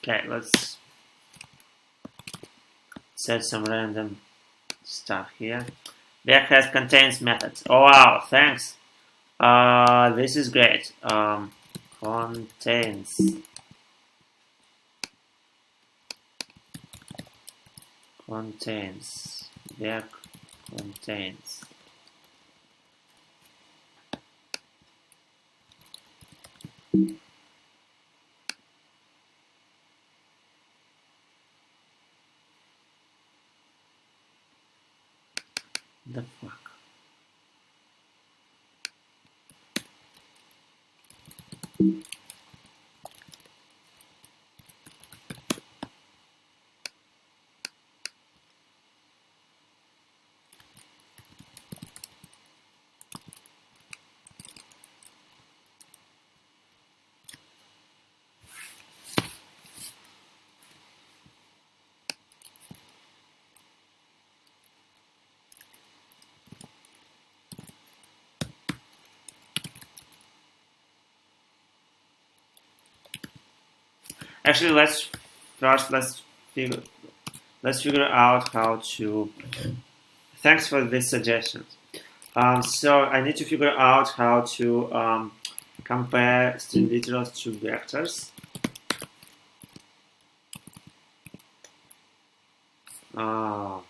Okay, let's set some random stuff here. Backhash contains methods. Oh wow, thanks. This is great. Contains. Back contains. The fuck? Actually, let's figure out how to. Thanks for this suggestion. So I need to figure out how to compare string literals to vectors. Oh.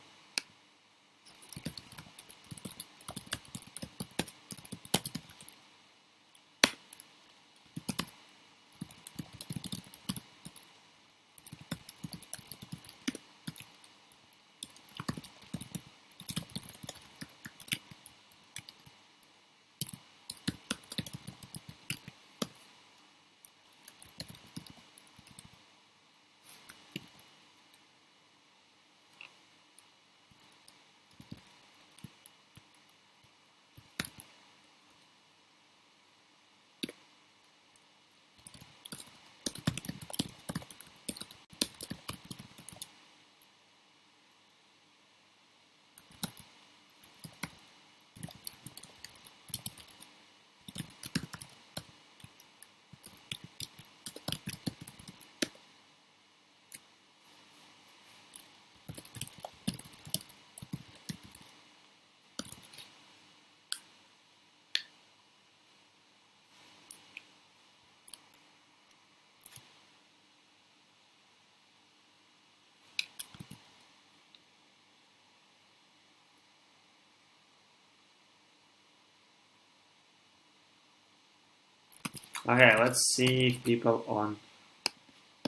Okay, let's see if people on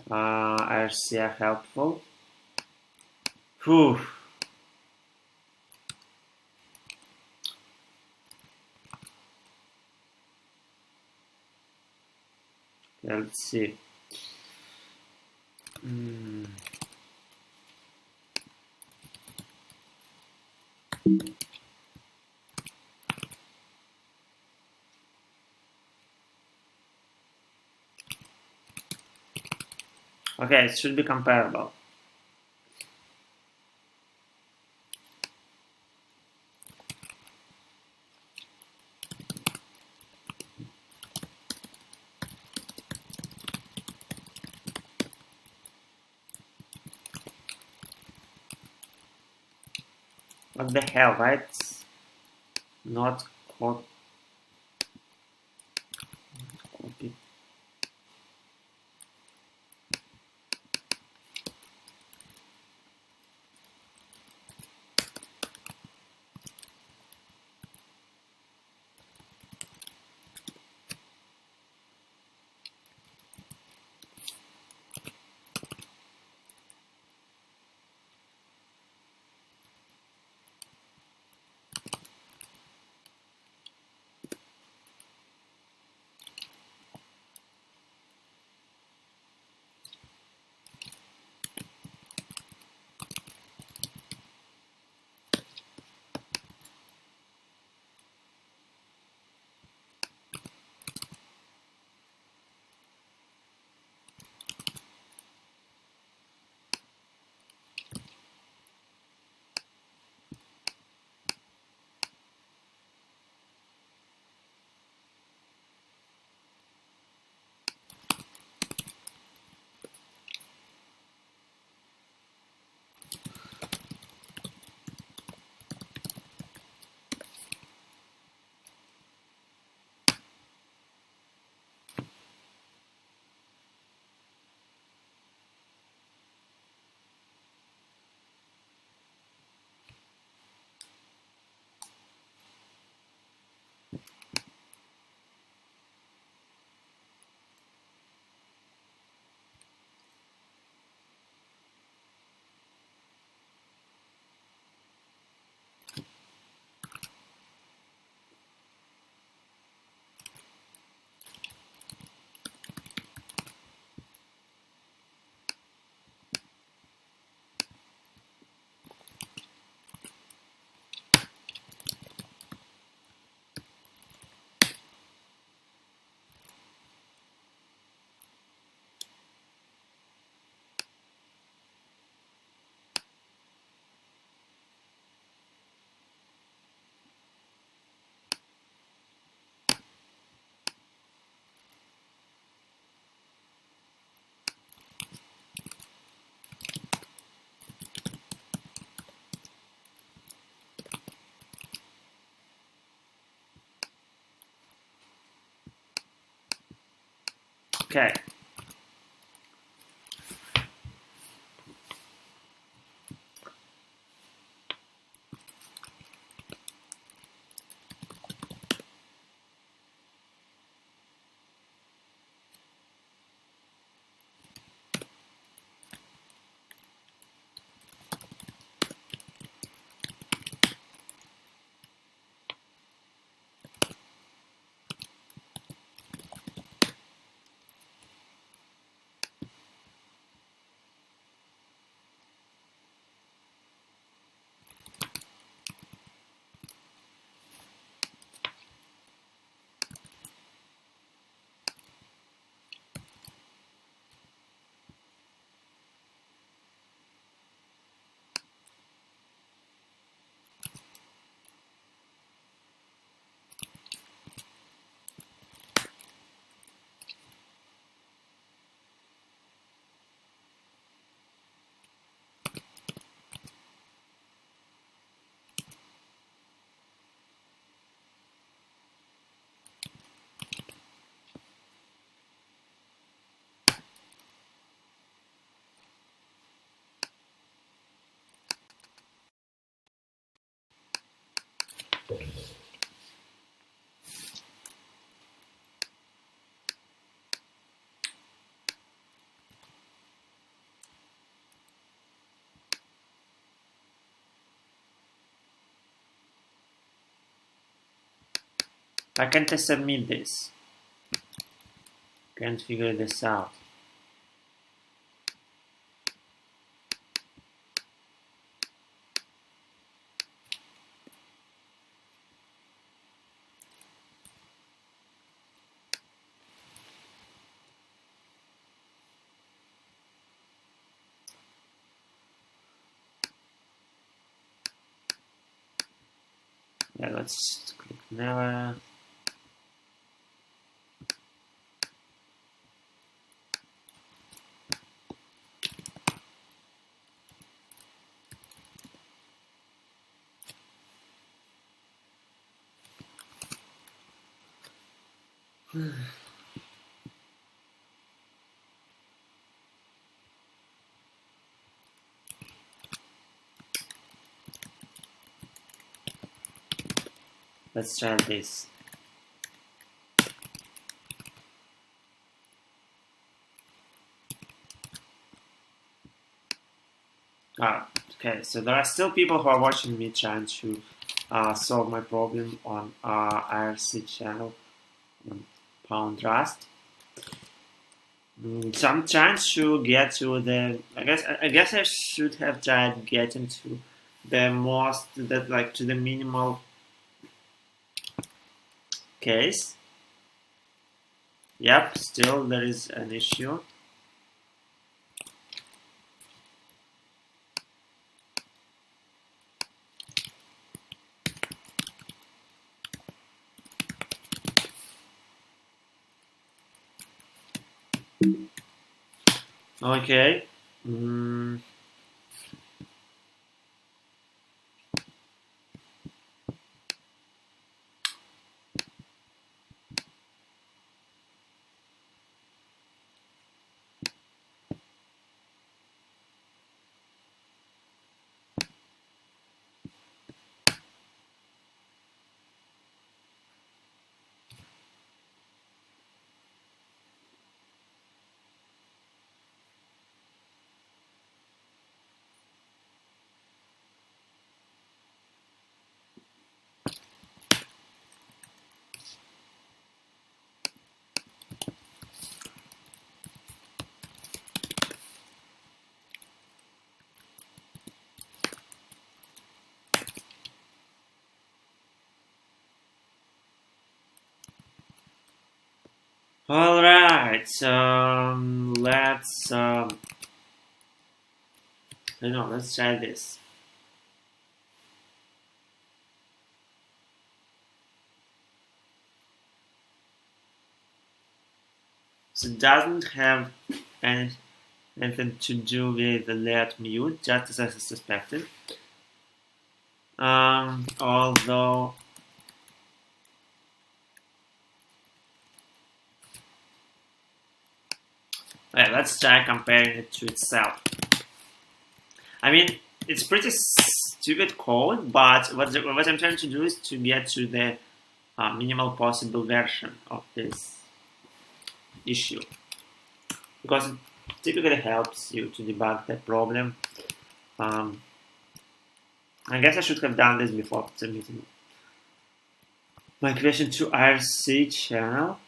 IRC are helpful. Whew. Let's see. Okay, it should be comparable. What the hell, right? Not copy. Okay. Why can't I submit this? Can't figure this out. Yeah, let's click never. Let's try this. Okay, so there are still people who are watching me trying to solve my problem on IRC channel on Pound Rust. So I'm trying to get to the. I guess I should have tried getting to the most to the minimal case. Yep, still there is an issue. Okay. All right. Let's. Let's try this. So it doesn't have anything to do with the let mute, just as I suspected. Although. Let's try comparing it to itself. I mean, it's pretty stupid code, but what I'm trying to do is to get to the minimal possible version of this issue, because it typically helps you to debug the problem. I guess I should have done this before submitting my question to IRC channel.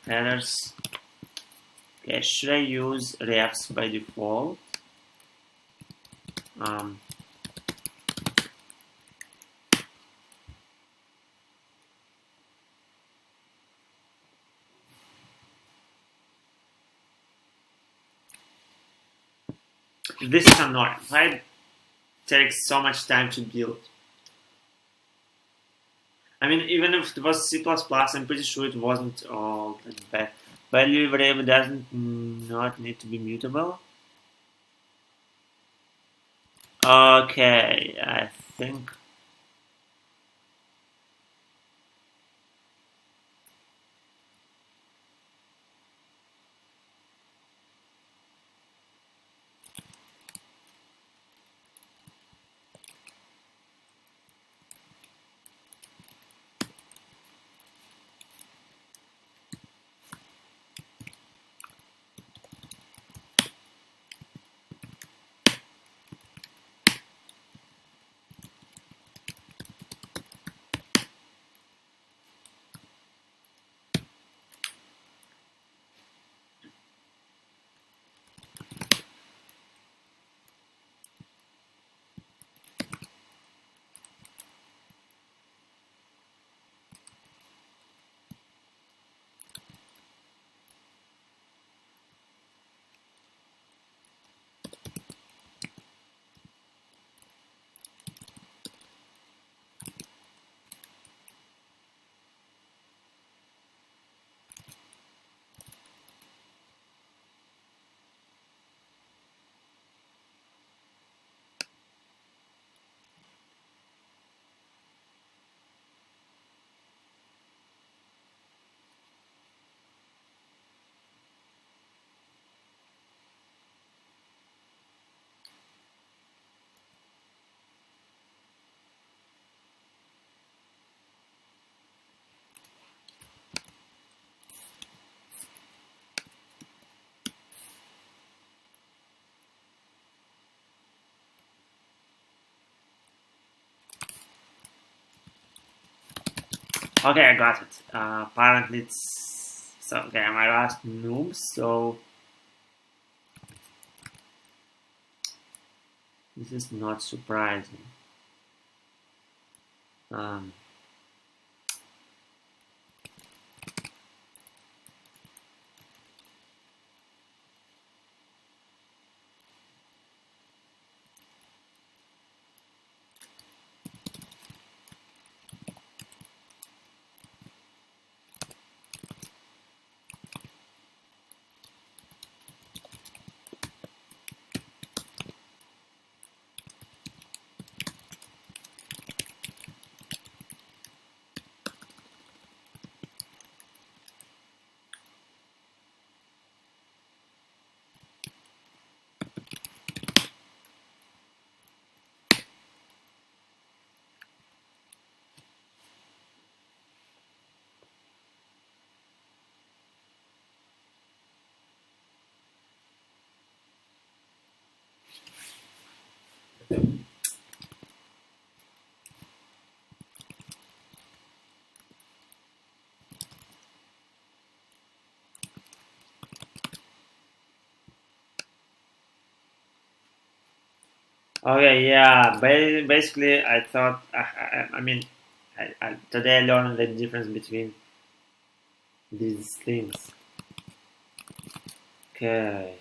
Headers. Okay, should I use refs by default? This is annoying. Why it takes so much time to build? I mean, even if it was C++, I'm pretty sure it wasn't all that bad. Value variable doesn't not need to be mutable. Okay, I think. Okay, I got it. Apparently it's so okay. My last noob, so this is not surprising. Um, okay, yeah. Basically, I thought. I mean, today I learned the difference between these things. Okay.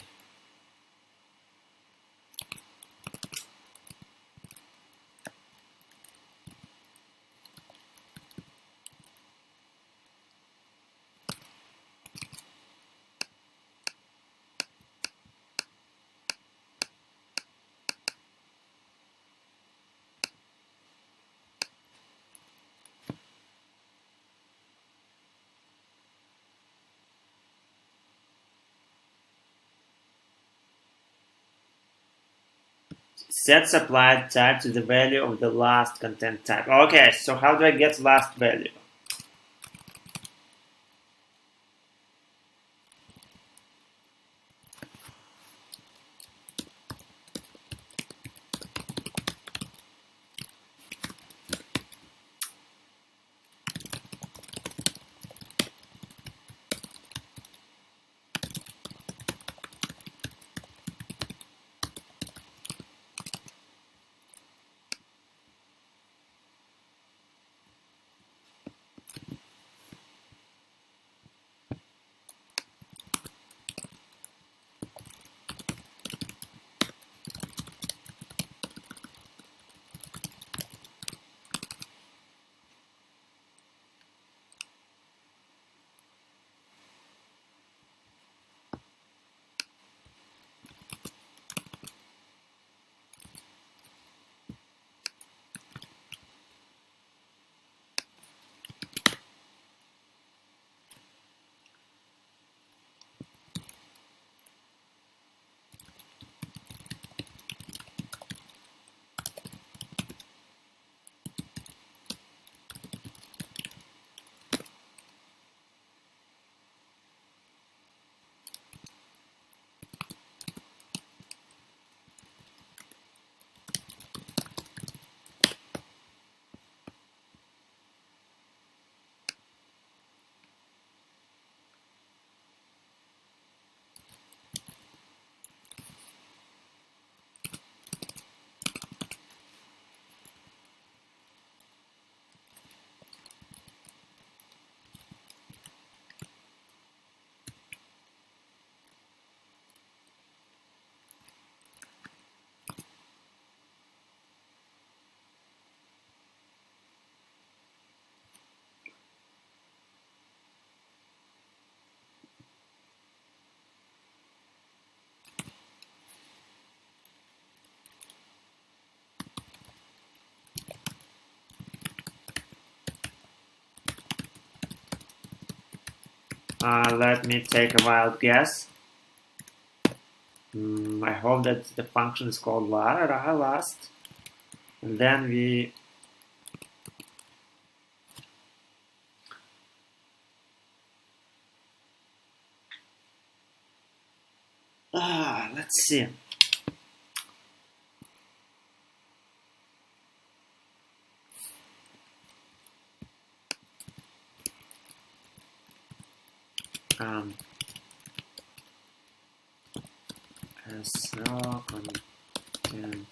Set supply type to the value of the last content type. Okay, so how do I get last value? Let me take a wild guess. I hope that the function is called last, and then we let's see. raw content.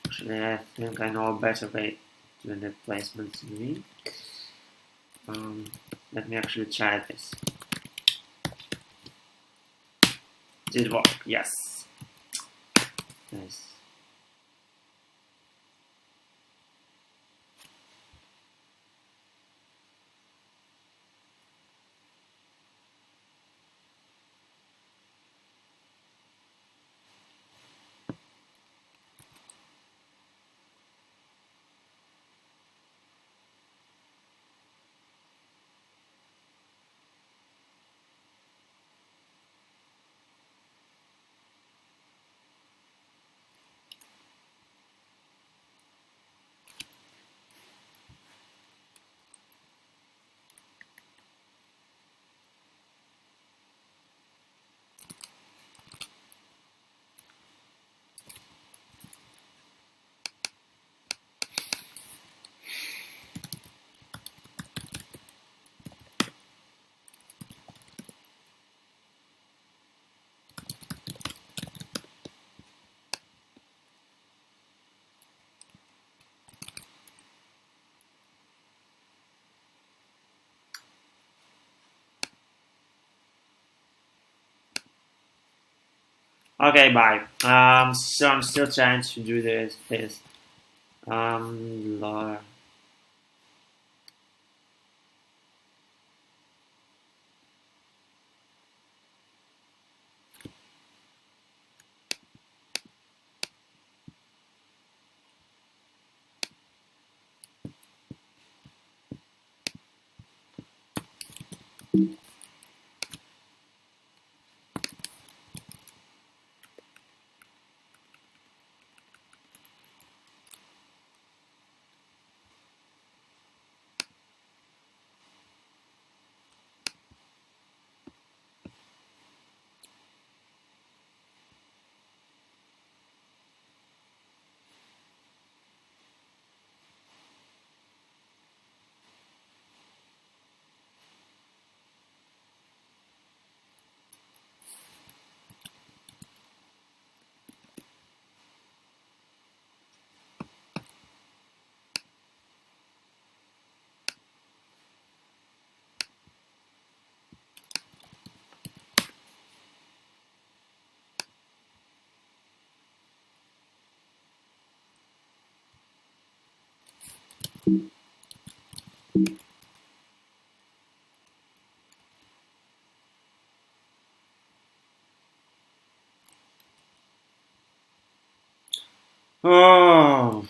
Actually, I think I know a better way to do the placements in me. Let me actually try this. Did it work? Yes. Nice. Okay, bye. So I'm still trying to do this. Laura. Oh.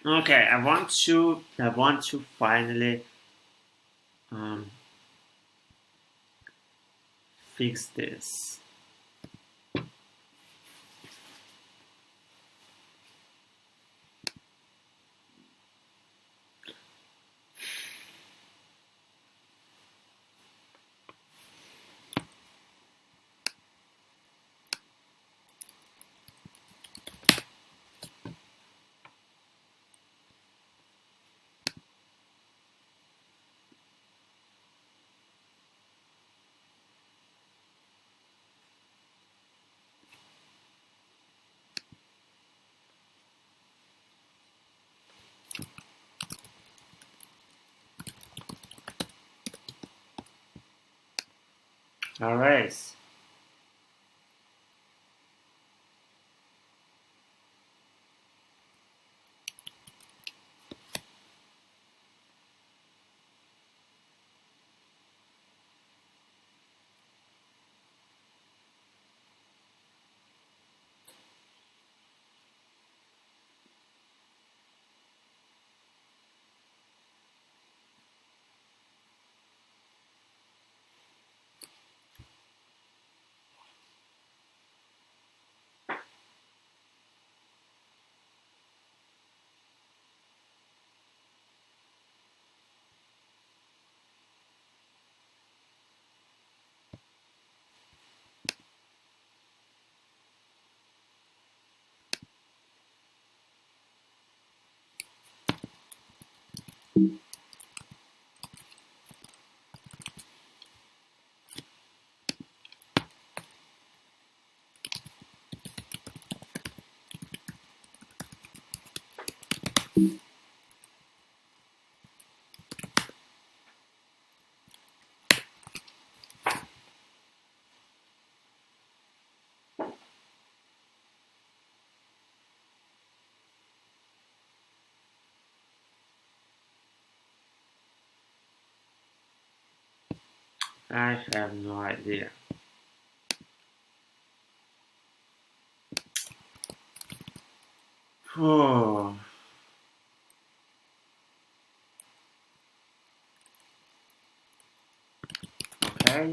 Okay, I want to finally fix this. All right. I have no idea. Oh. Okay.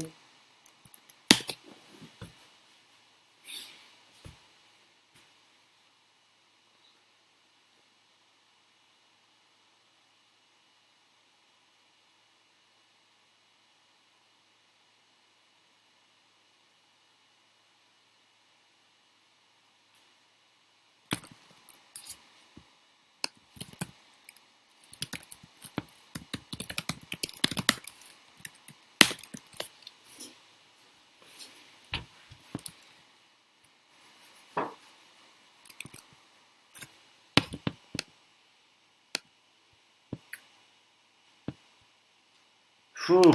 Whew.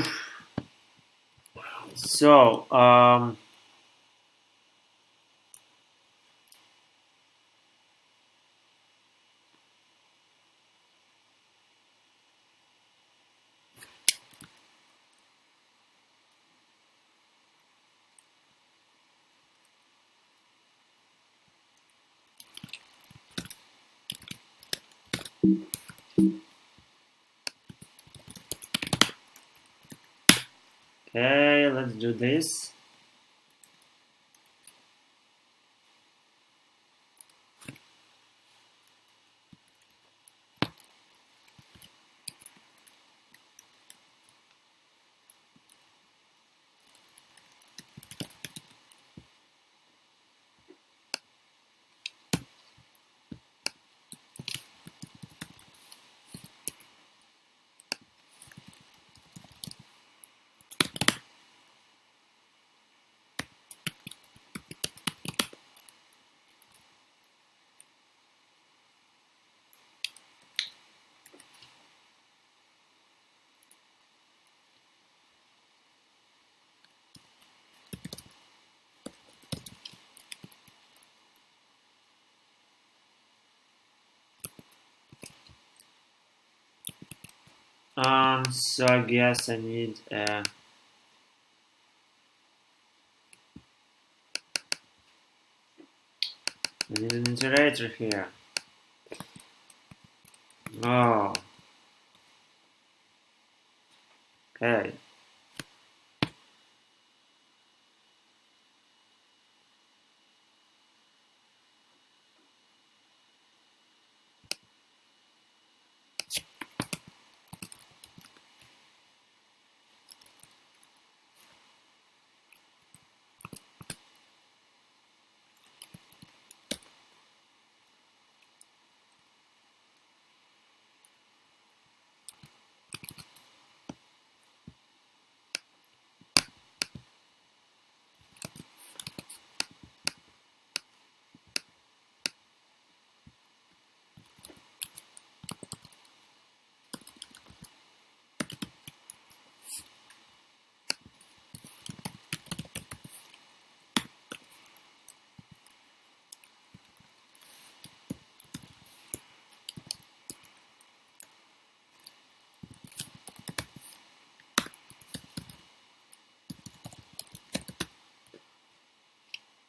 So, okay, let's do this. So I guess I need an iterator here. Oh, okay.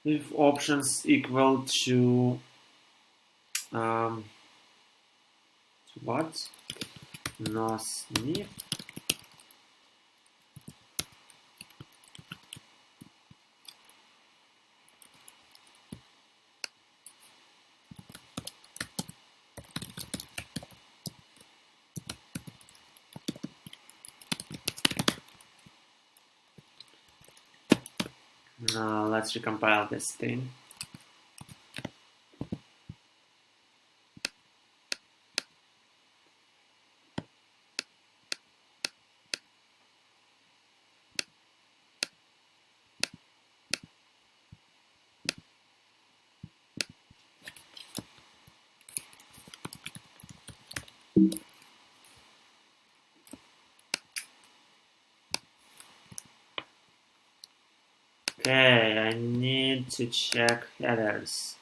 If options equal to what? No sniff. Now let's recompile this thing. Okay, I need to check headers.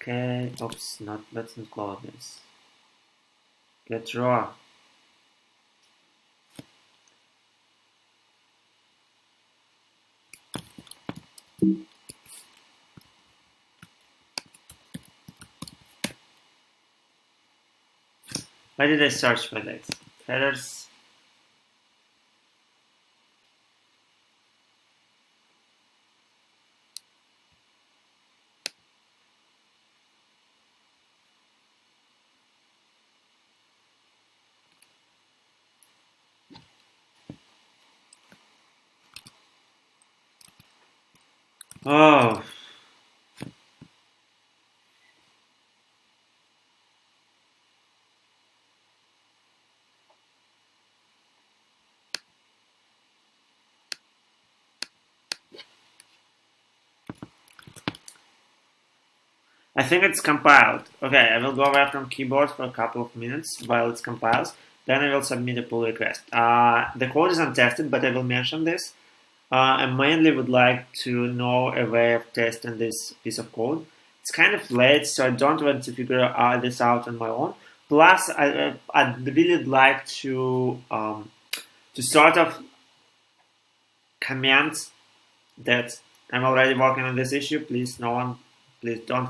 Okay, oops, let's not close this. Get raw. Why did I search for this? Headers. Oh, I think it's compiled. Okay, I will go away from keyboard for a couple of minutes while it compiles. Then I will submit a pull request. The code is untested, but I will mention this. I mainly would like to know a way of testing this piece of code. It's kind of late, so I don't want to figure this out on my own. Plus, I'd really like to sort of comment that I'm already working on this issue. Please don't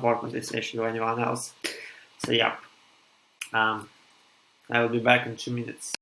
work on this issue or anyone else. So yeah, I will be back in 2 minutes.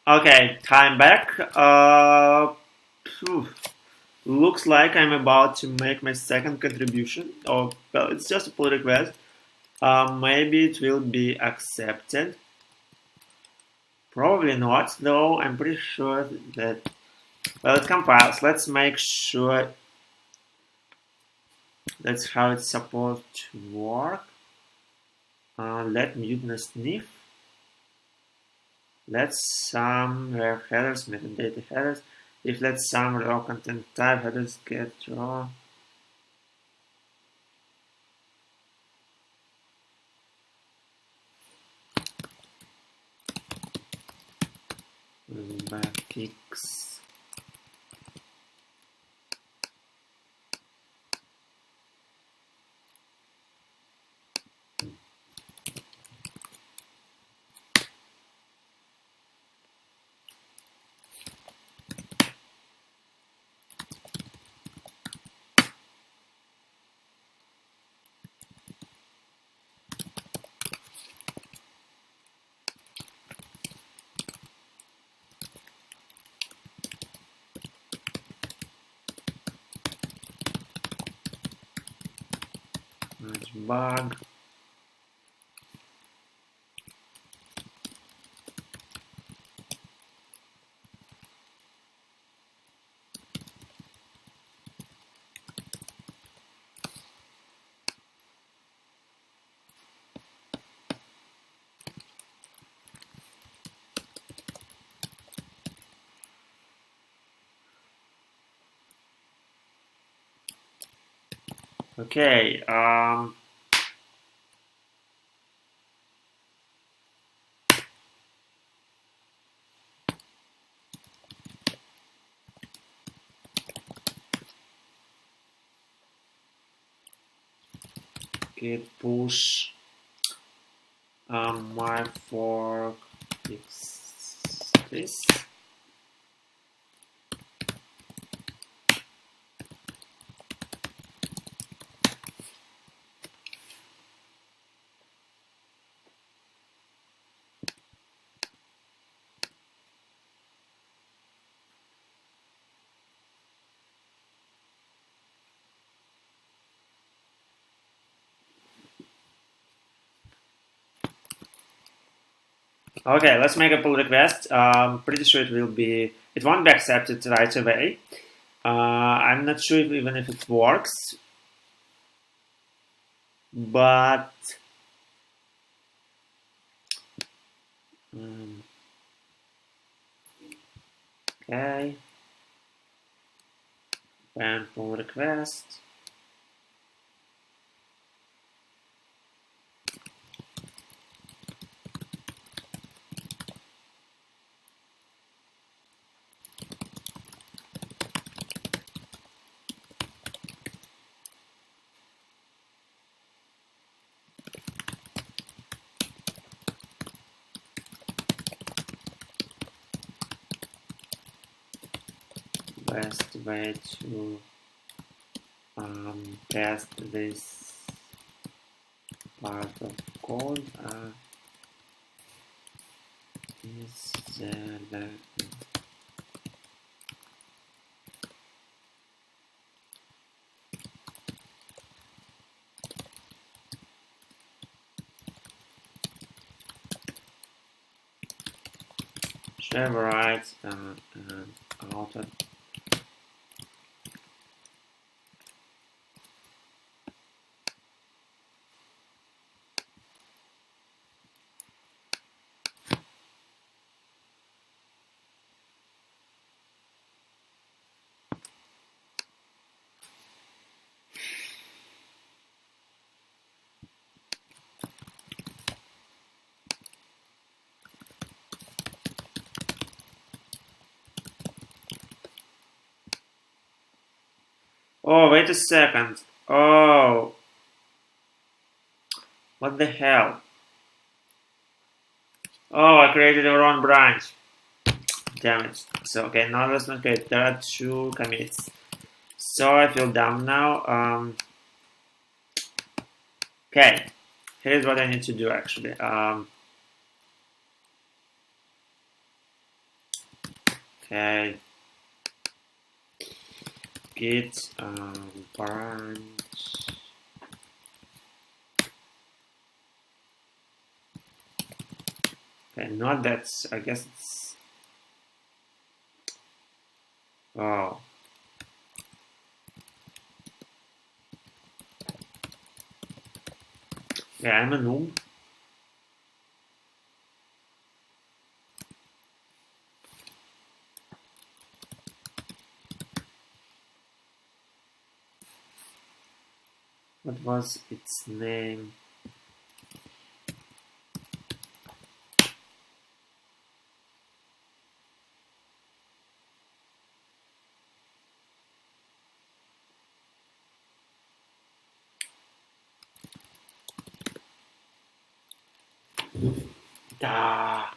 Okay, time back. Looks like I'm about to make my second contribution. Oh, well, it's just a pull request. Maybe it will be accepted. Probably not, though. I'm pretty sure that. Well, it compiles. Let's make sure that's how it's supposed to work. Let mute sniff. Let's sum headers, metadata headers. If let's sum raw content type headers get raw. Fix. Bug. Okay. Git push my fork fix this. Okay, let's make a pull request. Pretty sure it won't be accepted right away. I'm not sure even if it works, but okay, and pull request. Best way to test this part of code is the Servo writes and auto. Oh, wait a second. Oh, what the hell? Oh, I created a wrong branch. Damn it. So, okay, now that's not great. There are 2 commits. So I feel dumb now. Okay, here's what I need to do actually. Okay, git branch. Okay, not that. I guess it's. Oh. Yeah, I'm a noob. What was its name? Ah.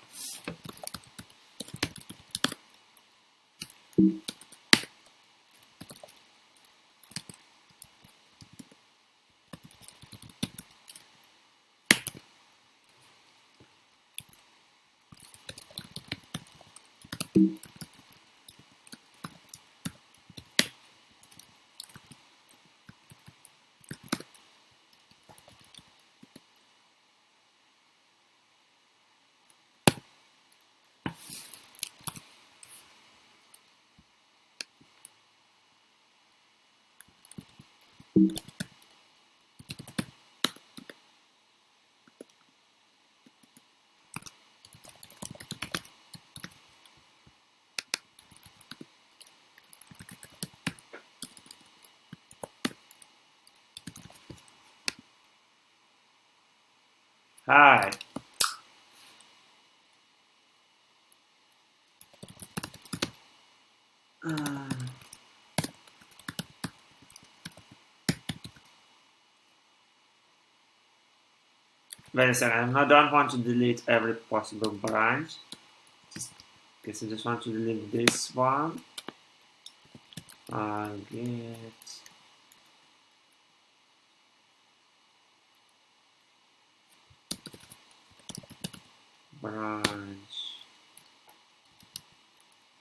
Hi. Wait a second, I don't want to delete every possible branch. Guess I just want to delete this one. Get branch.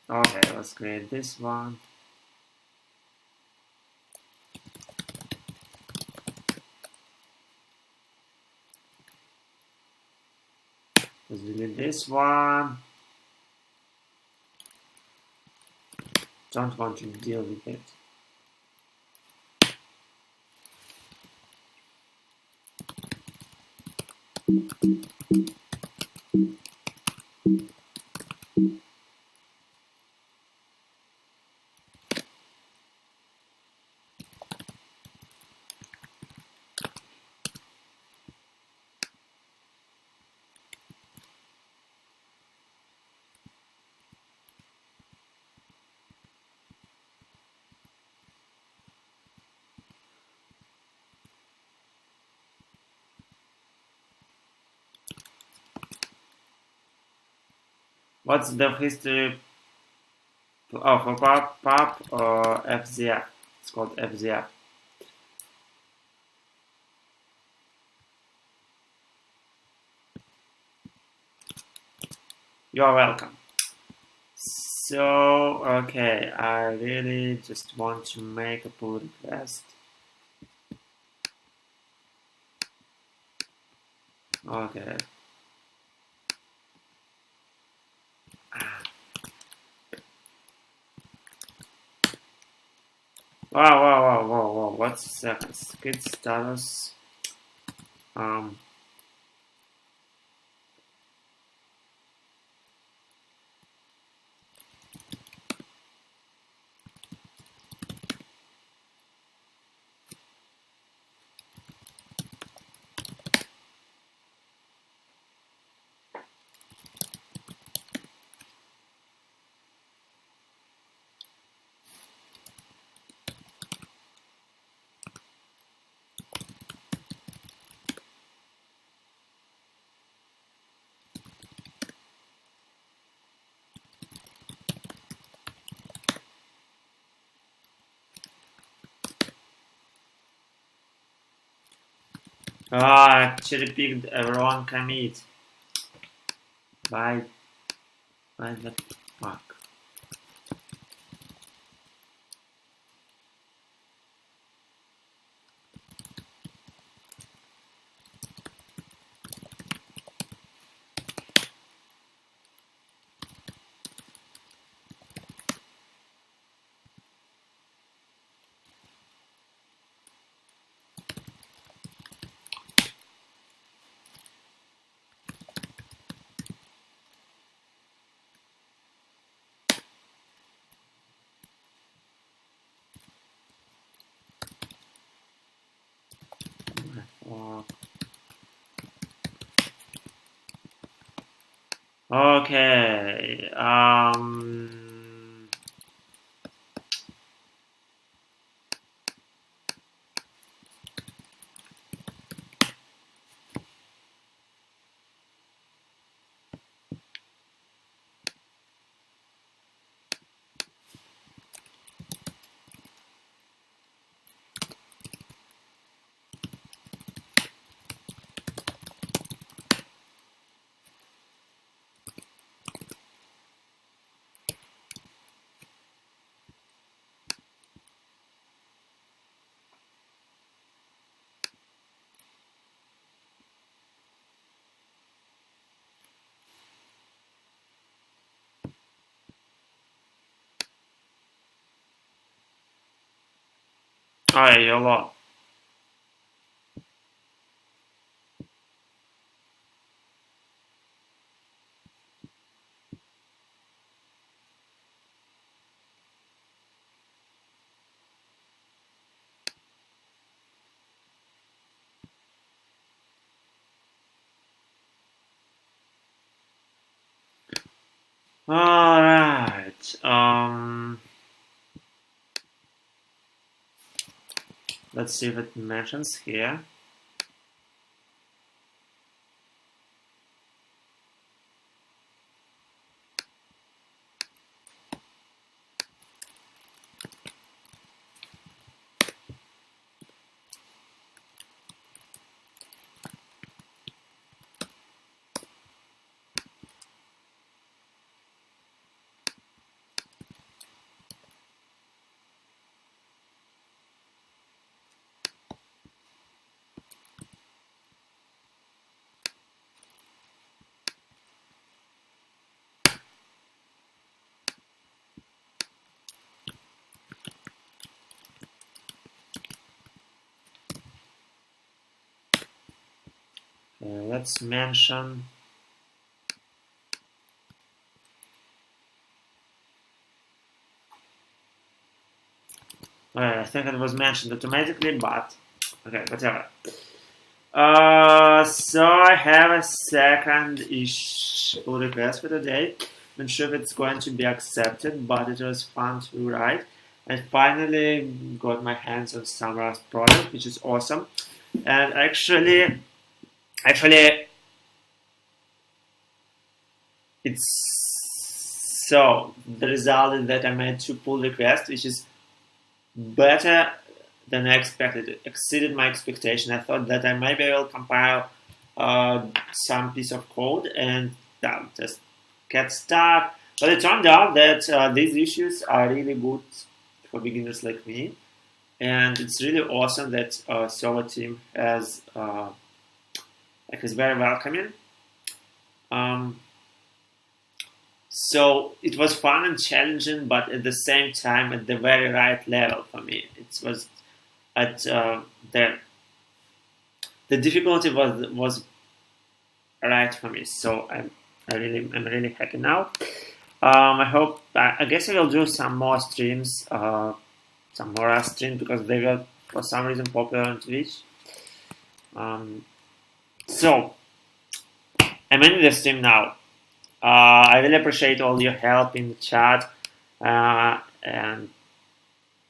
Okay, let's create this one. Let's delete this one. Don't want to deal with it. What's the history for pop or FZF? It's called FZF. You're welcome. So, okay, I really just want to make a pull request. Okay. Wow. What's skid status? Cherry picked everyone commit. Why the fuck? Okay. Alright, YOLO. All right. Let's see if it mentions here. Let's mention. I think it was mentioned automatically, but okay, whatever. So I have a second-ish pull request for today. Not sure if it's going to be accepted, but it was fun to write. I finally got my hands on some Rust product, which is awesome. And actually, it's so the result is that I made 2 pull requests, which is better than I expected. It exceeded my expectation. I thought that I maybe will compile some piece of code and just get stuck. But it turned out that these issues are really good for beginners like me, and it's really awesome that Servo team has is very welcoming. So it was fun and challenging, but at the same time at the very right level for me. It was at the difficulty was right for me. So I'm really happy now. I guess I will do some more streams, some more Rust streams because they were for some reason popular on Twitch. So I'm in the stream now. I really appreciate all your help in the chat, and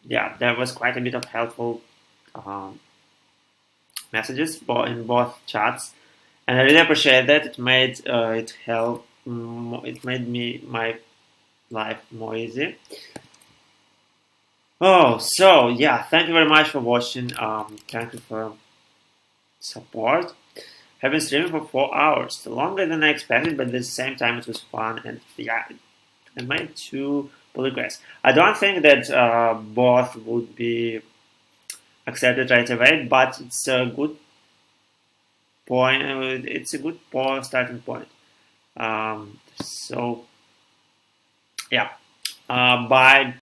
yeah, there was quite a bit of helpful messages in both chats, and I really appreciate that. It made it made me my life more easy. Oh, so yeah, thank you very much for watching. Thank you for support. I've been streaming for 4 hours, longer than I expected, but at the same time it was fun, and yeah, I made 2 pull requests. I don't think that both would be accepted right away, but it's a good point. It's a good starting point. So yeah, bye.